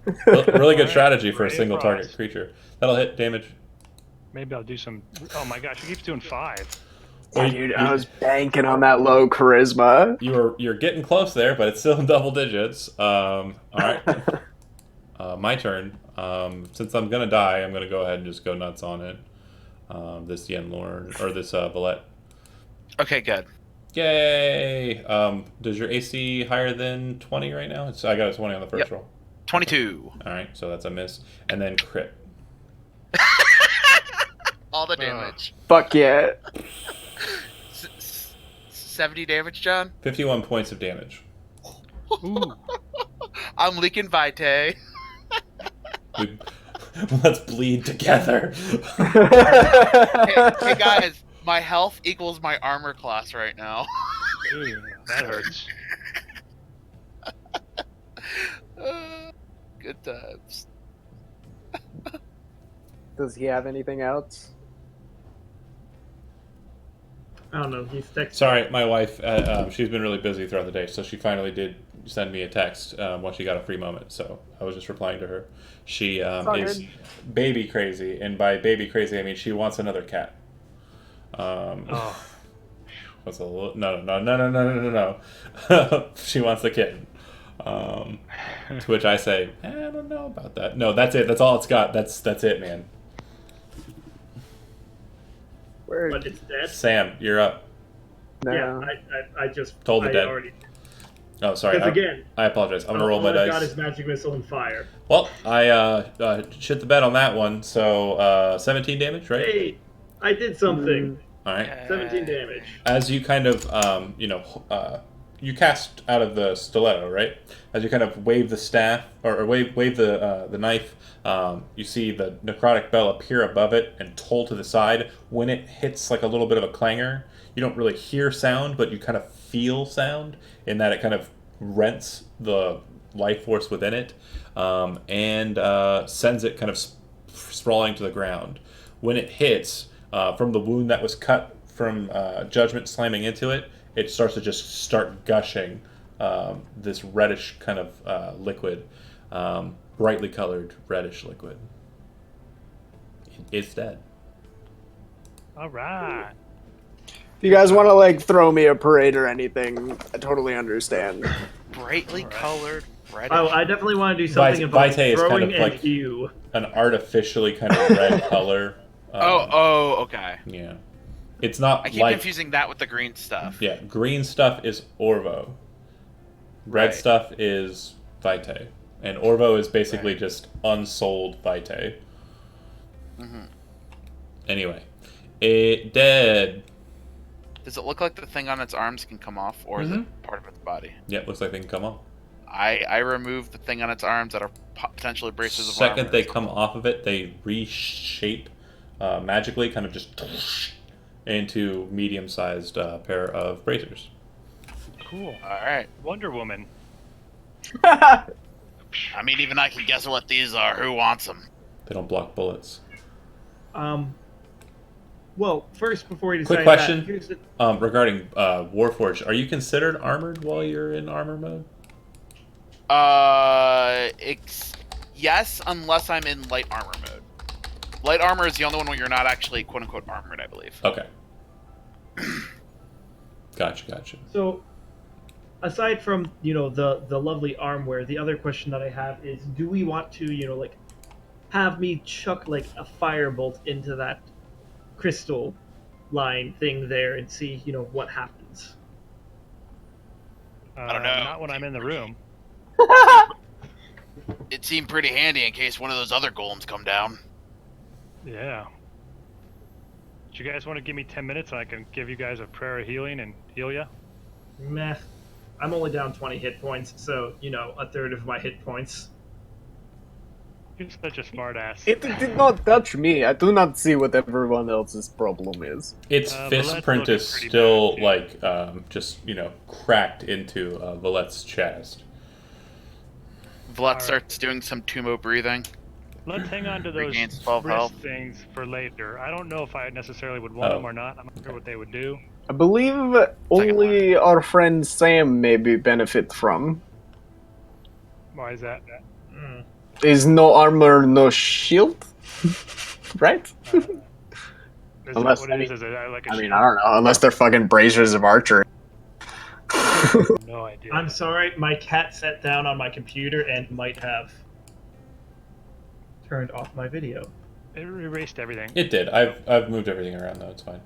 [SPEAKER 1] Really good
[SPEAKER 4] Alright,
[SPEAKER 1] strategy for a
[SPEAKER 4] Ray of
[SPEAKER 1] single target
[SPEAKER 4] Frost.
[SPEAKER 1] creature. That'll hit damage.
[SPEAKER 4] Maybe I'll do some. Oh my gosh, he keeps doing 5.
[SPEAKER 1] Well,
[SPEAKER 5] Dude, I was banking on that low charisma.
[SPEAKER 1] you're getting close there, but it's still in double digits. All right, my turn. Since I'm gonna die, I'm gonna go ahead and just go nuts on it. This Yen Lord or this Valette.
[SPEAKER 3] Okay, good.
[SPEAKER 1] Yay! Does your AC higher than 20 right now? I got a 20 on the first
[SPEAKER 3] Yep.
[SPEAKER 1] roll.
[SPEAKER 3] 22.
[SPEAKER 1] All right, so that's a miss, and then crit.
[SPEAKER 3] All the damage.
[SPEAKER 5] Fuck yeah.
[SPEAKER 3] 70 damage, John?
[SPEAKER 1] 51 points of damage.
[SPEAKER 4] Ooh.
[SPEAKER 3] I'm leaking Vitae.
[SPEAKER 1] We, let's bleed together.
[SPEAKER 3] Hey guys, my health equals my armor class right now.
[SPEAKER 4] Ooh, that hurts.
[SPEAKER 3] Good times.
[SPEAKER 5] Does he have anything else?
[SPEAKER 2] I don't know. He's texting.
[SPEAKER 1] Sorry, my wife. She's been really busy throughout the day, so she finally did send me a text when she got a free moment. So I was just replying to her. She
[SPEAKER 5] all
[SPEAKER 1] is
[SPEAKER 5] good.
[SPEAKER 1] baby crazy, and by baby crazy, I mean she wants another cat.
[SPEAKER 4] Oh,
[SPEAKER 1] That's a little, no. She wants the kitten. To which I say, I don't know about that. No, that's it. That's all it's got. That's it, man.
[SPEAKER 5] Where?
[SPEAKER 2] But it's dead.
[SPEAKER 1] Sam, you're up.
[SPEAKER 5] No.
[SPEAKER 2] Yeah, I just
[SPEAKER 1] Told the
[SPEAKER 2] I
[SPEAKER 1] dead.
[SPEAKER 2] already.
[SPEAKER 1] Oh, sorry.
[SPEAKER 2] Because again,
[SPEAKER 1] I apologize. I'm gonna roll
[SPEAKER 2] all
[SPEAKER 1] my
[SPEAKER 2] I've got
[SPEAKER 1] dice.
[SPEAKER 2] is magic missile and fire.
[SPEAKER 1] Well, I shit the bed on that one. So 17 damage, right?
[SPEAKER 2] Hey, I did something.
[SPEAKER 1] All right.
[SPEAKER 2] 17 damage.
[SPEAKER 1] As you kind of, you cast out of the stiletto, right? As you kind of wave the staff or wave the knife, you see the necrotic bell appear above it and toll to the side. When it hits like a little bit of a clangor, you don't really hear sound, but you kind of feel sound in that it kind of rents the life force within it and sends it kind of sprawling to the ground. When it hits, from the wound that was cut from Judgment slamming into it, it starts to just start gushing this reddish kind of liquid, brightly colored reddish liquid. It's dead.
[SPEAKER 4] all right.
[SPEAKER 5] If you guys want to like throw me a parade or anything, I totally understand.
[SPEAKER 3] Brightly
[SPEAKER 4] Alright.
[SPEAKER 3] colored red.
[SPEAKER 2] Oh, I definitely want to do something about
[SPEAKER 1] Vitae is kind
[SPEAKER 2] throwing
[SPEAKER 1] of
[SPEAKER 2] and
[SPEAKER 1] like-
[SPEAKER 2] hue.
[SPEAKER 1] An artificially kind of red color.
[SPEAKER 3] Okay.
[SPEAKER 1] Yeah. It's not
[SPEAKER 3] I keep
[SPEAKER 1] like...
[SPEAKER 3] confusing that with the green stuff.
[SPEAKER 1] Yeah, green stuff is Orvo. Red
[SPEAKER 3] Right.
[SPEAKER 1] stuff is Vitae. And Orvo is basically just unsold Vitae.
[SPEAKER 3] Mhm.
[SPEAKER 1] Anyway. It dead.
[SPEAKER 3] Does it look like the thing on its arms can come off, or is it part of its body?
[SPEAKER 1] Yep, looks like they can come off.
[SPEAKER 3] I remove the thing on its arms that are potentially braces of
[SPEAKER 1] Second
[SPEAKER 3] armor.
[SPEAKER 1] they come off of it, they reshape magically, kind of just into medium-sized pair of bracers.
[SPEAKER 4] Cool.
[SPEAKER 3] All right.
[SPEAKER 4] Wonder Woman.
[SPEAKER 3] I mean, even I can guess what these are. Who wants them?
[SPEAKER 1] They don't block bullets.
[SPEAKER 2] Well, first before you
[SPEAKER 1] Quick
[SPEAKER 2] decide
[SPEAKER 1] question.
[SPEAKER 2] that, here's the,
[SPEAKER 1] Regarding Warforged, are you considered armored while you're in armor mode?
[SPEAKER 3] Yes, unless I'm in light armor mode. Light armor is the only one where you're not actually quote unquote armored, I believe.
[SPEAKER 1] Okay. Gotcha.
[SPEAKER 2] so aside from the lovely armware, the other question that I have is, do we want to like have me chuck like a firebolt into that crystal line thing there and see what happens?
[SPEAKER 3] I don't know.
[SPEAKER 4] Not when I'm in the room.
[SPEAKER 3] It seemed pretty handy in case one of those other golems come down.
[SPEAKER 4] Yeah. Do you guys want to give me 10 minutes and I can give you guys a prayer of healing and heal ya?
[SPEAKER 2] Meh. I'm only down 20 hit points, so a third of my hit points.
[SPEAKER 4] You're such a smartass.
[SPEAKER 5] It did not touch me. I do not see what everyone else's problem is.
[SPEAKER 1] Its fist
[SPEAKER 4] Valette's
[SPEAKER 1] print
[SPEAKER 4] looking
[SPEAKER 1] is
[SPEAKER 4] pretty
[SPEAKER 1] still
[SPEAKER 4] bad, too.
[SPEAKER 1] like just cracked into Valette's chest.
[SPEAKER 3] Vlad starts doing some Tumo breathing.
[SPEAKER 4] Let's hang on to those
[SPEAKER 3] Regains 12
[SPEAKER 4] wrist
[SPEAKER 3] health.
[SPEAKER 4] things for later. I don't know if I necessarily would want
[SPEAKER 1] Oh.
[SPEAKER 4] them or not. I'm not sure what they would do.
[SPEAKER 5] I believe only our friend Sam maybe benefit from.
[SPEAKER 4] Why is that?
[SPEAKER 5] is no armor, no shield, right?
[SPEAKER 4] Is
[SPEAKER 5] Unless,
[SPEAKER 4] that what it is? Is it like a
[SPEAKER 5] I
[SPEAKER 4] shield?
[SPEAKER 5] mean, I don't know. Unless they're fucking braziers of archery.
[SPEAKER 4] No idea.
[SPEAKER 2] I'm sorry, my cat sat down on my computer and might have turned off my video.
[SPEAKER 4] It erased everything.
[SPEAKER 1] It did. I've moved everything around though. It's fine.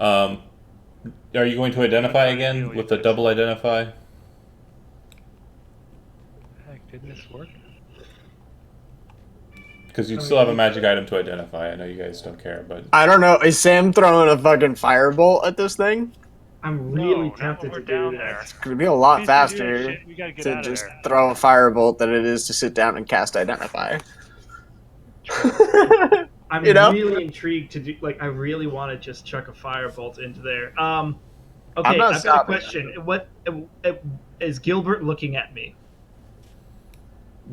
[SPEAKER 1] Are you going to identify again with the double identify?
[SPEAKER 4] Heck, didn't this work?
[SPEAKER 1] Because you still have a magic item to identify. I know you guys don't care, but
[SPEAKER 5] I don't know. Is Sam throwing a fucking firebolt at this thing?
[SPEAKER 2] I'm really
[SPEAKER 4] No,
[SPEAKER 2] tempted
[SPEAKER 4] not when
[SPEAKER 2] to
[SPEAKER 4] we're
[SPEAKER 2] do
[SPEAKER 4] down
[SPEAKER 2] that.
[SPEAKER 4] there.
[SPEAKER 5] It's gonna be a lot
[SPEAKER 4] Please don't do that
[SPEAKER 5] faster
[SPEAKER 4] shit. We gotta get
[SPEAKER 5] to
[SPEAKER 4] out of
[SPEAKER 5] just
[SPEAKER 4] there.
[SPEAKER 5] throw a firebolt than it is to sit down and cast identify.
[SPEAKER 2] I'm
[SPEAKER 5] You know?
[SPEAKER 2] really intrigued to do. Like, I really want to just chuck a firebolt into there. Okay,
[SPEAKER 5] I'm not
[SPEAKER 2] I've got a
[SPEAKER 5] stopping.
[SPEAKER 2] question. What is Gilbert looking at me?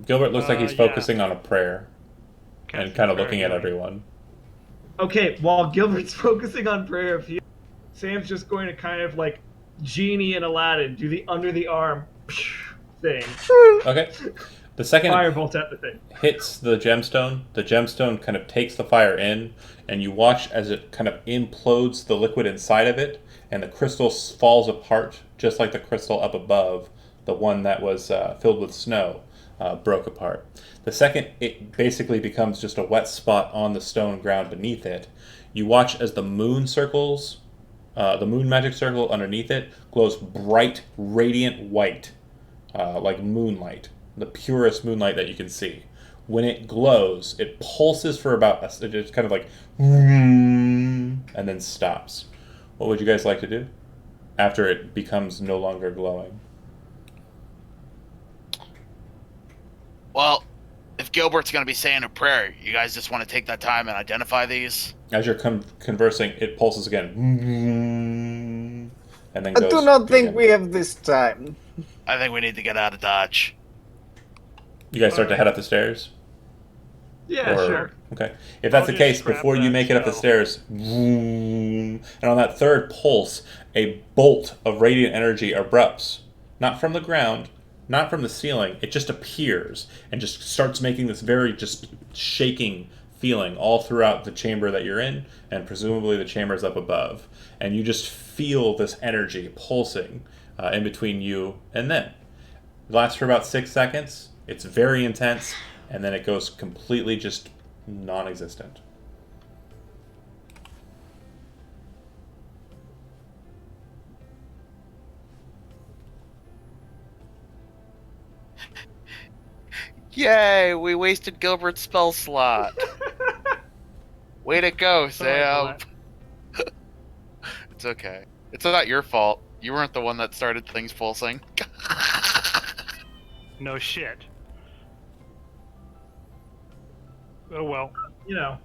[SPEAKER 1] Gilbert looks like he's
[SPEAKER 4] Yeah.
[SPEAKER 1] focusing on a prayer and
[SPEAKER 4] Casting
[SPEAKER 1] kind of
[SPEAKER 4] prayer
[SPEAKER 1] looking at
[SPEAKER 4] healing.
[SPEAKER 1] everyone.
[SPEAKER 2] Okay, while Gilbert's focusing on prayer, if Sam's just going to kind of like Genie and Aladdin do the under the arm thing,
[SPEAKER 1] Okay. The second
[SPEAKER 2] firebolt at the thing.
[SPEAKER 1] hits the gemstone kind of takes the fire in, and you watch as it kind of implodes the liquid inside of it, and the crystal falls apart just like the crystal up above, the one that was filled with snow, broke apart. The second it basically becomes just a wet spot on the stone ground beneath it, you watch as the moon circles, the moon magic circle underneath it glows bright, radiant white, like moonlight, the purest moonlight that you can see. When it glows, it pulses for about it's kind of like, and then stops. What would you guys like to do after it becomes no longer glowing?
[SPEAKER 3] Well, if Gilbert's going to be saying a prayer, you guys just want to take that time and identify these?
[SPEAKER 1] As you're conversing, it pulses again, and then
[SPEAKER 5] I
[SPEAKER 1] goes.
[SPEAKER 5] do not think
[SPEAKER 1] again.
[SPEAKER 5] we have this time.
[SPEAKER 3] I think we need to get out of Dodge.
[SPEAKER 1] You guys start to head up the stairs.
[SPEAKER 2] Yeah,
[SPEAKER 1] Or-
[SPEAKER 2] sure.
[SPEAKER 1] Okay. If that's
[SPEAKER 4] I'll
[SPEAKER 1] the
[SPEAKER 4] just
[SPEAKER 1] case,
[SPEAKER 4] grab
[SPEAKER 1] before you
[SPEAKER 4] that
[SPEAKER 1] make it up the
[SPEAKER 4] spell.
[SPEAKER 1] stairs, and on that third pulse, a bolt of radiant energy erupts. Not from the ground, not from the ceiling. It just appears and just starts making this very just shaking feeling all throughout the chamber that you're in, and presumably the chambers up above. And you just feel this energy pulsing in between you and them. It lasts for about 6 seconds. It's very intense, and then it goes completely just non-existent.
[SPEAKER 3] Yay, we wasted Gilbert's spell slot. Way to go, Sam. It's okay. It's not your fault. You weren't the one that started things pulsing.
[SPEAKER 4] No shit. Oh well.
[SPEAKER 2] You know,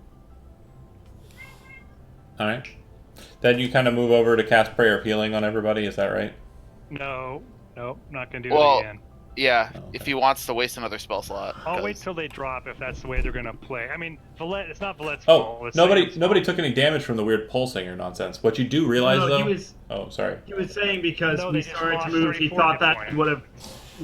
[SPEAKER 1] All right. Then you kind of move over to cast Prayer of Healing on everybody. Is that right?
[SPEAKER 4] No, not gonna do
[SPEAKER 3] Well,
[SPEAKER 4] it again.
[SPEAKER 3] Yeah,
[SPEAKER 1] Oh, okay.
[SPEAKER 3] if he wants to waste another spell slot.
[SPEAKER 4] I'll wait
[SPEAKER 3] 'cause-
[SPEAKER 4] till they drop if that's the way they're gonna play. I mean, Valette, it's not Valette's
[SPEAKER 1] Oh,
[SPEAKER 4] fault. It's
[SPEAKER 1] nobody
[SPEAKER 4] Sam's
[SPEAKER 1] nobody
[SPEAKER 4] fault.
[SPEAKER 1] took any damage from the weird pulsing or nonsense. What you do realize
[SPEAKER 2] no,
[SPEAKER 1] though?
[SPEAKER 2] he
[SPEAKER 1] Sorry.
[SPEAKER 2] was saying because
[SPEAKER 4] No,
[SPEAKER 2] we
[SPEAKER 4] they just
[SPEAKER 2] started to
[SPEAKER 4] lost
[SPEAKER 2] move, he
[SPEAKER 4] 34
[SPEAKER 2] thought
[SPEAKER 4] hit
[SPEAKER 2] that
[SPEAKER 4] points.
[SPEAKER 2] would have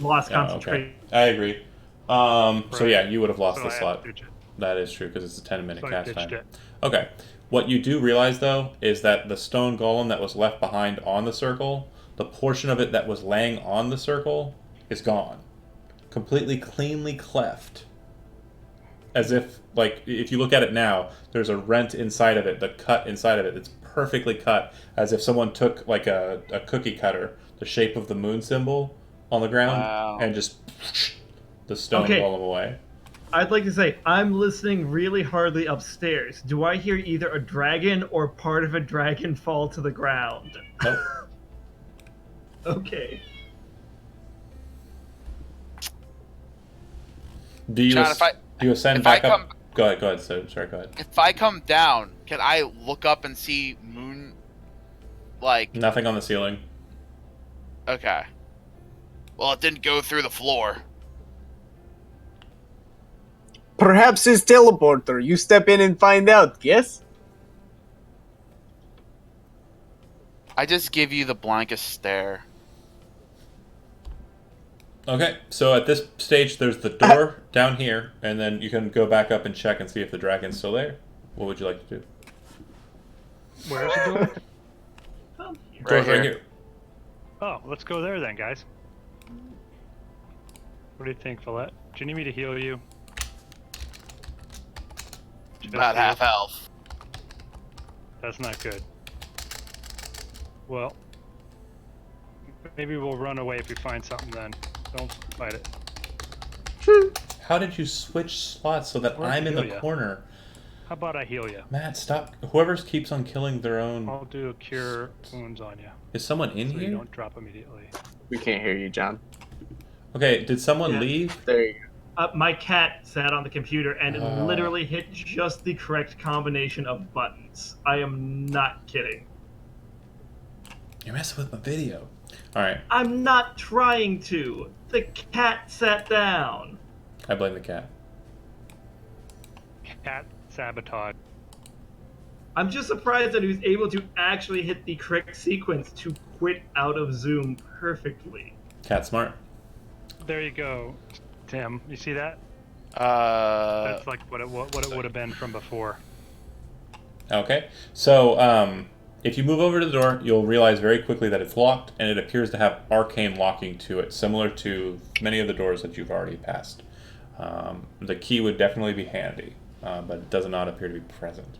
[SPEAKER 2] lost
[SPEAKER 1] Yeah,
[SPEAKER 2] concentration.
[SPEAKER 1] okay. I agree. So
[SPEAKER 4] Right.
[SPEAKER 1] yeah, you would have lost
[SPEAKER 4] So
[SPEAKER 1] the
[SPEAKER 4] I had
[SPEAKER 1] slot.
[SPEAKER 4] to ditch it.
[SPEAKER 1] That is true because it's a 10-minute
[SPEAKER 4] So I
[SPEAKER 1] cast
[SPEAKER 4] ditched
[SPEAKER 1] time.
[SPEAKER 4] it.
[SPEAKER 1] Okay. What you do realize though is that the stone golem that was left behind on the circle, the portion of it that was laying on the circle, is gone. Completely cleanly cleft. As if, like, if you look at it now, there's a rent inside of it, the cut inside of it. It's perfectly cut, as if someone took, like, a cookie cutter, the shape of the moon symbol on the ground,
[SPEAKER 3] Wow.
[SPEAKER 1] and just the stone
[SPEAKER 2] Okay.
[SPEAKER 1] golem away.
[SPEAKER 2] I'd like to say, I'm listening really hardly upstairs. Do I hear either a dragon or part of a dragon fall to the ground?
[SPEAKER 1] Nope.
[SPEAKER 2] Okay.
[SPEAKER 1] Do you,
[SPEAKER 3] John,
[SPEAKER 1] do you ascend
[SPEAKER 3] if I
[SPEAKER 1] back up?
[SPEAKER 3] come-
[SPEAKER 1] Go ahead, sorry, go ahead.
[SPEAKER 3] If I come down, can I look up and see moon? Like,
[SPEAKER 1] Nothing on the ceiling.
[SPEAKER 3] okay. Well, it didn't go through the floor.
[SPEAKER 5] Perhaps his teleporter. You step in and find out, yes?
[SPEAKER 3] I just give you the blankest stare.
[SPEAKER 1] Okay, so at this stage, there's the door down here, and then you can go back up and check and see if the dragon's still there. What would you like to do?
[SPEAKER 4] Where's the door?
[SPEAKER 1] Door's right
[SPEAKER 3] here.
[SPEAKER 1] here.
[SPEAKER 4] Oh, let's go there then, guys. What do you think, Villette? Do you need me to heal you? Just
[SPEAKER 3] About
[SPEAKER 4] heal?
[SPEAKER 3] half health.
[SPEAKER 4] That's not good. Well, maybe we'll run away if we find something then. Don't fight it.
[SPEAKER 1] How did you switch slots so that
[SPEAKER 4] Where'd
[SPEAKER 1] I'm in
[SPEAKER 4] you
[SPEAKER 1] the
[SPEAKER 4] go, yeah?
[SPEAKER 1] corner?
[SPEAKER 4] How about I heal you?
[SPEAKER 1] Matt, stop. Whoever keeps on killing their own...
[SPEAKER 4] I'll do a cure wounds on you,
[SPEAKER 1] Is someone in
[SPEAKER 4] so you
[SPEAKER 1] here?
[SPEAKER 4] don't drop immediately.
[SPEAKER 5] We can't hear you, John.
[SPEAKER 1] Okay, did someone
[SPEAKER 2] Yeah.
[SPEAKER 1] leave?
[SPEAKER 5] There you go.
[SPEAKER 2] My cat sat on the computer and
[SPEAKER 1] Oh.
[SPEAKER 2] literally hit just the correct combination of buttons. I am not kidding.
[SPEAKER 1] You're messing with my video. Alright,
[SPEAKER 2] I'm not trying to. The cat sat down.
[SPEAKER 1] I blame the cat.
[SPEAKER 4] Cat sabotage.
[SPEAKER 2] I'm just surprised that he was able to actually hit the correct sequence to quit out of Zoom perfectly.
[SPEAKER 1] Cat smart.
[SPEAKER 4] There you go, Tim. You see that?
[SPEAKER 3] Uh,
[SPEAKER 4] That's like what it would have been from before.
[SPEAKER 1] Okay, so if you move over to the door, you'll realize very quickly that it's locked, and it appears to have arcane locking to it, similar to many of the doors that you've already passed. The key would definitely be handy, but it does not appear to be present.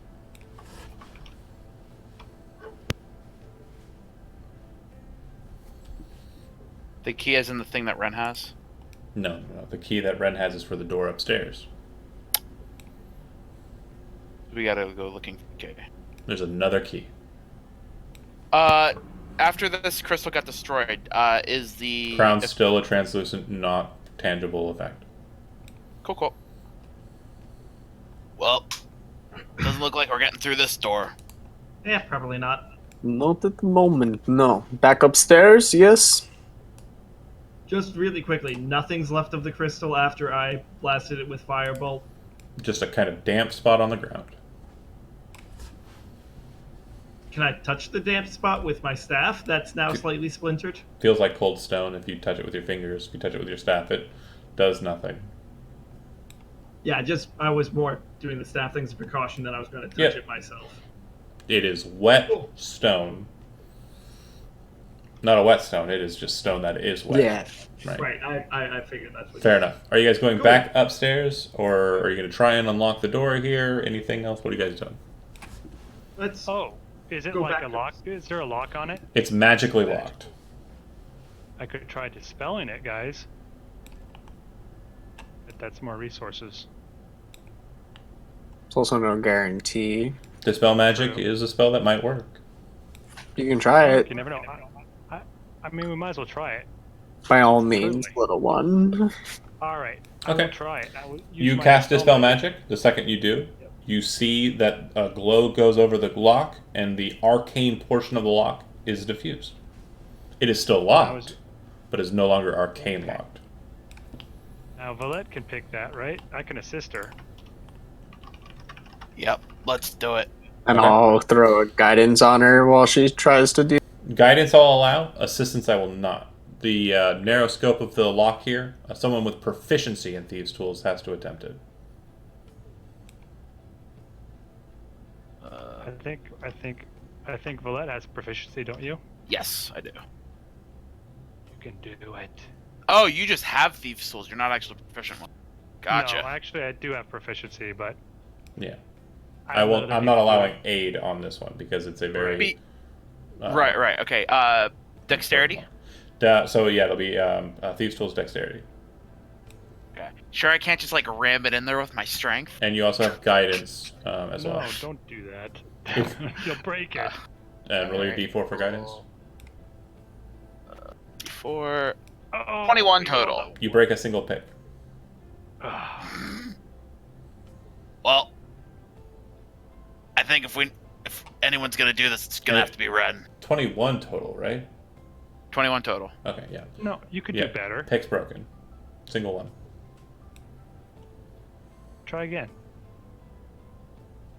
[SPEAKER 3] the key is in the thing that Ren has.
[SPEAKER 1] No, the key that Ren has is for the door upstairs.
[SPEAKER 3] We gotta go looking. Okay.
[SPEAKER 1] There's another key.
[SPEAKER 3] After this crystal got destroyed, is the
[SPEAKER 1] Crown's still a translucent, not tangible effect.
[SPEAKER 3] Cool. Well, doesn't look like we're getting through this door.
[SPEAKER 2] Yeah, probably not.
[SPEAKER 5] Not at the moment, no. Back upstairs, yes?
[SPEAKER 2] Just really quickly, nothing's left of the crystal after I blasted it with firebolt.
[SPEAKER 1] Just a kind of damp spot on the ground.
[SPEAKER 2] Can I touch the damp spot with my staff that's now slightly splintered?
[SPEAKER 1] Feels like cold stone if you touch it with your fingers. If you touch it with your staff, it does nothing.
[SPEAKER 2] Yeah, I was more doing the staff thing as a precaution than I was going to touch
[SPEAKER 1] Yeah.
[SPEAKER 2] it myself.
[SPEAKER 1] It is wet stone. Not a wet stone, it is just stone that is wet.
[SPEAKER 5] Yeah.
[SPEAKER 1] Right.
[SPEAKER 2] Right, I figured that's what
[SPEAKER 1] Fair enough. Are you guys going
[SPEAKER 2] Cool.
[SPEAKER 1] back upstairs, or are you going to try and unlock the door here? Anything else? What are you guys doing?
[SPEAKER 2] Let's
[SPEAKER 4] Oh, is it
[SPEAKER 2] Go
[SPEAKER 4] like
[SPEAKER 2] back
[SPEAKER 4] a lock? Is there a lock on it?
[SPEAKER 1] It's magically locked.
[SPEAKER 4] I could try dispelling it, guys. But that's more resources.
[SPEAKER 5] It's also no guarantee.
[SPEAKER 1] Dispel magic
[SPEAKER 4] True.
[SPEAKER 1] is a spell that might work.
[SPEAKER 5] You can try it,
[SPEAKER 4] You never know. I mean, we might as well try it.
[SPEAKER 5] by all means,
[SPEAKER 4] Absolutely.
[SPEAKER 5] little one.
[SPEAKER 4] All right. I
[SPEAKER 1] Okay.
[SPEAKER 4] will try it. I will use
[SPEAKER 1] You
[SPEAKER 4] my
[SPEAKER 1] cast Dispel
[SPEAKER 4] magic.
[SPEAKER 1] magic. The second you do, you see that a glow goes over the lock, and the arcane portion of the lock is diffused. It is still locked, but is no longer arcane
[SPEAKER 4] Okay.
[SPEAKER 1] locked.
[SPEAKER 4] Now, Valette can pick that, right? I can assist her.
[SPEAKER 3] Yep, let's do it.
[SPEAKER 5] And
[SPEAKER 1] Okay.
[SPEAKER 5] I'll throw a guidance on her while she tries to do.
[SPEAKER 1] Guidance I'll allow, assistance I will not. The narrow scope of the lock here, someone with proficiency in Thieves' Tools has to attempt it.
[SPEAKER 4] I think Valette has proficiency, don't you?
[SPEAKER 3] Yes, I do.
[SPEAKER 4] You can do it.
[SPEAKER 3] Oh, you just have thieves' tools. You're not actually proficient one. Gotcha.
[SPEAKER 4] No, actually, I do have proficiency, but
[SPEAKER 1] Yeah.
[SPEAKER 4] I
[SPEAKER 1] I'm
[SPEAKER 4] let
[SPEAKER 1] not
[SPEAKER 4] other people do
[SPEAKER 1] allowing
[SPEAKER 4] it.
[SPEAKER 1] aid on this one because it's a very...
[SPEAKER 3] Be- right. Okay. Dexterity?
[SPEAKER 1] So yeah, it'll be Thieves' Tools Dexterity.
[SPEAKER 3] Okay. Sure, I can't just like ram it in there with my strength.
[SPEAKER 1] And you also have guidance as
[SPEAKER 4] No,
[SPEAKER 1] well.
[SPEAKER 4] don't do that. You'll break it.
[SPEAKER 1] And roll your
[SPEAKER 3] Alright.
[SPEAKER 1] d4 for guidance.
[SPEAKER 3] D4.
[SPEAKER 4] Oh,
[SPEAKER 3] 21
[SPEAKER 4] we
[SPEAKER 3] total.
[SPEAKER 4] rolled
[SPEAKER 1] You break a single pick.
[SPEAKER 3] Well, I think if anyone's gonna do this, it's gonna have to be Ren.
[SPEAKER 1] 21 total, right?
[SPEAKER 3] 21 total.
[SPEAKER 1] Okay, yeah.
[SPEAKER 4] No, you could
[SPEAKER 1] Yeah.
[SPEAKER 4] do better.
[SPEAKER 1] Pick's broken. Single one.
[SPEAKER 4] Try again.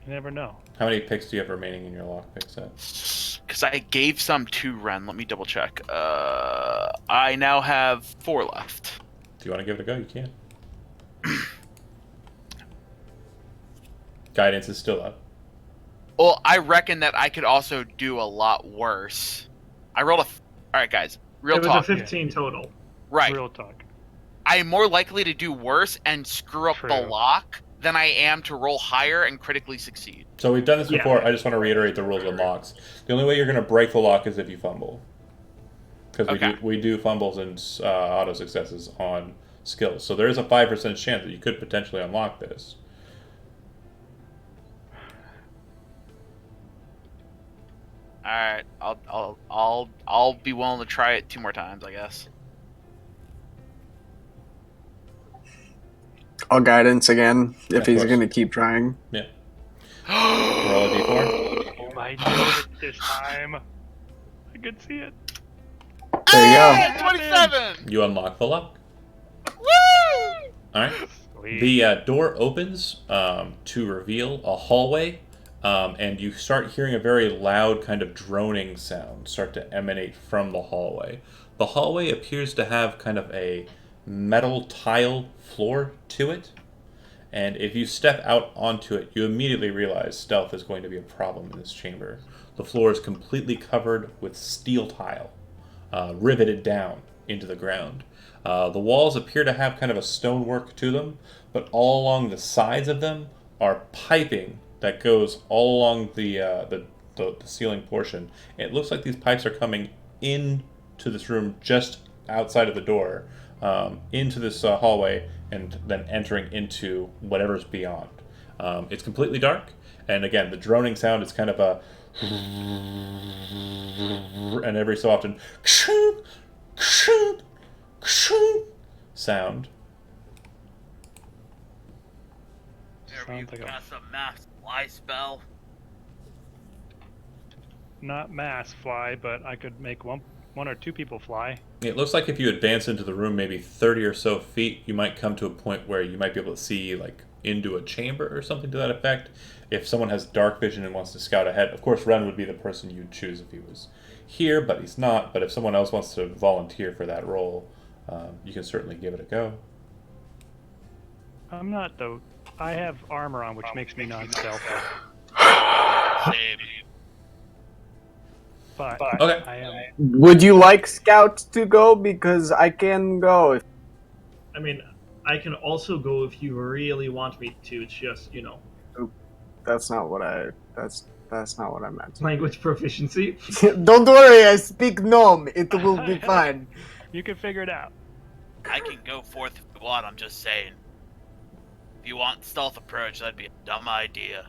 [SPEAKER 4] You never know.
[SPEAKER 1] How many picks do you have remaining in your lockpick set?
[SPEAKER 3] Because I gave some to Ren. Let me double check. I now have 4 left.
[SPEAKER 1] If you want to give it a go, you can. Guidance is still up.
[SPEAKER 3] Well, I reckon that I could also do a lot worse. I rolled a. All right, guys. Real
[SPEAKER 2] It was
[SPEAKER 3] talk.
[SPEAKER 2] a 15 total.
[SPEAKER 3] Right.
[SPEAKER 4] Real talk.
[SPEAKER 3] I am more likely to do worse and screw up the
[SPEAKER 4] True.
[SPEAKER 3] lock than I am to roll higher and critically succeed.
[SPEAKER 1] So we've done this
[SPEAKER 2] Yeah.
[SPEAKER 1] before. I just want to reiterate the rules of locks. The only way you're going to break the lock is if you fumble. Because
[SPEAKER 3] Okay.
[SPEAKER 1] we do fumbles and auto successes on skills. So there is a 5% chance that you could potentially unlock this.
[SPEAKER 3] All right, I'll be willing to try it 2 more times, I guess.
[SPEAKER 5] I'll guidance again if
[SPEAKER 1] Of
[SPEAKER 5] he's
[SPEAKER 1] course.
[SPEAKER 5] gonna keep trying.
[SPEAKER 1] Yeah. Roll a d4.
[SPEAKER 4] You might do it this time. I could see it.
[SPEAKER 5] There you go.
[SPEAKER 3] Hey, 27.
[SPEAKER 1] You unlock the lock.
[SPEAKER 3] Woo!
[SPEAKER 1] All right.
[SPEAKER 4] Sweet.
[SPEAKER 1] The door opens to reveal a hallway, and you start hearing a very loud kind of droning sound start to emanate from the hallway. The hallway appears to have kind of a metal tile floor to it, and if you step out onto it, you immediately realize stealth is going to be a problem in this chamber. The floor is completely covered with steel tile, riveted down into the ground. The walls appear to have kind of a stonework to them, but all along the sides of them are piping that goes all along the ceiling portion. It looks like these pipes are coming into this room just outside of the door, into this hallway, and then entering into whatever's beyond. It's completely dark, and again, the droning sound is kind of a and every so often sound.
[SPEAKER 4] Sounds like a
[SPEAKER 3] a mass fly spell.
[SPEAKER 4] not mass fly, but I could make one or two people fly.
[SPEAKER 1] It looks like if you advance into the room maybe 30 or so feet, you might come to a point where you might be able to see like into a chamber or something to that effect. If someone has dark vision and wants to scout ahead, of course Ren would be the person you'd choose if he was here, but he's not. But if someone else wants to volunteer for that role, you can certainly give it a go.
[SPEAKER 4] I'm not though. I have armor on, which makes me non-stealthy.
[SPEAKER 3] Same.
[SPEAKER 4] But
[SPEAKER 1] Okay.
[SPEAKER 4] I am.
[SPEAKER 5] Would you like Scout to go? Because I can go. If...
[SPEAKER 2] I mean, I can also go if you really want me to. It's just,
[SPEAKER 5] That's not what I. That's not what I meant.
[SPEAKER 2] language proficiency.
[SPEAKER 5] Don't worry, I speak gnome. It will be fine.
[SPEAKER 4] You can figure it out.
[SPEAKER 3] I can go forth if you want, I'm just saying. If you want stealth approach, that'd be a dumb idea.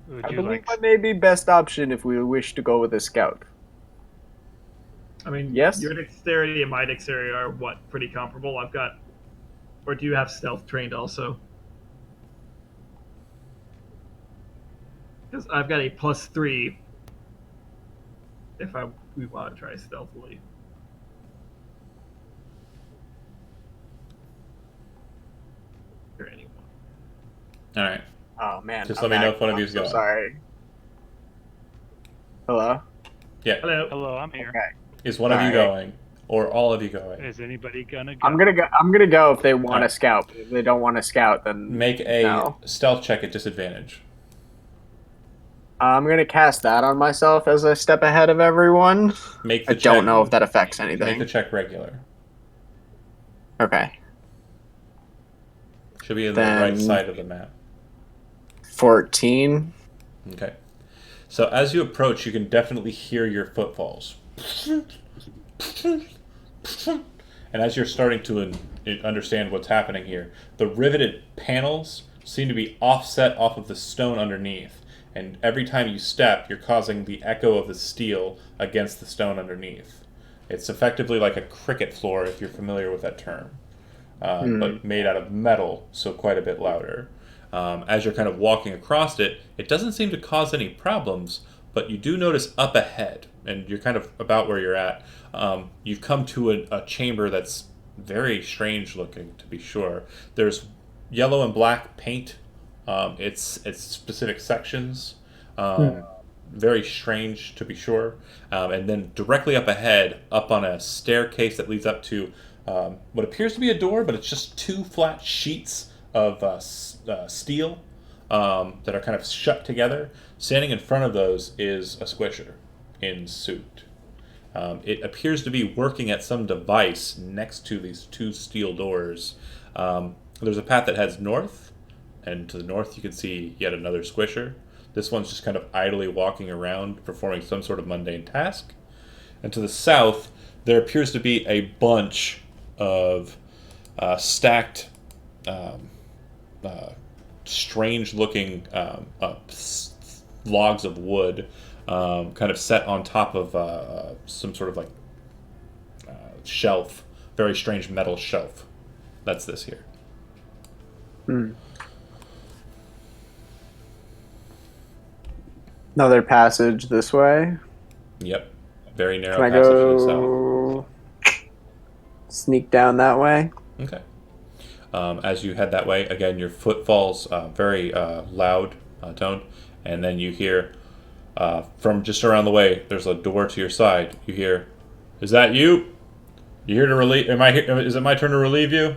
[SPEAKER 4] Would
[SPEAKER 5] I
[SPEAKER 4] you
[SPEAKER 5] believe
[SPEAKER 4] like?
[SPEAKER 5] that may be best option if we wish to go with a Scout.
[SPEAKER 2] I mean,
[SPEAKER 5] Yes?
[SPEAKER 2] your dexterity and my dexterity are what? Pretty comparable. I've got. Or do you have stealth trained also? Because I've got a +3 if we want to try stealthily. Or anyone.
[SPEAKER 1] All right.
[SPEAKER 5] Oh man.
[SPEAKER 1] Just
[SPEAKER 5] I'm
[SPEAKER 1] let me know
[SPEAKER 5] back.
[SPEAKER 1] if one of
[SPEAKER 5] I'm
[SPEAKER 1] you's
[SPEAKER 5] so
[SPEAKER 1] going.
[SPEAKER 5] Sorry. Hello.
[SPEAKER 1] Yeah.
[SPEAKER 2] Hello.
[SPEAKER 4] Hello, I'm here.
[SPEAKER 5] Okay.
[SPEAKER 1] Is one of you
[SPEAKER 5] Alright.
[SPEAKER 1] going, or all of you going?
[SPEAKER 4] Is anybody gonna go?
[SPEAKER 5] I'm gonna go. I'm gonna go if they want
[SPEAKER 1] Alright.
[SPEAKER 5] to scout. If they don't want to scout, then
[SPEAKER 1] Make a
[SPEAKER 5] No.
[SPEAKER 1] stealth check at disadvantage.
[SPEAKER 5] I'm gonna cast that on myself as I step ahead of everyone.
[SPEAKER 1] Make
[SPEAKER 5] I
[SPEAKER 1] the check.
[SPEAKER 5] don't know if that affects
[SPEAKER 1] Make
[SPEAKER 5] anything.
[SPEAKER 1] the check regular.
[SPEAKER 5] Okay.
[SPEAKER 1] Should be in the
[SPEAKER 5] Then-
[SPEAKER 1] right side of the map.
[SPEAKER 5] 14.
[SPEAKER 1] Okay. So as you approach, you can definitely hear your footfalls. And as you're starting to understand what's happening here, the riveted panels seem to be offset off of the stone underneath. And every time you step, you're causing the echo of the steel against the stone underneath. It's effectively like a cricket floor, if you're familiar with that term, but made out of metal, so quite a bit louder. As you're kind of walking across it, it doesn't seem to cause any problems, but you do notice up ahead, and you're kind of about where you're at, you've come to a chamber that's very strange looking, to be sure. There's yellow and black paint. It's specific sections. Very strange, to be sure. And then directly up ahead, up on a staircase that leads up to what appears to be a door, but it's just two flat sheets of steel that are kind of shut together. Standing in front of those is a squisher in suit. It appears to be working at some device next to these two steel doors. There's a path that heads north, and to the north you can see yet another squisher. This one's just kind of idly walking around, performing some sort of mundane task. And to the south, there appears to be a bunch of stacked, strange-looking logs of wood, kind of set on top of some sort of like shelf, very strange metal shelf. That's this here.
[SPEAKER 5] Another passage this way.
[SPEAKER 1] Yep, very narrow
[SPEAKER 5] Can I
[SPEAKER 1] passage to the south.
[SPEAKER 5] go sneak down that way?
[SPEAKER 1] Okay. As you head that way, again, your footfalls very loud toned, and then you hear from just around the way. There's a door to your side. You hear, "Is that you? You here to relieve? Am I here? Is it my turn to relieve you?"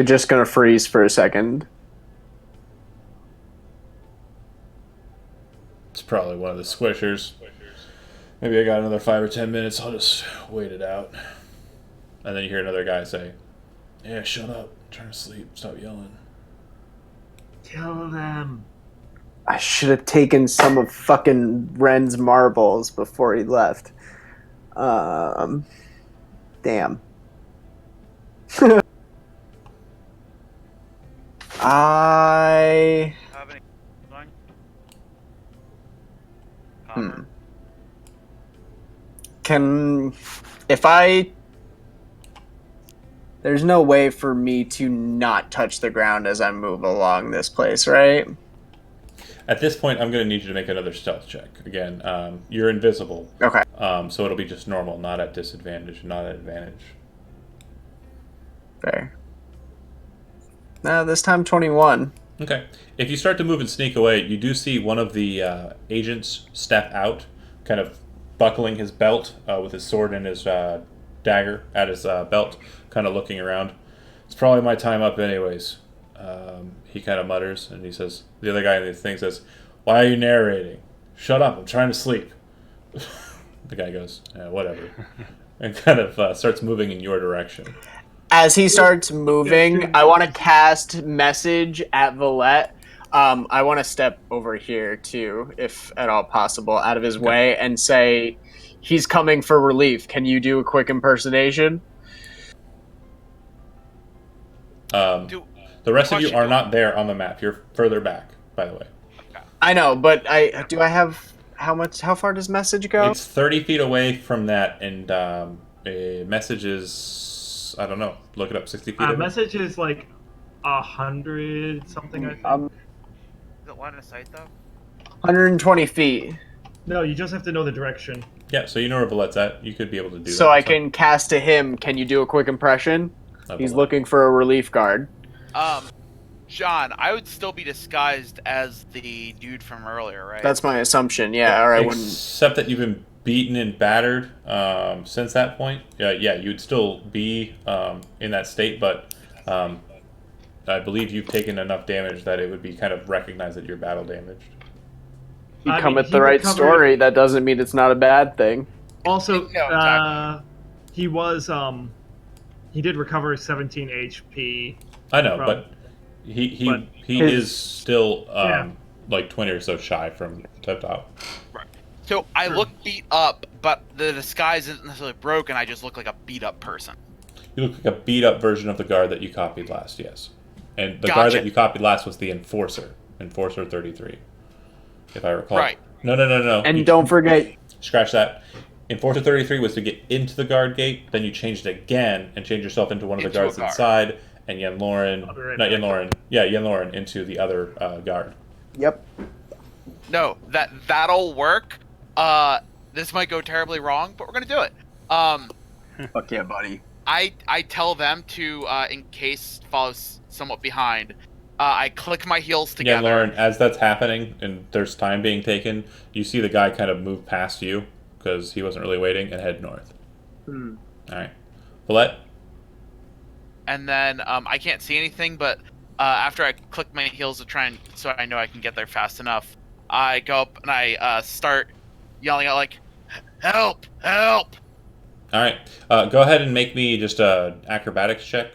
[SPEAKER 5] Just gonna freeze for a second.
[SPEAKER 1] It's probably one of the squishers. Maybe I got another 5 or 10 minutes. I'll just wait it out. And then you hear another guy say, "Yeah, shut up. I'm trying to sleep. Stop yelling."
[SPEAKER 2] Kill them.
[SPEAKER 5] I should have taken some of fucking Ren's marbles before he left. Damn. I...
[SPEAKER 3] Have any going?
[SPEAKER 5] Can... If I... There's no way for me to not touch the ground as I move along this place, right?
[SPEAKER 1] At this point, I'm going to need you to make another stealth check. Again, you're invisible.
[SPEAKER 5] Okay.
[SPEAKER 1] So it'll be just normal, not at disadvantage, not at advantage.
[SPEAKER 5] Fair. This time 21.
[SPEAKER 1] Okay. If you start to move and sneak away, you do see one of the agents step out, kind of buckling his belt with his sword and his dagger at his belt, kind of looking around. "It's probably my time up anyways." He kind of mutters, and he says, the other guy in the thing says, "Why are you narrating? Shut up, I'm trying to sleep." The guy goes, "Yeah, whatever," and kind of starts moving in your direction.
[SPEAKER 5] As he starts moving, I want to cast message at Valette. I want to step over here too, if at all possible, out of his way, and say, "He's coming for relief. Can you do a quick impersonation?"
[SPEAKER 1] The rest of you are not there on the map. You're further back, by the way.
[SPEAKER 5] I know, but I have how far does message go?
[SPEAKER 1] It's 30 feet away from that, and a message is, I don't know, look it up, 60 feet away.
[SPEAKER 2] Message is like 100 something, I think.
[SPEAKER 3] Is it line of sight though?
[SPEAKER 5] 120 feet.
[SPEAKER 2] No, you just have to know the direction.
[SPEAKER 1] Yeah, so you know where Valette's at. You could be able to do that.
[SPEAKER 5] So I can cast to him. Can you do a quick impression? He's looking for a relief guard.
[SPEAKER 3] John, I would still be disguised as the dude from earlier, right?
[SPEAKER 5] That's my assumption. Yeah. All right.
[SPEAKER 1] Except that you've been beaten and battered since that point. Yeah, you'd still be in that state, but I believe you've taken enough damage that it would be kind of recognized that you're battle damaged.
[SPEAKER 5] You come at the right story. That doesn't mean it's not a bad thing.
[SPEAKER 2] Also,
[SPEAKER 3] Yeah,
[SPEAKER 2] he was he did recover 17 HP.
[SPEAKER 1] I know, but he is still like 20 or so shy from top.
[SPEAKER 3] Right. So I look beat up, but the disguise isn't necessarily broken. I just look like a beat up person.
[SPEAKER 1] You look like a beat up version of the guard that you copied last, yes. And the guard that you copied last was the Enforcer 33, if I recall.
[SPEAKER 3] Right.
[SPEAKER 1] No.
[SPEAKER 5] And don't forget,
[SPEAKER 1] Scratch that. Enforcer 33 was to get into the guard gate, then you changed it again and changed yourself into one of the guards inside, and Yen Lauren into the other guard.
[SPEAKER 5] Yep.
[SPEAKER 3] No, that'll work. This might go terribly wrong, but we're gonna do it.
[SPEAKER 5] Fuck yeah, buddy.
[SPEAKER 3] I tell them to, in case follows somewhat behind, I click my heels together.
[SPEAKER 1] Yeah, Lauren, as that's happening and there's time being taken, you see the guy kind of move past you, because he wasn't really waiting, and head north.
[SPEAKER 5] Hmm.
[SPEAKER 1] All right. Villette?
[SPEAKER 3] And then I can't see anything, but after I click my heels to try and so I know I can get there fast enough, I go up and I start yelling out like, "Help! Help!"
[SPEAKER 1] All right. Go ahead and make me just a acrobatics check.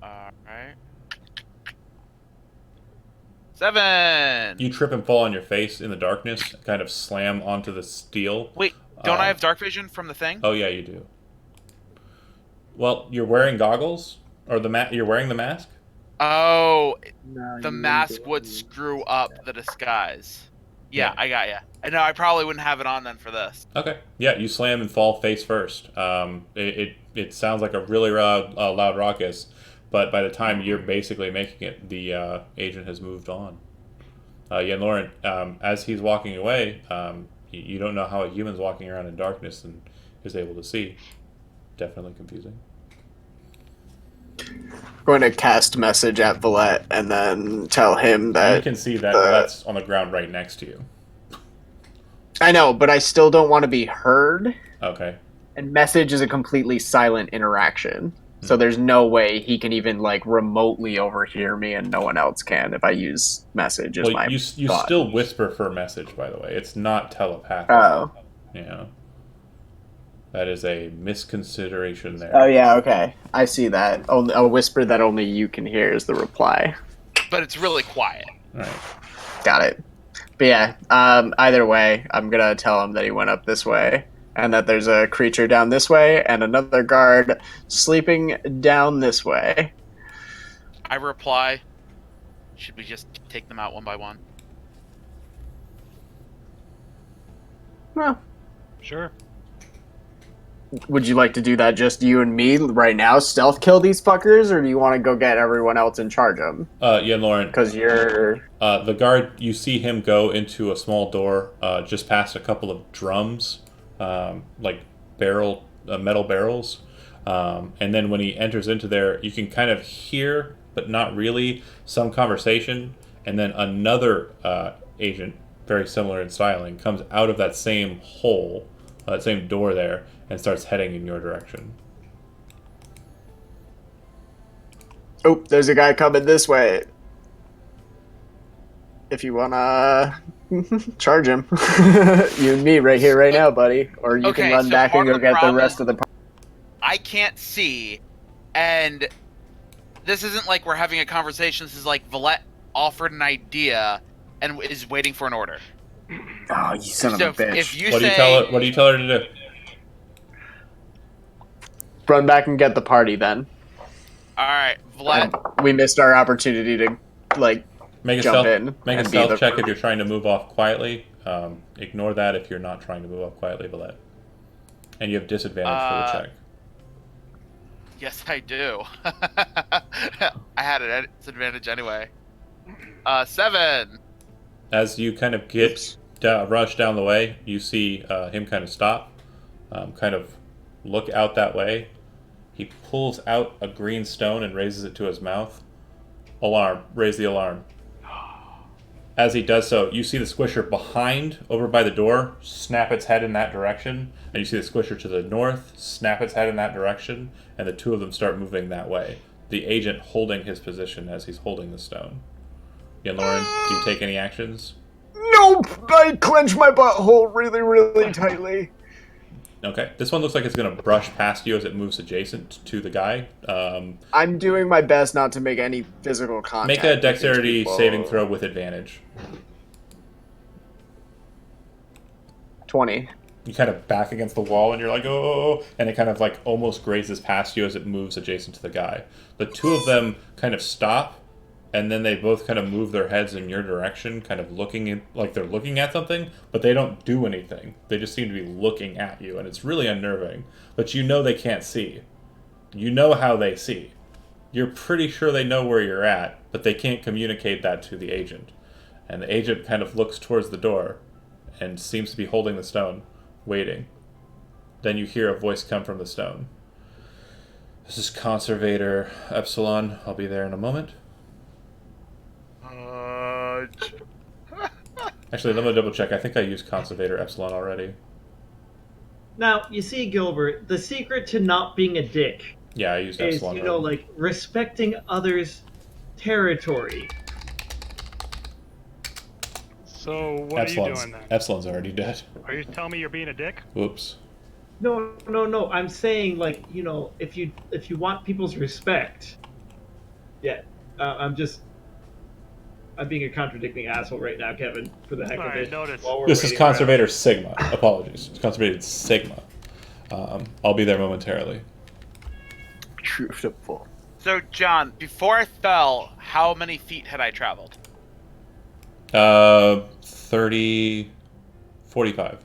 [SPEAKER 3] All right. 7.
[SPEAKER 1] You trip and fall on your face in the darkness, kind of slam onto the steel.
[SPEAKER 3] Wait, don't I have dark vision from the thing?
[SPEAKER 1] Oh yeah, you do. Well, you're wearing goggles, or you're wearing the mask.
[SPEAKER 3] Oh,
[SPEAKER 5] No,
[SPEAKER 3] the
[SPEAKER 5] you
[SPEAKER 3] mask
[SPEAKER 5] wouldn't
[SPEAKER 3] would
[SPEAKER 5] do it.
[SPEAKER 3] screw up the disguise. Yeah,
[SPEAKER 1] Yeah.
[SPEAKER 3] I got ya. No, I probably wouldn't have it on then for this.
[SPEAKER 1] Okay. Yeah, you slam and fall face first. It sounds like a really loud ruckus, but by the time you're basically making it, the agent has moved on. Yeah, Lauren, as he's walking away, you don't know how a human's walking around in darkness and is able to see. Definitely confusing.
[SPEAKER 5] Going to cast message at Villette and then tell him
[SPEAKER 1] You
[SPEAKER 5] that
[SPEAKER 1] can see that
[SPEAKER 5] the-
[SPEAKER 1] that's on the ground right next to you.
[SPEAKER 5] I know, but I still don't want to be heard.
[SPEAKER 1] Okay.
[SPEAKER 5] And message is a completely silent interaction. So there's no way he can even like remotely overhear me, and no one else can if I use message. Is
[SPEAKER 1] Well,
[SPEAKER 5] my
[SPEAKER 1] you
[SPEAKER 5] thought.
[SPEAKER 1] still whisper for a message, by the way. It's not telepathic.
[SPEAKER 5] Oh.
[SPEAKER 1] Yeah. That is a misconsideration there.
[SPEAKER 5] Oh yeah. Okay. I see that. A whisper that only you can hear is the reply.
[SPEAKER 3] But it's really quiet.
[SPEAKER 1] Right.
[SPEAKER 5] Got it. But yeah. Either way, I'm gonna tell him that he went up this way, and that there's a creature down this way, and another guard sleeping down this way.
[SPEAKER 3] I reply, should we just take them out one by one?
[SPEAKER 5] Well,
[SPEAKER 4] Sure.
[SPEAKER 5] would you like to do that just you and me right now? Stealth kill these fuckers, or do you want to go get everyone else and charge them?
[SPEAKER 1] Yeah, Lauren.
[SPEAKER 5] Because you're...
[SPEAKER 1] The guard, you see him go into a small door just past a couple of drums, like metal barrels. And then when he enters into there, you can kind of hear, but not really, some conversation. And then another agent, very similar in styling, comes out of that same hole, that same door there, and starts heading in your direction.
[SPEAKER 5] Oh, there's a guy coming this way. If you wanna charge him. You and me right here, right now, buddy. Or you
[SPEAKER 3] Okay,
[SPEAKER 5] can run
[SPEAKER 3] so
[SPEAKER 5] back and
[SPEAKER 3] part
[SPEAKER 5] go
[SPEAKER 3] of the
[SPEAKER 5] get the
[SPEAKER 3] problem-
[SPEAKER 5] rest of the...
[SPEAKER 3] I can't see, and this isn't like we're having a conversation. This is like Villette offered an idea and is waiting for an order.
[SPEAKER 5] Oh, you son
[SPEAKER 3] So
[SPEAKER 5] of a bitch.
[SPEAKER 3] if you
[SPEAKER 1] What do
[SPEAKER 3] say,
[SPEAKER 1] you tell her? What do you tell her to do?
[SPEAKER 5] Run back and get the party, then.
[SPEAKER 3] all right, Villette,
[SPEAKER 5] We missed our opportunity to, like...
[SPEAKER 1] Make a
[SPEAKER 5] Jump
[SPEAKER 1] stealth,
[SPEAKER 5] in
[SPEAKER 1] make a
[SPEAKER 5] and be
[SPEAKER 1] stealth
[SPEAKER 5] the
[SPEAKER 1] check if
[SPEAKER 5] first.
[SPEAKER 1] you're trying to move off quietly. Ignore that if you're not trying to move off quietly, Villette. And you have disadvantage for the check.
[SPEAKER 3] yes, I do. I had an disadvantage anyway. 7.
[SPEAKER 1] As you kind of get rush down the way, you see him kind of stop, kind of look out that way. He pulls out a green stone and raises it to his mouth. Alarm. Raise the alarm. As he does so, you see the squisher behind, over by the door, snap its head in that direction. And you see the squisher to the north, snap its head in that direction. And the two of them start moving that way. The agent holding his position as he's holding the stone. Yeah, Lauren, do you take any actions?
[SPEAKER 5] Nope! I clench my butthole really, really tightly.
[SPEAKER 1] Okay. This one looks like it's going to brush past you as it moves adjacent to the guy.
[SPEAKER 5] I'm doing my best not to make any physical contact.
[SPEAKER 1] Make a
[SPEAKER 5] with these
[SPEAKER 1] dexterity
[SPEAKER 5] people.
[SPEAKER 1] saving throw with advantage.
[SPEAKER 5] 20.
[SPEAKER 1] You kind of back against the wall and you're like, oh, and it kind of like almost grazes past you as it moves adjacent to the guy. The two of them kind of stop, and then they both kind of move their heads in your direction, kind of looking in, like they're looking at something, but they don't do anything. They just seem to be looking at you, and it's really unnerving. But you know they can't see. You know how they see. You're pretty sure they know where you're at, but they can't communicate that to the agent. And the agent kind of looks towards the door and seems to be holding the stone, waiting. Then you hear a voice come from the stone. This is Conservator Epsilon. I'll be there in a moment. Actually, let me double check. I think I used Conservator Epsilon already.
[SPEAKER 2] Now, you see, Gilbert, the secret to not being a dick
[SPEAKER 1] Yeah, I used
[SPEAKER 2] is,
[SPEAKER 1] Epsilon. Road.
[SPEAKER 2] like, respecting others' territory.
[SPEAKER 4] So what are you doing then?
[SPEAKER 1] Epsilon's already dead.
[SPEAKER 4] Are you telling me you're being a dick?
[SPEAKER 1] Whoops.
[SPEAKER 2] No. I'm saying, like, if you want people's respect, yeah. I'm being a contradicting asshole right now, Kevin, for the heck of it.
[SPEAKER 4] Notice.
[SPEAKER 1] This is Conservator Sigma. Apologies. It's Conservator Sigma. I'll be there momentarily.
[SPEAKER 5] Beautiful.
[SPEAKER 3] So, John, before I fell, how many feet had I traveled?
[SPEAKER 1] 30... 45.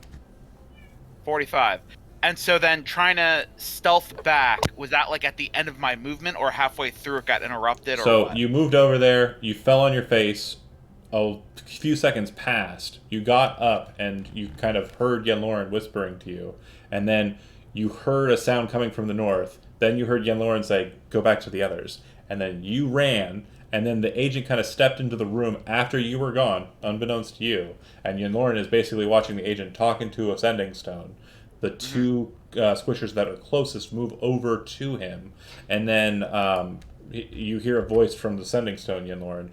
[SPEAKER 3] 45. And so then trying to stealth back, was that like at the end of my movement or halfway through it got interrupted or
[SPEAKER 1] So
[SPEAKER 3] what?
[SPEAKER 1] you moved over there, you fell on your face, a few seconds passed, you got up and you kind of heard Yenloren whispering to you, and then you heard a sound coming from the north, then you heard Yenloren say, go back to the others, and then you ran, and then the agent kind of stepped into the room after you were gone, unbeknownst to you, and Yenloren is basically watching the agent talking to a sending stone. The two squishers that are closest move over to him, and then you hear a voice from the sending stone, Yenloren.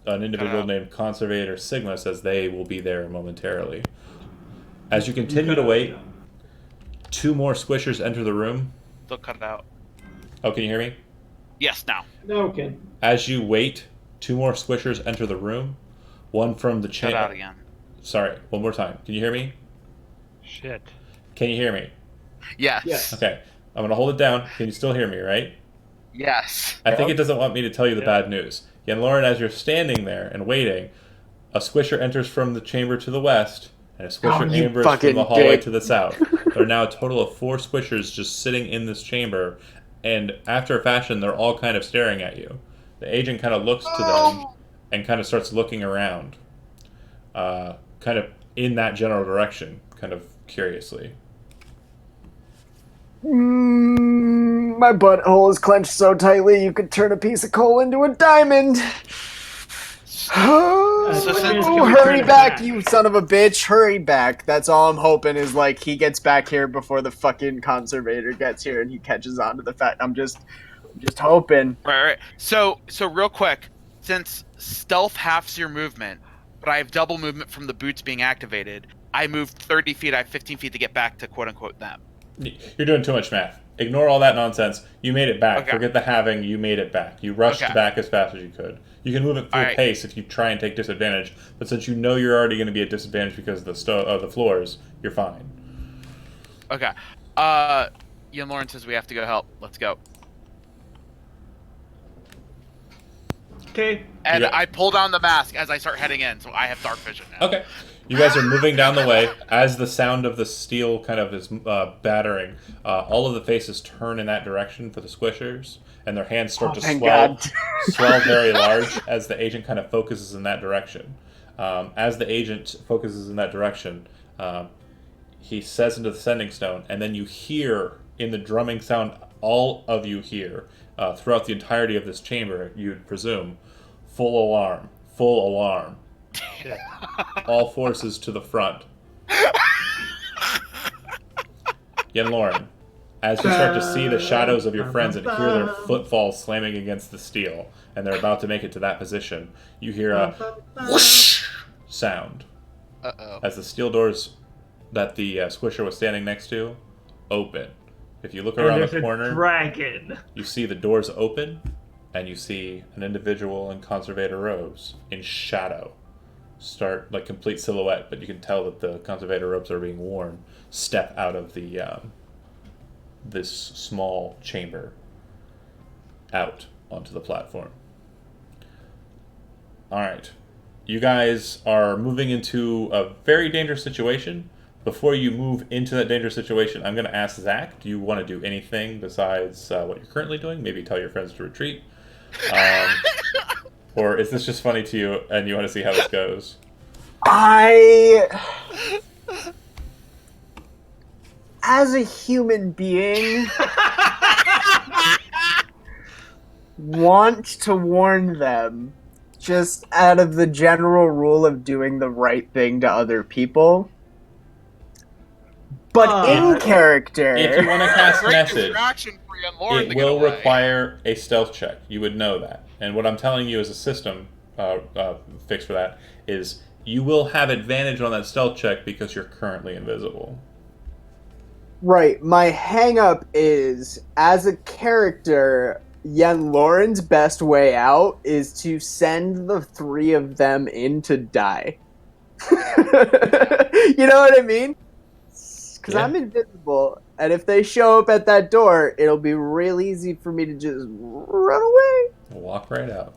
[SPEAKER 1] An individual named Conservator Sigma says they will be there momentarily. As you continue to wait, two more squishers enter the room.
[SPEAKER 3] They'll cut it out.
[SPEAKER 1] Oh, can you hear me?
[SPEAKER 3] Yes, now.
[SPEAKER 2] Okay.
[SPEAKER 1] As you wait, two more squishers enter the room. One from the
[SPEAKER 3] Cut out again.
[SPEAKER 1] Sorry, one more time. Can you hear me?
[SPEAKER 4] Shit.
[SPEAKER 1] Can you hear me?
[SPEAKER 3] Yes.
[SPEAKER 2] Yes.
[SPEAKER 1] Okay. I'm going to hold it down. Can you still hear me, right?
[SPEAKER 3] Yes.
[SPEAKER 1] I think it doesn't want me to tell you the bad news. Yenloren, as you're standing there and waiting, a squisher enters from the chamber to the west, and a squisher enters from the hallway to the south. There are now a total of 4 squishers just sitting in this chamber, and after a fashion, they're all kind of staring at you. The agent kind of looks to them and kind of starts looking around, kind of in that general direction, kind of curiously.
[SPEAKER 5] My butthole is clenched so tightly you could turn a piece of coal into a diamond. Hurry back, you son of a bitch! Hurry back! That's all I'm hoping is like he gets back here before the fucking conservator gets here and he catches on to the fact. I'm just hoping.
[SPEAKER 3] Right. So real quick, since stealth halves your movement, but I have double movement from the boots being activated, I moved 30 feet. I have 15 feet to get back to quote unquote them.
[SPEAKER 1] You're doing too much math. Ignore all that nonsense. You made it back.
[SPEAKER 3] Okay.
[SPEAKER 1] Forget the halving. You made it back. You rushed back as fast as you could. You can move at full pace if you try and take disadvantage, but since you know you're already going to be at disadvantage because of the floors, you're fine.
[SPEAKER 3] Okay. Yenloren says we have to go help. Let's go.
[SPEAKER 2] Okay.
[SPEAKER 3] And I pull down the mask as I start heading in, so I have dark vision now.
[SPEAKER 1] Okay. You guys are moving down the way. As the sound of the steel kind of is battering, all of the faces turn in that direction for the squishers, and their hands start to swell very large as the agent kind of focuses in that direction. As the agent focuses in that direction, he says into the sending stone, and then you hear in the drumming sound, all of you hear, throughout the entirety of this chamber, you'd presume, full alarm, full alarm.
[SPEAKER 4] Shit.
[SPEAKER 1] All forces to the front. Yenloren, as you start to see the shadows of your friends and hear their footfalls slamming against the steel, and they're about to make it to that position, you hear a whoosh sound. As the steel doors that the squisher was standing next to open. If you look around the corner,
[SPEAKER 2] dragon.
[SPEAKER 1] You see the doors open, and you see an individual in conservator robes in shadow. Start like complete silhouette, but you can tell that the conservator robes are being worn. Step out of the this small chamber out onto the platform. All right, you guys are moving into a very dangerous situation. Before you move into that dangerous situation, I'm going to ask Zach, do you want to do anything besides what you're currently doing? Maybe tell your friends to retreat. Or is this just funny to you and you want to see how this goes?
[SPEAKER 5] As a human being, want to warn them just out of the general rule of doing the right thing to other people. But in character,
[SPEAKER 1] If you want to cast
[SPEAKER 3] Great
[SPEAKER 1] message,
[SPEAKER 3] distraction for young Lauren
[SPEAKER 1] it
[SPEAKER 3] to get
[SPEAKER 1] will
[SPEAKER 3] away.
[SPEAKER 1] require a stealth check. You would know that. And what I'm telling you as a system fix for that is you will have advantage on that stealth check because you're currently invisible.
[SPEAKER 5] right, my hang-up is, as a character, Yen Lauren's best way out is to send the three of them in to die. You know what I mean? Because I'm invisible, and if they show up at that door, it'll be real easy for me to just run away.
[SPEAKER 1] Walk right out.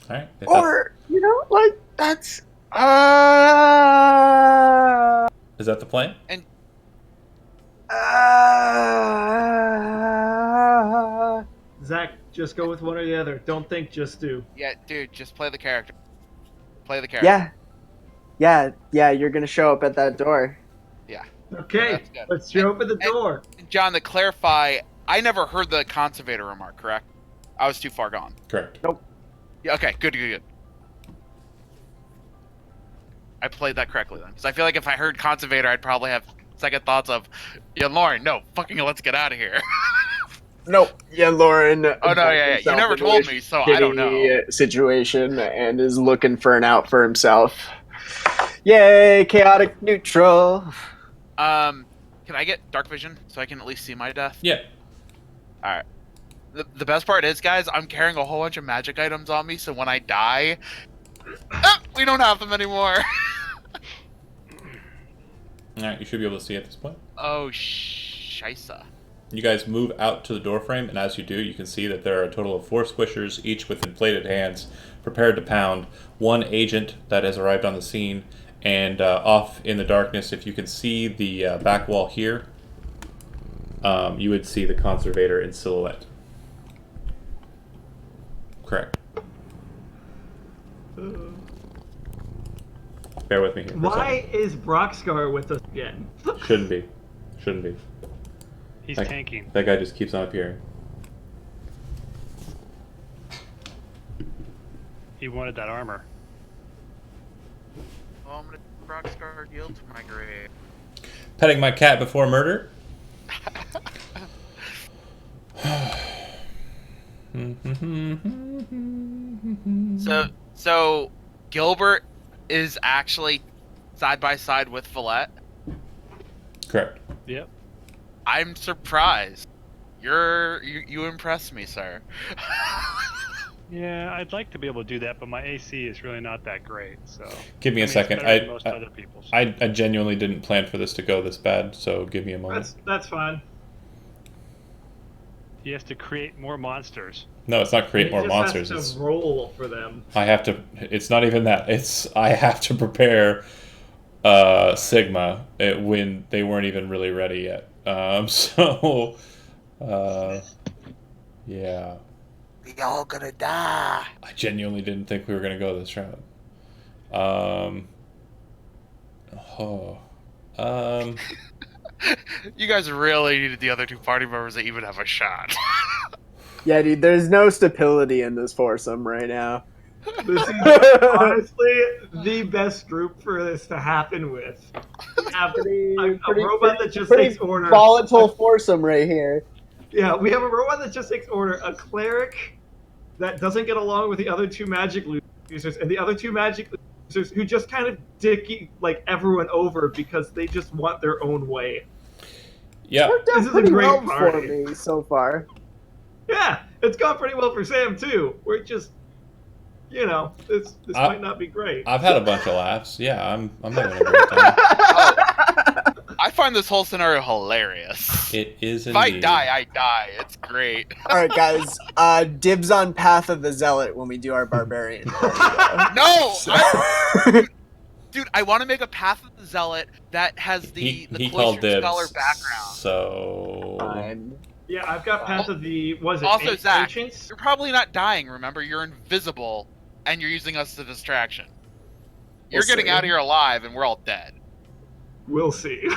[SPEAKER 1] All right.
[SPEAKER 5] Or, that's...
[SPEAKER 1] Is that the plan?
[SPEAKER 3] And
[SPEAKER 2] Zach, just go with one or the other. Don't think, just do.
[SPEAKER 3] yeah, dude, just play the character. Play the character.
[SPEAKER 5] Yeah, you're gonna show up at that door.
[SPEAKER 3] Yeah.
[SPEAKER 2] Okay,
[SPEAKER 3] That's good.
[SPEAKER 2] let's show up at the door.
[SPEAKER 3] John, to clarify, I never heard the conservator remark, correct? I was too far gone.
[SPEAKER 1] Correct.
[SPEAKER 3] Yeah, okay, good. I played that correctly then. Because I feel like if I heard conservator, I'd probably have second thoughts of, yeah, Lauren, no, fucking let's get out of here.
[SPEAKER 5] Nope, Yen Lauren.
[SPEAKER 3] Oh, no, yeah. You never told me, so I don't know.
[SPEAKER 5] Situation and is looking for an out for himself. Yay, chaotic neutral.
[SPEAKER 3] Can I get dark vision so I can at least see my death?
[SPEAKER 1] Yeah.
[SPEAKER 3] Alright. The best part is, guys, I'm carrying a whole bunch of magic items on me, so when I die, we don't have them anymore.
[SPEAKER 1] All right. You should be able to see at this point.
[SPEAKER 3] Oh, scheisse.
[SPEAKER 1] You guys move out to the doorframe, and as you do, you can see that there are a total of 4 squishers, each with inflated hands, prepared to pound. 1 agent that has arrived on the scene, and off in the darkness, if you can see the back wall here, you would see the conservator in silhouette. Correct. Bear with me here. for a
[SPEAKER 2] Why is Broxgar with us again?
[SPEAKER 1] second. Shouldn't be.
[SPEAKER 4] He's
[SPEAKER 1] That-
[SPEAKER 4] tanking.
[SPEAKER 1] That guy just keeps on appearing.
[SPEAKER 4] He wanted that armor.
[SPEAKER 3] Oh, I'm gonna Rockstar yield to my grave.
[SPEAKER 1] Petting my cat before murder?
[SPEAKER 3] So Gilbert is actually side by side with Follette.
[SPEAKER 1] Correct.
[SPEAKER 4] Yep.
[SPEAKER 3] I'm surprised. You impress me, sir.
[SPEAKER 4] Yeah, I'd like to be able to do that, but my AC is really not that great. So
[SPEAKER 1] Give me a
[SPEAKER 4] it's
[SPEAKER 1] second.
[SPEAKER 4] better than most other people's.
[SPEAKER 1] I genuinely didn't plan for this to go this bad, so give me a moment.
[SPEAKER 2] That's fine.
[SPEAKER 4] He has to create more monsters.
[SPEAKER 1] No, it's not create
[SPEAKER 2] He
[SPEAKER 1] more
[SPEAKER 2] just
[SPEAKER 1] monsters.
[SPEAKER 2] has
[SPEAKER 1] It's
[SPEAKER 2] to roll for them.
[SPEAKER 1] I have to. It's not even that. I have to prepare Sigma when they weren't even really ready yet. So yeah.
[SPEAKER 3] We all gonna die.
[SPEAKER 1] I genuinely didn't think we were gonna go this route.
[SPEAKER 3] You guys really needed the other 2 party members to even have a shot.
[SPEAKER 5] Yeah, dude, there's no stability in this foursome right now.
[SPEAKER 2] This is honestly the best group for this to happen with. We have a robot that just takes order.
[SPEAKER 5] Volatile foursome right here.
[SPEAKER 2] Yeah, we have a robot that just takes order, a cleric that doesn't get along with the other 2 magic users, and the other 2 magic users who just kind of dicky like everyone over because they just want their own way.
[SPEAKER 1] Yeah.
[SPEAKER 5] Worked out
[SPEAKER 2] This is a
[SPEAKER 5] pretty
[SPEAKER 2] great
[SPEAKER 5] well for
[SPEAKER 2] party.
[SPEAKER 5] me so far.
[SPEAKER 2] Yeah, it's gone pretty well for Sam too. We're just, this might not be great.
[SPEAKER 1] I've had a bunch of laughs. Yeah, I'm having a great time.
[SPEAKER 3] I find this whole scenario hilarious.
[SPEAKER 1] It is
[SPEAKER 3] If I
[SPEAKER 1] indeed.
[SPEAKER 3] die, I die. It's great.
[SPEAKER 5] All right, guys. Dibs on Path of the Zealot when we do our barbarian.
[SPEAKER 3] No! Dude, I want to make a Path of the Zealot that has the
[SPEAKER 1] He called
[SPEAKER 3] cloistered
[SPEAKER 1] dibs.
[SPEAKER 3] scholar background.
[SPEAKER 1] So
[SPEAKER 5] Fine.
[SPEAKER 2] Yeah, I've got Path of the
[SPEAKER 3] Also, Zach,
[SPEAKER 2] Ancients?
[SPEAKER 3] you're probably not dying, remember? You're invisible, and you're using us as a distraction. You're
[SPEAKER 5] We'll
[SPEAKER 3] getting
[SPEAKER 5] see.
[SPEAKER 3] out of here alive, and we're all dead.
[SPEAKER 2] We'll see.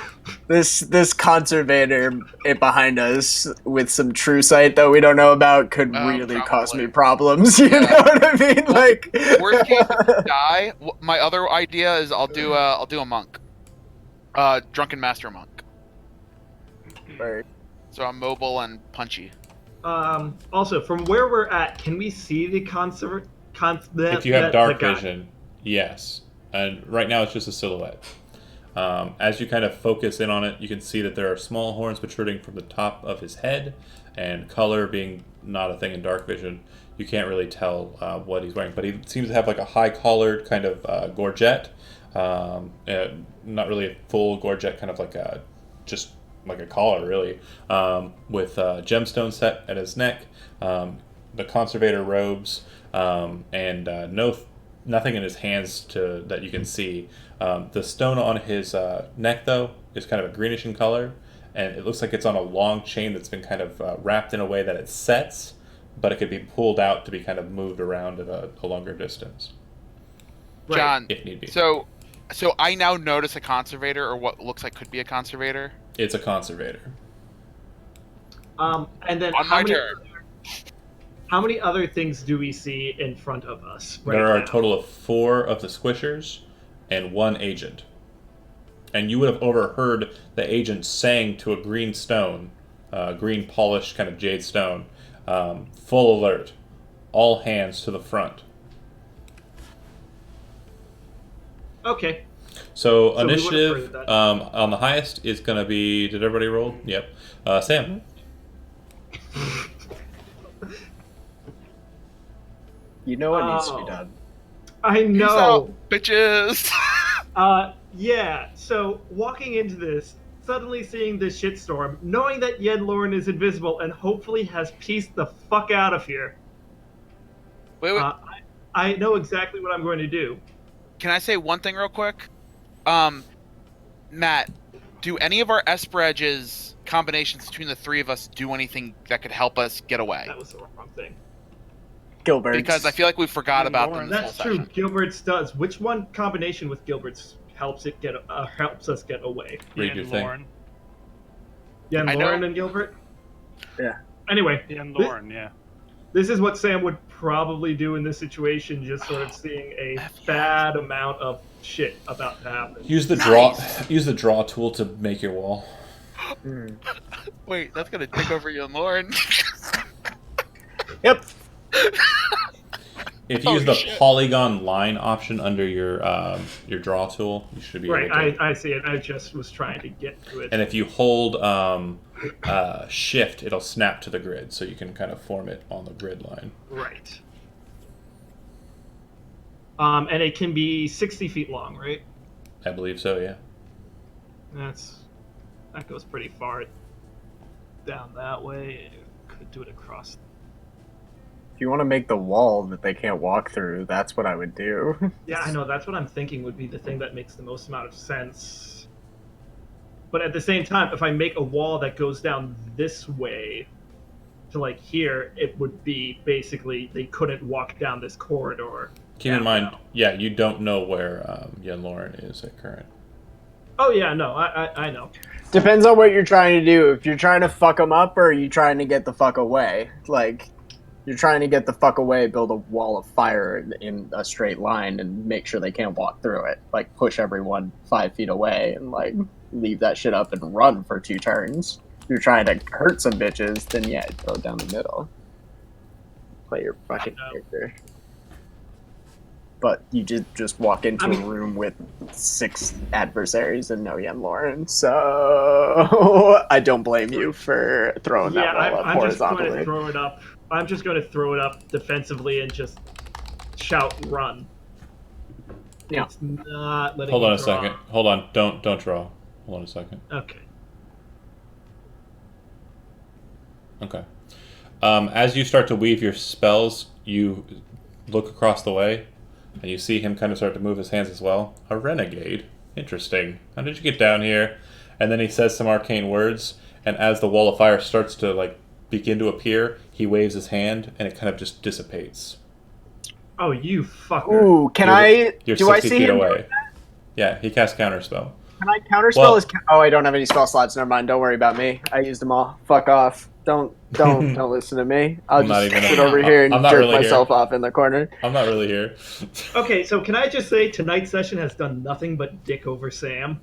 [SPEAKER 5] This conservator behind us with some true sight that we don't know about could really cause
[SPEAKER 3] probably.
[SPEAKER 5] me problems. You
[SPEAKER 3] Yeah.
[SPEAKER 5] know what I mean? Like
[SPEAKER 3] Worst case, if you die, my other idea is I'll do a monk. Drunken Master Monk.
[SPEAKER 5] Right.
[SPEAKER 3] So I'm mobile and punchy.
[SPEAKER 2] Also, from where we're at, can we see the
[SPEAKER 1] If you have dark
[SPEAKER 2] guy?
[SPEAKER 1] vision, yes. And right now it's just a silhouette. As you kind of focus in on it, you can see that there are small horns protruding from the top of his head, and color being not a thing in dark vision, you can't really tell what he's wearing. But he seems to have like a high-collared kind of gorget, not really a full gorget, kind of like just like a collar, really, with a gemstone set at his neck, the conservator robes, and nothing in his hands that you can see. The stone on his neck, though, is kind of a greenish in color, and it looks like it's on a long chain that's been kind of wrapped in a way that it sets, but it could be pulled out to be kind of moved around at a longer distance,
[SPEAKER 2] Right.
[SPEAKER 3] John,
[SPEAKER 1] if need be.
[SPEAKER 3] so I now notice a conservator, or what looks like could be a conservator.
[SPEAKER 1] It's a conservator.
[SPEAKER 2] And then
[SPEAKER 3] On my turn.
[SPEAKER 2] how many other things do we see in front of us right
[SPEAKER 1] There are
[SPEAKER 2] now?
[SPEAKER 1] a total of 4 of the squishers and 1 agent. And you would have overheard the agent saying to a green stone, green polished kind of jade stone, full alert, all hands to the front.
[SPEAKER 2] Okay.
[SPEAKER 1] So
[SPEAKER 2] So we would have
[SPEAKER 1] initiative
[SPEAKER 2] heard that.
[SPEAKER 1] on the highest is going to be, did everybody roll? Yep. Sam.
[SPEAKER 5] You know what needs to be
[SPEAKER 2] Oh.
[SPEAKER 5] done.
[SPEAKER 2] I
[SPEAKER 3] Peace
[SPEAKER 2] know.
[SPEAKER 3] out, bitches.
[SPEAKER 2] Yeah. So walking into this, suddenly seeing this shitstorm, knowing that Yen Lauren is invisible and hopefully has pieced the fuck out of here.
[SPEAKER 3] Wait.
[SPEAKER 2] I know exactly what I'm going to do.
[SPEAKER 3] Can I say one thing real quick? Matt, do any of our Esper Edges combinations between the 3 of us do anything that could help us get away?
[SPEAKER 2] That was the wrong thing.
[SPEAKER 5] Gilbert.
[SPEAKER 3] Because I feel like we forgot about them this
[SPEAKER 2] That's
[SPEAKER 3] whole
[SPEAKER 2] true.
[SPEAKER 3] session.
[SPEAKER 2] Gilbert's does. Which one combination with Gilbert's helps us get away?
[SPEAKER 1] Read
[SPEAKER 4] Ian
[SPEAKER 1] your thing.
[SPEAKER 4] Lauren.
[SPEAKER 2] Yen
[SPEAKER 3] I know.
[SPEAKER 2] Lauren and Gilbert.
[SPEAKER 5] Yeah.
[SPEAKER 2] Anyway,
[SPEAKER 4] Ian Lauren, yeah.
[SPEAKER 2] this is what Sam would probably do in this situation, just sort of seeing a bad amount of shit about to happen.
[SPEAKER 1] Use the draw tool to make your wall.
[SPEAKER 5] Mm.
[SPEAKER 3] Wait, that's gonna take over you and Lauren.
[SPEAKER 5] Yep.
[SPEAKER 1] If you
[SPEAKER 3] Oh,
[SPEAKER 1] use the
[SPEAKER 3] shit.
[SPEAKER 1] polygon line option under your draw tool, you should be
[SPEAKER 2] Right,
[SPEAKER 1] able to.
[SPEAKER 2] I see it. I just was trying to get to it.
[SPEAKER 1] And if you hold shift, it'll snap to the grid, so you can kind of form it on the grid line.
[SPEAKER 2] Right. And it can be 60 feet long, right?
[SPEAKER 1] I believe so, yeah.
[SPEAKER 2] That goes pretty far down that way. Could do it across.
[SPEAKER 5] If you want to make the wall that they can't walk through, that's what I would do.
[SPEAKER 2] Yeah, I know. That's what I'm thinking would be the thing that makes the most amount of sense. But at the same time, if I make a wall that goes down this way to like here, it would be basically they couldn't walk down this corridor.
[SPEAKER 1] Keep in
[SPEAKER 2] down
[SPEAKER 1] mind,
[SPEAKER 2] now.
[SPEAKER 1] yeah, you don't know where Yen Lauren is at current.
[SPEAKER 2] Oh yeah, no, I know.
[SPEAKER 5] Depends on what you're trying to do. If you're trying to fuck them up, or are you trying to get the fuck away? Like, you're trying to get the fuck away, build a wall of fire in a straight line, and make sure they can't walk through it. Like, push everyone 5 feet away, and like leave that shit up and run for 2 turns. If you're trying to hurt some bitches, then yeah, throw it down the middle. Play your fucking character. But you just walk into a room with 6 adversaries and no Yen Lauren, so I don't blame you for throwing that wall up
[SPEAKER 2] I'm just going
[SPEAKER 5] horizontally.
[SPEAKER 2] to throw it up. I'm just going to throw it up defensively and just shout "run."
[SPEAKER 5] Yeah.
[SPEAKER 2] It's not letting.
[SPEAKER 1] Hold
[SPEAKER 2] me
[SPEAKER 1] on a
[SPEAKER 2] draw.
[SPEAKER 1] second. Hold on. Don't draw. Hold on a second.
[SPEAKER 2] Okay.
[SPEAKER 1] Okay. As you start to weave your spells, you look across the way, and you see him kind of start to move his hands as well. A renegade. Interesting. How did you get down here? And then he says some arcane words, and as the wall of fire starts to like begin to appear, he waves his hand, and it kind of just dissipates.
[SPEAKER 2] Oh, you fucker!
[SPEAKER 5] Ooh, can
[SPEAKER 1] You're
[SPEAKER 5] do I
[SPEAKER 1] 60
[SPEAKER 5] see
[SPEAKER 1] feet
[SPEAKER 5] him?
[SPEAKER 1] away. Yeah, he casts counterspell.
[SPEAKER 5] Can I counterspell
[SPEAKER 1] Well-
[SPEAKER 5] his? Oh, I don't have any spell slots. Never mind. Don't worry about me. I used them all. Fuck off. Don't listen to me. I'll
[SPEAKER 1] I'm not
[SPEAKER 5] just
[SPEAKER 1] even-
[SPEAKER 5] sit over here and
[SPEAKER 1] I'm not
[SPEAKER 5] jerk
[SPEAKER 1] really here.
[SPEAKER 5] myself off in the corner.
[SPEAKER 1] I'm not really here.
[SPEAKER 2] Okay, so can I just say tonight's session has done nothing but dick over Sam?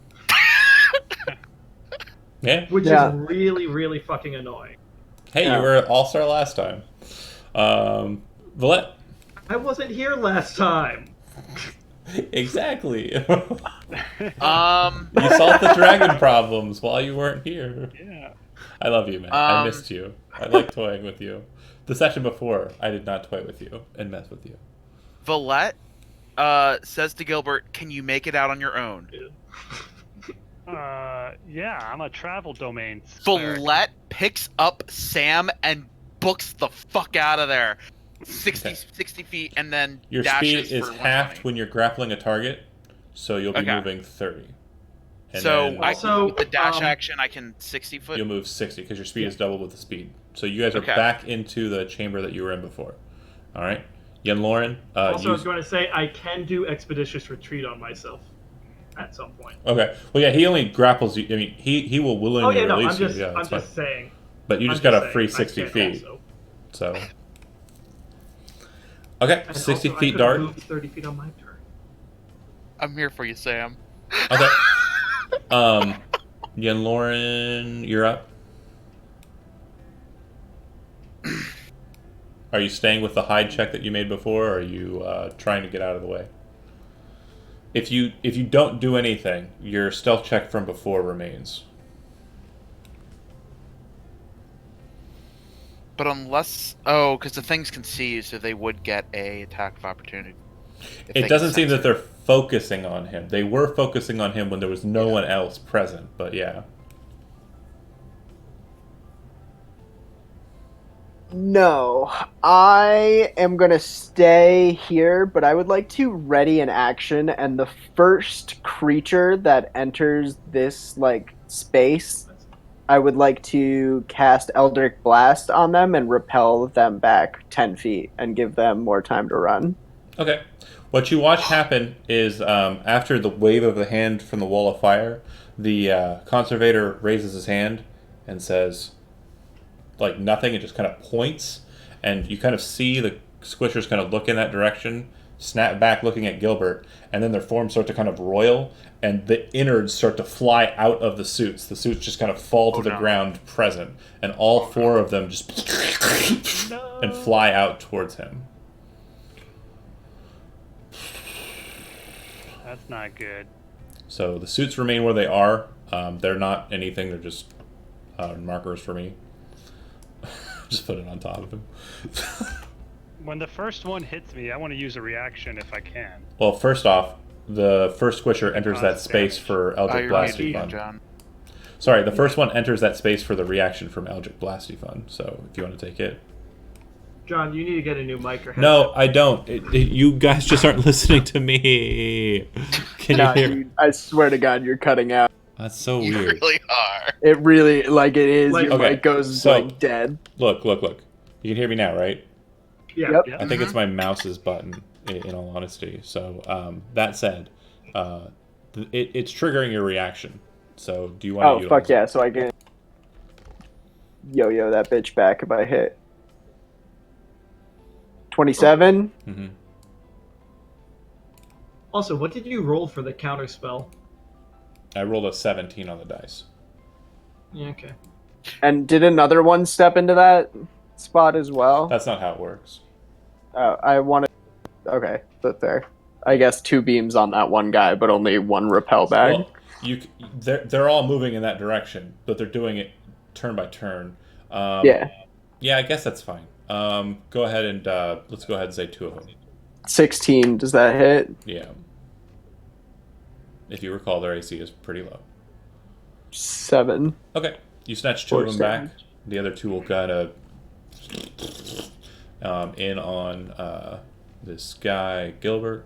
[SPEAKER 1] Yeah.
[SPEAKER 2] which
[SPEAKER 5] Yeah.
[SPEAKER 2] is really, really fucking annoying.
[SPEAKER 1] Hey,
[SPEAKER 5] Yeah.
[SPEAKER 1] you were all-star last time. Valette.
[SPEAKER 2] I wasn't here last time.
[SPEAKER 1] Exactly. You
[SPEAKER 3] Um,
[SPEAKER 1] solved the dragon problems while you weren't here.
[SPEAKER 4] Yeah.
[SPEAKER 1] I love you, man. I missed you. I like toying with you. The session before, I did not toy with you and mess with you.
[SPEAKER 3] Valette says to Gilbert, "Can you make it out on your own?"
[SPEAKER 4] Yeah, I'm a travel domain cleric.
[SPEAKER 3] Valette picks up Sam and books the fuck out of there. 60,
[SPEAKER 1] Okay.
[SPEAKER 3] 60 feet, and then
[SPEAKER 1] Your
[SPEAKER 3] dashes
[SPEAKER 1] speed is
[SPEAKER 3] for
[SPEAKER 1] halved
[SPEAKER 3] 120.
[SPEAKER 1] when you're grappling a target, so you'll be
[SPEAKER 3] Okay.
[SPEAKER 1] moving 30. And
[SPEAKER 3] So
[SPEAKER 1] then
[SPEAKER 2] Also,
[SPEAKER 3] with the dash
[SPEAKER 2] um,
[SPEAKER 3] action, I can 60 foot.
[SPEAKER 1] you'll move 60 because your speed is doubled with the speed. So you guys are
[SPEAKER 3] Okay.
[SPEAKER 1] back into the chamber that you were in before. All right, Yen Lauren.
[SPEAKER 2] also, I was going to say I can do expeditious retreat on myself at some point.
[SPEAKER 1] Okay. Well, yeah, he only grapples you. I mean, he will willingly
[SPEAKER 2] Oh yeah, no,
[SPEAKER 1] release
[SPEAKER 2] I'm just
[SPEAKER 1] you. Yeah,
[SPEAKER 2] I'm
[SPEAKER 1] that's fine.
[SPEAKER 2] just saying.
[SPEAKER 1] But you
[SPEAKER 2] I'm
[SPEAKER 1] just got a
[SPEAKER 2] saying,
[SPEAKER 1] free
[SPEAKER 2] I
[SPEAKER 1] 60
[SPEAKER 2] can
[SPEAKER 1] feet.
[SPEAKER 2] also.
[SPEAKER 1] So. Okay,
[SPEAKER 2] And
[SPEAKER 1] 60
[SPEAKER 2] also, I
[SPEAKER 1] feet
[SPEAKER 2] could
[SPEAKER 1] dart.
[SPEAKER 2] move 30 feet on my turn.
[SPEAKER 3] I'm here for you, Sam.
[SPEAKER 1] Okay. Yen Lauren, you're up. Are you staying with the hide check that you made before, or are you trying to get out of the way? If you don't do anything, your stealth check from before remains.
[SPEAKER 3] But because the things can see you, so they would get a attack of opportunity. if they
[SPEAKER 1] It
[SPEAKER 3] can
[SPEAKER 1] doesn't seem
[SPEAKER 3] sense
[SPEAKER 1] that they're focusing on him. They were focusing on him when there was no one else present, but yeah.
[SPEAKER 5] No, I am gonna stay here, but I would like to ready an action, and the first creature that enters this like space, I would like to cast Eldritch Blast on them and repel them back 10 feet and give them more time to run.
[SPEAKER 1] Okay. What you watch happen is after the wave of the hand from the wall of fire, the conservator raises his hand and says, like nothing, it just kind of points, and you kind of see the squishers kind of look in that direction, snap back looking at Gilbert, and then their forms start to kind of roil, and the innards start to fly out of the suits. The suits just kind of fall to the ground present, and all four of them just and fly out towards him.
[SPEAKER 4] That's not good.
[SPEAKER 1] So the suits remain where they are. They're not anything, they're just markers for me. Just put it on top of him.
[SPEAKER 4] When the first one hits me, I want to use a reaction if I can.
[SPEAKER 1] Well, first off, the first squisher enters that space
[SPEAKER 4] damage.
[SPEAKER 1] for Eldritch
[SPEAKER 3] you're muted,
[SPEAKER 1] Blasty Fun.
[SPEAKER 3] John.
[SPEAKER 1] Sorry, the first one enters that space for the reaction from Eldritch Blasty Fun. So if you want to take it.
[SPEAKER 2] John, you need to get a new mic or headset.
[SPEAKER 1] No, I don't. You guys just aren't listening to me. Can you hear?
[SPEAKER 5] I swear to God, you're cutting out.
[SPEAKER 1] That's so
[SPEAKER 3] You
[SPEAKER 1] weird.
[SPEAKER 3] really are.
[SPEAKER 5] It really, like it is.
[SPEAKER 2] Like-
[SPEAKER 5] Your
[SPEAKER 1] Okay,
[SPEAKER 5] mic goes
[SPEAKER 1] so-
[SPEAKER 5] like dead.
[SPEAKER 1] Look. You can hear me now, right?
[SPEAKER 2] Yeah.
[SPEAKER 5] Yep.
[SPEAKER 4] Yep.
[SPEAKER 1] I think it's my mouse's button, in all honesty. So, that said, it's triggering your reaction. So, do you want to
[SPEAKER 5] Oh,
[SPEAKER 1] utilize
[SPEAKER 5] fuck yeah. So I can yo-yo that bitch back if I hit. 27?
[SPEAKER 1] it? Mm-hmm.
[SPEAKER 2] Also, what did you roll for the counter spell?
[SPEAKER 1] I rolled a 17 on the dice.
[SPEAKER 2] Yeah, okay.
[SPEAKER 5] And did another one step into that spot as well?
[SPEAKER 1] That's not how it works.
[SPEAKER 5] I wanted. Okay, that's fair. I guess 2 beams on that one guy, but only 1 repel back.
[SPEAKER 1] Well, they're all moving in that direction, but they're doing it turn by turn.
[SPEAKER 5] Yeah.
[SPEAKER 1] Yeah, I guess that's fine. Go ahead and let's go ahead and say 2 of them.
[SPEAKER 5] 16, does that hit?
[SPEAKER 1] Yeah. If you recall, their AC is pretty low.
[SPEAKER 5] 7.
[SPEAKER 1] Okay, you snatch 2 of them
[SPEAKER 5] Force
[SPEAKER 1] back.
[SPEAKER 5] damage.
[SPEAKER 1] The other 2 will kind of in on this guy Gilbert.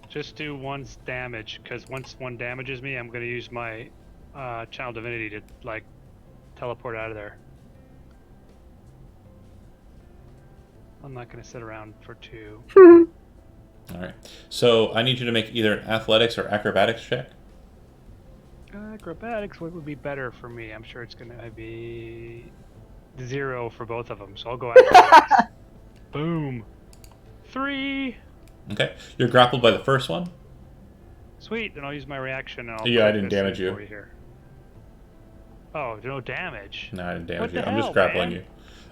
[SPEAKER 4] Just do one's damage, because once one damages me, I'm going to use my Child Divinity to, like, teleport out of there. I'm not going to sit around for 2.
[SPEAKER 1] All right. So I need you to make either an athletics or acrobatics check.
[SPEAKER 4] Acrobatics, what would be better for me? I'm sure it's going to be 0 for both of them, so I'll go acrobatics. Boom. 3.
[SPEAKER 1] Okay. You're grappled by the first one.
[SPEAKER 4] Sweet, then I'll use my reaction. And I'll
[SPEAKER 1] Yeah, I
[SPEAKER 4] click
[SPEAKER 1] didn't
[SPEAKER 4] this
[SPEAKER 1] damage
[SPEAKER 4] in
[SPEAKER 1] you.
[SPEAKER 4] for here. Oh, no damage.
[SPEAKER 1] No, I didn't damage
[SPEAKER 4] What
[SPEAKER 1] you.
[SPEAKER 4] the
[SPEAKER 1] I'm just
[SPEAKER 4] hell,
[SPEAKER 1] grappling
[SPEAKER 4] man?
[SPEAKER 1] you.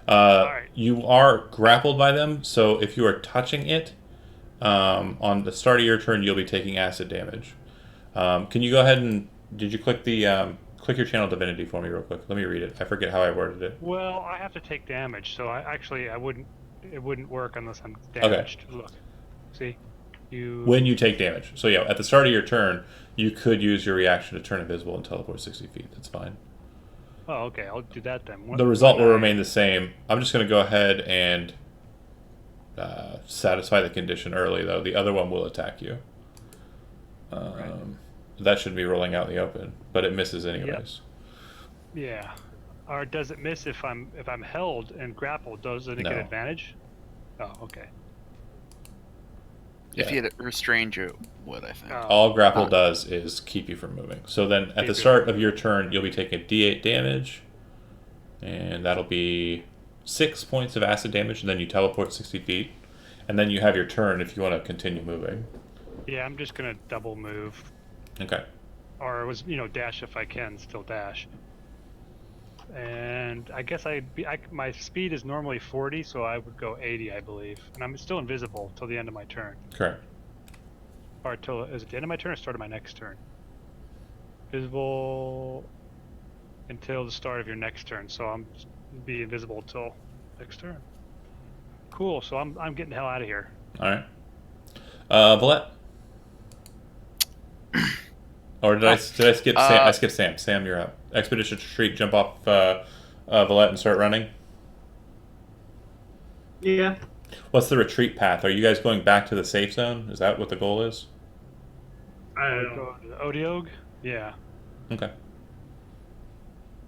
[SPEAKER 4] Alright.
[SPEAKER 1] You are grappled by them, so if you are touching it, on the start of your turn, you'll be taking acid damage. Can you go ahead and did you click the click your channel divinity for me real quick? Let me read it. I forget how I worded it.
[SPEAKER 4] Well, I have to take damage, so I wouldn't. It wouldn't work unless I'm
[SPEAKER 1] Okay.
[SPEAKER 4] damaged. Look, see, you.
[SPEAKER 1] When you take damage. So yeah, at the start of your turn, you could use your reaction to turn invisible and teleport 60 feet. That's fine.
[SPEAKER 4] Oh, okay. I'll do that then.
[SPEAKER 1] The result
[SPEAKER 4] When
[SPEAKER 1] will
[SPEAKER 4] I-
[SPEAKER 1] remain the same. I'm just going to go ahead and satisfy the condition early, though. The other one will attack you. That should be rolling out in the open, but it misses anyways.
[SPEAKER 4] Yeah. Or does it miss if I'm held and grappled? Doesn't it
[SPEAKER 1] No.
[SPEAKER 4] get advantage? Oh, okay.
[SPEAKER 3] If
[SPEAKER 1] Yeah.
[SPEAKER 3] you had restrained, you would, I think.
[SPEAKER 4] Oh,
[SPEAKER 1] All grapple does is keep you from moving. So then at
[SPEAKER 4] Keep
[SPEAKER 1] the
[SPEAKER 4] you
[SPEAKER 1] start
[SPEAKER 4] from
[SPEAKER 1] of your turn, you'll be taking D8 damage, and that'll be 6 points of acid damage, and then you teleport 60 feet. And then you have your turn if you want to continue moving.
[SPEAKER 4] yeah. I'm just gonna double move,
[SPEAKER 1] Okay.
[SPEAKER 4] or it was dash if I can, still dash. And I guess my speed is normally 40, so I would go 80, I believe. And I'm still invisible till the end of my turn.
[SPEAKER 1] Correct.
[SPEAKER 4] Or is it the end of my turn or start of my next turn? Visible until the start of your next turn, so I'm be invisible till next turn. Cool. So I'm getting the hell out of here.
[SPEAKER 1] All right. Valette. Or did I skip Sam? I skipped Sam. Sam, you're up. Expedition Retreat, jump off Valette and start running.
[SPEAKER 2] Yeah.
[SPEAKER 1] What's the retreat path? Are you guys going back to the safe zone? Is that what the goal is?
[SPEAKER 2] I don't know.
[SPEAKER 4] Go to the Odiog? Yeah.
[SPEAKER 1] Okay.
[SPEAKER 4] Is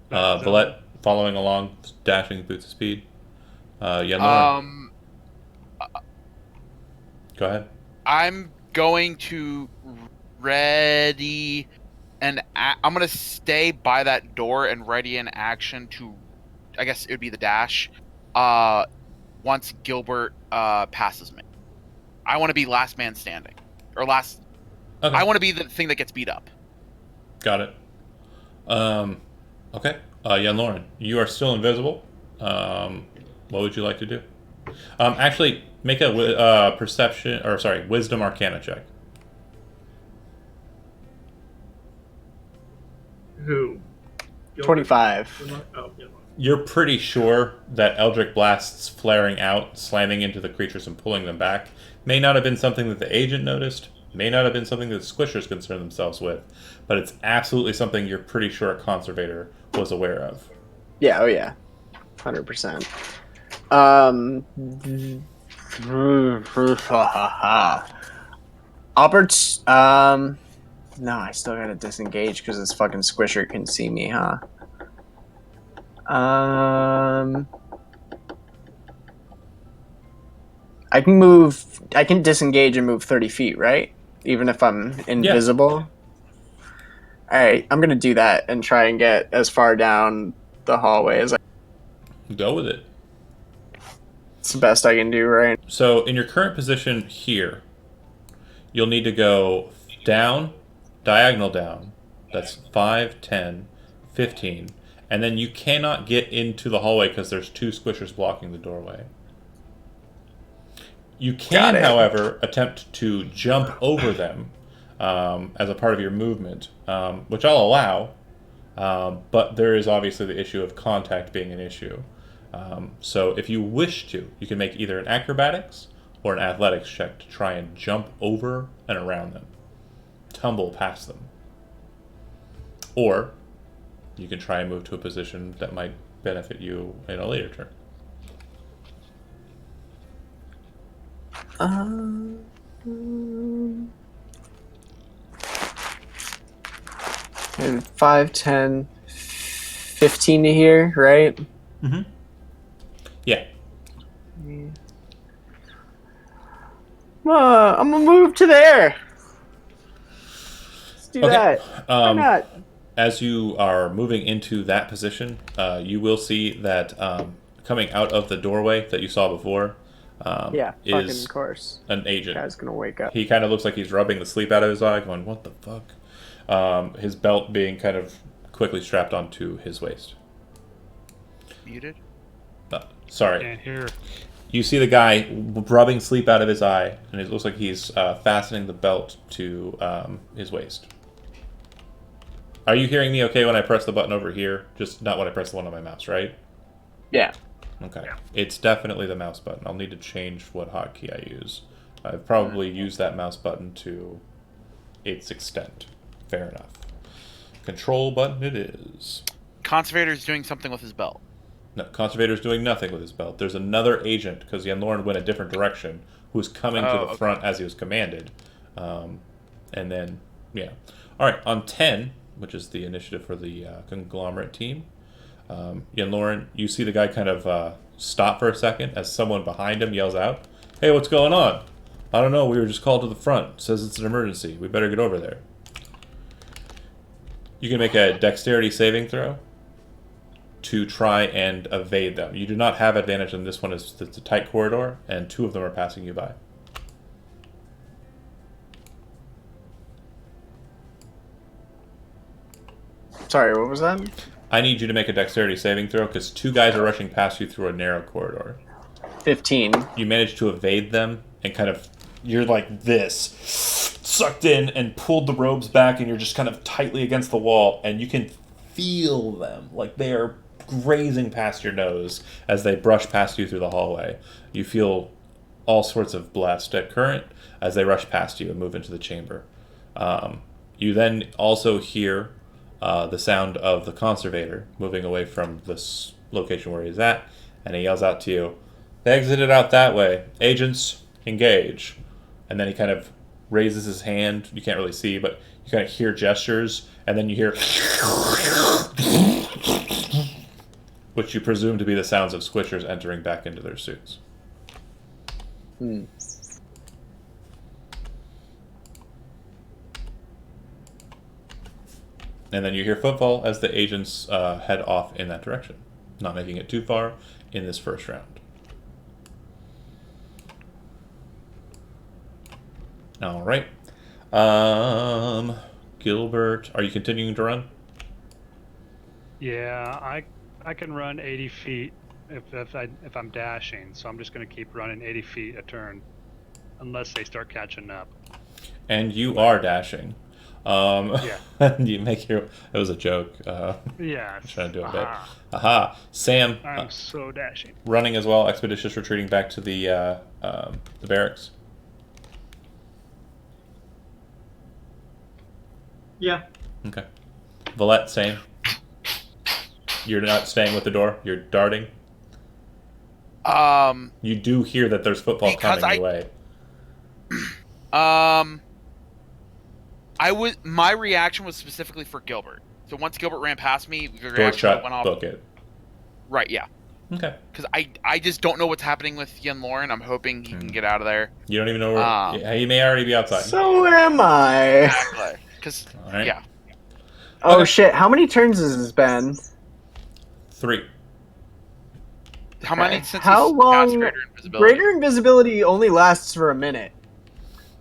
[SPEAKER 4] that-
[SPEAKER 1] Valette following along, dashing boots of speed. Yenlor, go ahead.
[SPEAKER 3] I'm going to ready and I'm going to stay by that door and ready an action to, I guess it would be the dash, once Gilbert passes me. I want to be last man standing. Or last...
[SPEAKER 1] Okay.
[SPEAKER 3] I want to be the thing that gets beat up.
[SPEAKER 1] Got it. Okay. Yenloren, you are still invisible. What would you like to do? Actually, make a Wisdom Arcana check.
[SPEAKER 2] Who? Gilbert?
[SPEAKER 5] 25.
[SPEAKER 2] Oh, yeah.
[SPEAKER 1] You're pretty sure that Eldritch Blasts flaring out, slamming into the creatures and pulling them back may not have been something that the agent noticed, may not have been something that squishers concern themselves with, but it's absolutely something you're pretty sure a conservator was aware of.
[SPEAKER 5] Yeah, oh yeah. 100%. Albert's, no, I still gotta disengage because this fucking squisher can see me, huh? I can disengage and move 30 feet, right? Even if I'm invisible? Alright, I'm gonna do that and try and get as far down the hallway as I can.
[SPEAKER 1] Go with it.
[SPEAKER 5] It's the best I can do, right?
[SPEAKER 1] So, in your current position here, you'll need to go down, diagonal down. That's 5, 10, 15. And then you cannot get into the hallway because there's 2 squishers blocking the doorway. You can, however, attempt to jump over them as a part of your movement, which I'll allow. But there is obviously the issue of contact being an issue. So if you wish to, you can make either an acrobatics or an athletics check to try and jump over and around them. Tumble past them. Or you can try and move to a position that might benefit you in a later turn.
[SPEAKER 5] And 5, 10, 15 to here, right?
[SPEAKER 1] Mm-hmm. Yeah.
[SPEAKER 5] I'm gonna move to there. Let's do
[SPEAKER 1] Okay.
[SPEAKER 5] that. Why not?
[SPEAKER 1] As you are moving into that position, you will see that coming out of the doorway that you saw before
[SPEAKER 5] Yeah, fucking
[SPEAKER 1] is
[SPEAKER 5] of course.
[SPEAKER 1] an agent.
[SPEAKER 5] Guy's gonna wake up.
[SPEAKER 1] He kind of looks like he's rubbing the sleep out of his eye, going, "What the fuck?" His belt being kind of quickly strapped onto his waist.
[SPEAKER 3] Muted.
[SPEAKER 1] Sorry.
[SPEAKER 4] Can't hear.
[SPEAKER 1] You see the guy rubbing sleep out of his eye, and it looks like he's fastening the belt to his waist. Are you hearing me okay when I press the button over here? Just not when I press the one on my mouse, right?
[SPEAKER 5] Yeah.
[SPEAKER 1] Okay. It's definitely the mouse button. I'll need to change what hotkey I use. I've probably used that mouse button to its extent. Fair enough. Control button it is.
[SPEAKER 3] Conservator's doing something with his belt.
[SPEAKER 1] No, Conservator's doing nothing with his belt. There's another agent, because Yanlorn went a different direction, who's coming to the front as he was commanded. And then, yeah. Alright, on 10, which is the initiative for the conglomerate team, Yanlorn, you see the guy kind of stop for a second as someone behind him yells out, "Hey, what's going on?" "I don't know, we were just called to the front. It says it's an emergency. We better get over there." You can make a dexterity saving throw to try and evade them. You do not have advantage on this one as it's a tight corridor, and 2 of them are passing you by.
[SPEAKER 5] Sorry, what was that?
[SPEAKER 1] I need you to make a dexterity saving throw because 2 guys are rushing past you through a narrow corridor.
[SPEAKER 5] 15.
[SPEAKER 1] You manage to evade them and kind of, you're like this, sucked in and pulled the robes back, and you're just kind of tightly against the wall, and you can feel them like they are grazing past your nose as they brush past you through the hallway. You feel all sorts of blessed at current as they rush past you and move into the chamber. You then also hear the sound of the conservator moving away from this location where he's at, and he yells out to you, "They exited out that way. Agents, engage." And then he kind of raises his hand. You can't really see, but you kind of hear gestures, and then you hear which you presume to be the sounds of squishers entering back into their suits.
[SPEAKER 5] Hmm.
[SPEAKER 1] And then you hear footfall as the agents head off in that direction, not making it too far in this first round. All right. Gilbert, are you continuing to run?
[SPEAKER 4] Yeah, I can run 80 feet if I'm dashing, so I'm just going to keep running 80 feet a turn, unless they start catching up.
[SPEAKER 1] And you are dashing.
[SPEAKER 4] Yeah.
[SPEAKER 1] You make your. It was a joke.
[SPEAKER 4] Yeah.
[SPEAKER 1] I'm trying to do a bit.
[SPEAKER 4] Aha.
[SPEAKER 1] Aha. Sam,
[SPEAKER 4] I'm so dashing.
[SPEAKER 1] running as well. Expeditious retreating back to the barracks.
[SPEAKER 2] Yeah.
[SPEAKER 1] Okay. Valette, same. You're not staying with the door. You're darting. You do hear that there's football coming your way.
[SPEAKER 3] My reaction was specifically for Gilbert. So once Gilbert ran past me, the
[SPEAKER 1] Door
[SPEAKER 3] reaction
[SPEAKER 1] shut.
[SPEAKER 3] went off.
[SPEAKER 1] Book it.
[SPEAKER 3] Right, yeah.
[SPEAKER 1] Okay.
[SPEAKER 3] Because I just don't know what's happening with Yen Lauren. I'm hoping he can get out of there.
[SPEAKER 1] You don't even know where. He may already be outside.
[SPEAKER 5] So am I.
[SPEAKER 3] Exactly. Because,
[SPEAKER 1] All right.
[SPEAKER 3] yeah.
[SPEAKER 5] Oh
[SPEAKER 1] Okay.
[SPEAKER 5] shit, how many turns has this been?
[SPEAKER 1] 3.
[SPEAKER 3] How many since
[SPEAKER 5] How
[SPEAKER 3] he's
[SPEAKER 5] long-
[SPEAKER 3] cast Greater Invisibility?
[SPEAKER 5] Greater Invisibility only lasts for a minute.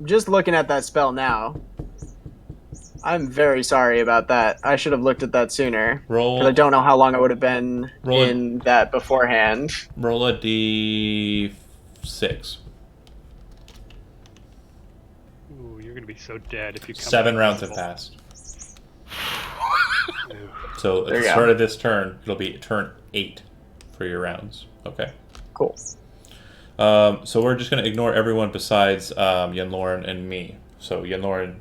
[SPEAKER 5] I'm just looking at that spell now. I'm very sorry about that. I should have looked at that sooner.
[SPEAKER 1] Roll.
[SPEAKER 5] Because I don't know how long I would have been
[SPEAKER 1] Roll it.
[SPEAKER 5] in that beforehand.
[SPEAKER 1] Roll a d6.
[SPEAKER 4] Ooh, you're going to be so dead if you come
[SPEAKER 1] 7
[SPEAKER 4] out
[SPEAKER 1] rounds have
[SPEAKER 4] invisible.
[SPEAKER 1] passed.
[SPEAKER 4] Ooh.
[SPEAKER 1] So at
[SPEAKER 5] There
[SPEAKER 1] the
[SPEAKER 5] you
[SPEAKER 1] start
[SPEAKER 5] go.
[SPEAKER 1] of this turn, it'll be turn 8 for your rounds. Okay.
[SPEAKER 5] Cool.
[SPEAKER 1] So we're just going to ignore everyone besides Yen Lauren and me. So Yen Lauren,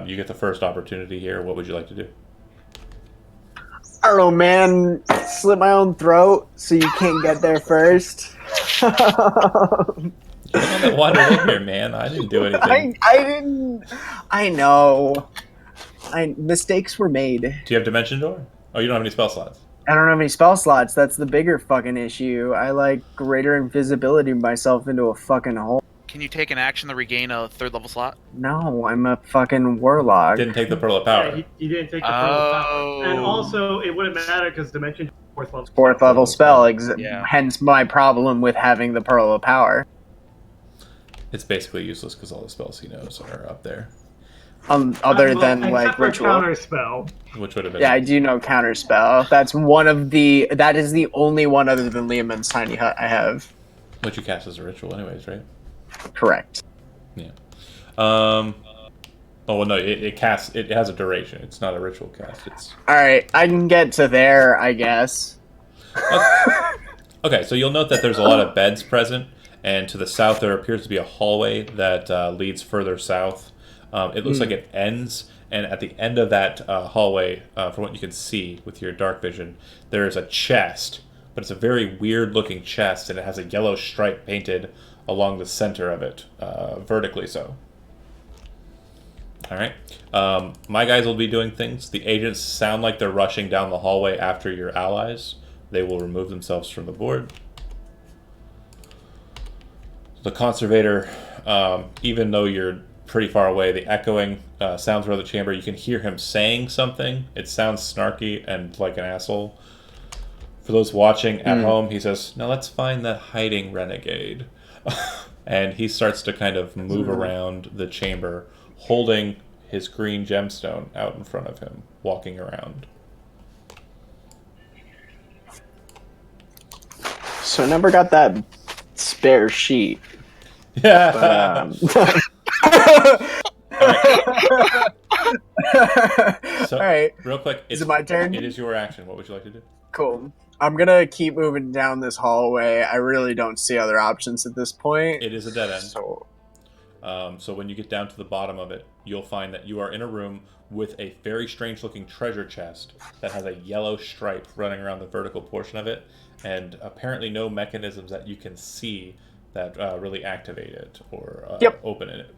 [SPEAKER 1] you get the first opportunity here. What would you like to do?
[SPEAKER 5] I don't know, man. Slit my own throat so you can't get there first.
[SPEAKER 1] You're the one that wandered in here, man. I didn't do anything.
[SPEAKER 5] I didn't. I know. Mistakes were made.
[SPEAKER 1] Do you have Dimension Door? Oh, you don't have any spell slots.
[SPEAKER 5] I don't have any spell slots. That's the bigger fucking issue. I like greater invisibility myself into a fucking hole.
[SPEAKER 3] Can you take an action to regain a 3rd level slot?
[SPEAKER 5] No, I'm a fucking warlock.
[SPEAKER 1] Didn't take the Pearl of Power.
[SPEAKER 2] Yeah, he didn't take the Pearl of Power. And also, it wouldn't matter because Dimension 4th level.
[SPEAKER 5] Fourth level spell.
[SPEAKER 3] Yeah.
[SPEAKER 5] Hence my problem with having the Pearl of Power.
[SPEAKER 1] It's basically useless because all the spells he knows are up there.
[SPEAKER 5] Other
[SPEAKER 2] Well,
[SPEAKER 5] than
[SPEAKER 2] except
[SPEAKER 5] like
[SPEAKER 2] for
[SPEAKER 5] ritual.
[SPEAKER 2] counter spell.
[SPEAKER 1] Which would have been
[SPEAKER 5] Yeah, I do know counterspell. That's one of the. That is the only one other than Liamon's tiny hut I have.
[SPEAKER 1] which you cast as a ritual, anyways, right?
[SPEAKER 5] Correct.
[SPEAKER 1] Yeah. Oh well, no. It casts. It has a duration. It's not a ritual cast. It's
[SPEAKER 5] All right, I can get to there, I guess.
[SPEAKER 1] okay. So you'll note that there's a lot of beds present, and to the south there appears to be a hallway that leads further south. It looks like it ends, and at the end of that hallway, from what you can see with your dark vision, there is a chest, but it's a very weird-looking chest, and it has a yellow stripe painted along the center of it, vertically so. All right. My guys will be doing things. The agents sound like they're rushing down the hallway after your allies. They will remove themselves from the board. The conservator, even though you're pretty far away, the echoing sounds around the chamber. You can hear him saying something. It sounds snarky and like an asshole. For those watching at home, he says, "Now let's find that hiding renegade." And he starts to kind of move around the chamber, holding his green gemstone out in front of him, walking around.
[SPEAKER 5] So I never got that spare sheet.
[SPEAKER 1] Yeah. So,
[SPEAKER 5] All right,
[SPEAKER 1] real quick,
[SPEAKER 5] is it my turn?
[SPEAKER 1] It is your action. What would you like to do?
[SPEAKER 5] Cool. I'm gonna keep moving down this hallway. I really don't see other options at this point.
[SPEAKER 1] It is a dead end.
[SPEAKER 5] So,
[SPEAKER 1] So when you get down to the bottom of it, you'll find that you are in a room with a very strange-looking treasure chest that has a yellow stripe running around the vertical portion of it, and apparently no mechanisms that you can see that really activate it or open it.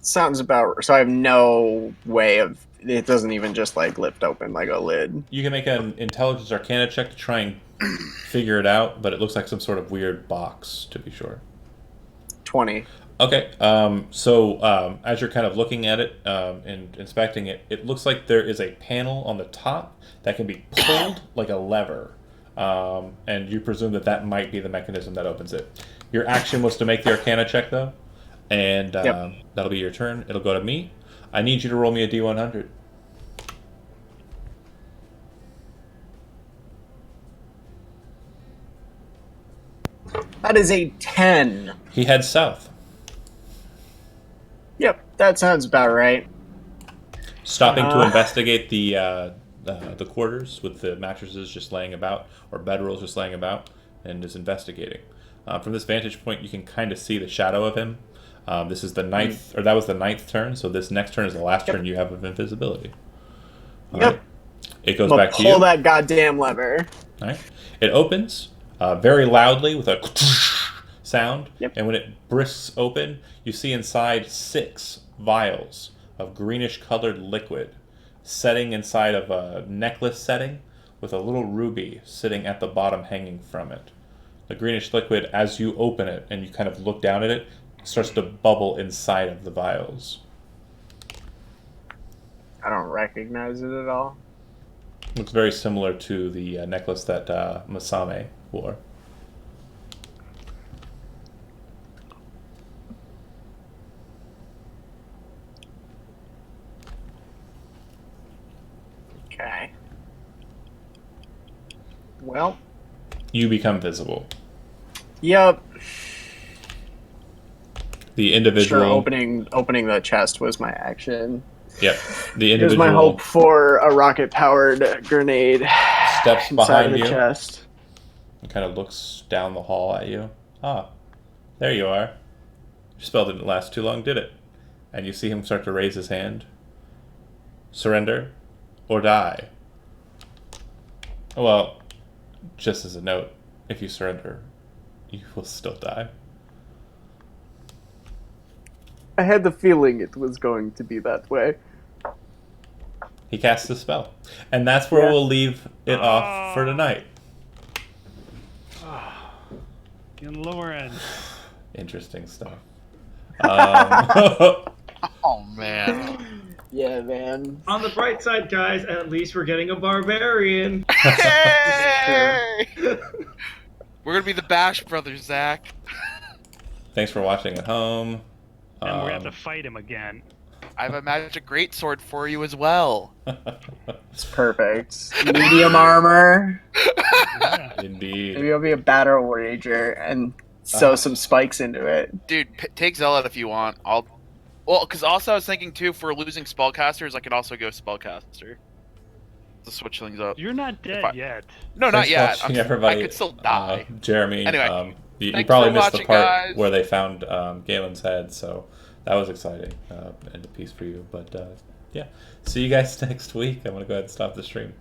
[SPEAKER 5] sounds about. So I have no way of. It doesn't even just like lift open like a lid.
[SPEAKER 1] You can make an intelligence arcana check to try and figure it out, but it looks like some sort of weird box, to be sure.
[SPEAKER 5] 20.
[SPEAKER 1] Okay, so as you're kind of looking at it and inspecting it, it looks like there is a panel on the top that can be pulled like a lever, and you presume that that might be the mechanism that opens it. Your action was to make the Arcana check, though, and that'll be your turn. It'll go to me. I need you to roll me a D100.
[SPEAKER 5] That is a 10.
[SPEAKER 1] He heads south.
[SPEAKER 5] Yep, that sounds about right.
[SPEAKER 1] Stopping to investigate the quarters with the mattresses just laying about, or bedrolls just laying about, and is investigating. From this vantage point, you can kind of see the shadow of him. This is the ninth, or that was the ninth turn, so this next turn is the last turn you have of invisibility. All right. It goes back to you.
[SPEAKER 5] Pull that goddamn lever.
[SPEAKER 1] All right. It opens very loudly with a sound, and when it brisks open, you see inside 6 vials of greenish-colored liquid, setting inside of a necklace setting with a little ruby sitting at the bottom hanging from it. The greenish liquid, as you open it and you kind of look down at it, starts to bubble inside of the vials.
[SPEAKER 5] I don't recognize it at all.
[SPEAKER 1] Looks very similar to the necklace that Masame wore.
[SPEAKER 5] Okay. Well.
[SPEAKER 1] You become visible.
[SPEAKER 5] Yep.
[SPEAKER 1] The individual.
[SPEAKER 5] Sure, opening the chest was my action.
[SPEAKER 1] Yep. The individual.
[SPEAKER 5] Here's my hope for a rocket-powered grenade.
[SPEAKER 1] Steps
[SPEAKER 5] inside
[SPEAKER 1] behind
[SPEAKER 5] the
[SPEAKER 1] you.
[SPEAKER 5] Chest.
[SPEAKER 1] And kind of looks down the hall at you. Ah, there you are. Your spell didn't last too long, did it? And you see him start to raise his hand. Surrender or die. Well, just as a note, if you surrender, you will still die.
[SPEAKER 5] I had the feeling it was going to be that way.
[SPEAKER 1] He casts the spell. And that's where we'll leave it off for tonight.
[SPEAKER 4] In lower end.
[SPEAKER 1] Interesting stuff.
[SPEAKER 3] Oh, man.
[SPEAKER 5] Yeah, man.
[SPEAKER 2] On the bright side, guys, at least we're getting a barbarian.
[SPEAKER 3] Yay! We're going to be the Bash Brothers, Zach.
[SPEAKER 1] Thanks for watching at home.
[SPEAKER 4] And we're going to have to fight him again.
[SPEAKER 3] I have a magic greatsword for you as well.
[SPEAKER 5] It's perfect. Medium armor.
[SPEAKER 4] Yeah.
[SPEAKER 1] Indeed.
[SPEAKER 5] Maybe I'll be a battle rager and sew some spikes into it.
[SPEAKER 3] Dude, take Zealot if you want. Well, because also I was thinking too, if we're losing spellcasters, I could also go spellcaster to switch things up.
[SPEAKER 4] You're not dead
[SPEAKER 3] I-
[SPEAKER 4] yet.
[SPEAKER 3] No, not
[SPEAKER 1] Thanks for
[SPEAKER 3] yet.
[SPEAKER 1] watching, everybody.
[SPEAKER 3] I could still die.
[SPEAKER 1] Jeremy,
[SPEAKER 3] Anyway,
[SPEAKER 1] you
[SPEAKER 3] thanks
[SPEAKER 1] probably
[SPEAKER 3] for
[SPEAKER 1] missed the
[SPEAKER 3] watching,
[SPEAKER 1] part
[SPEAKER 3] guys.
[SPEAKER 1] where they found Galen's head, so that was exciting and a piece for you. But yeah, see you guys next week. I'm gonna go ahead and stop the stream.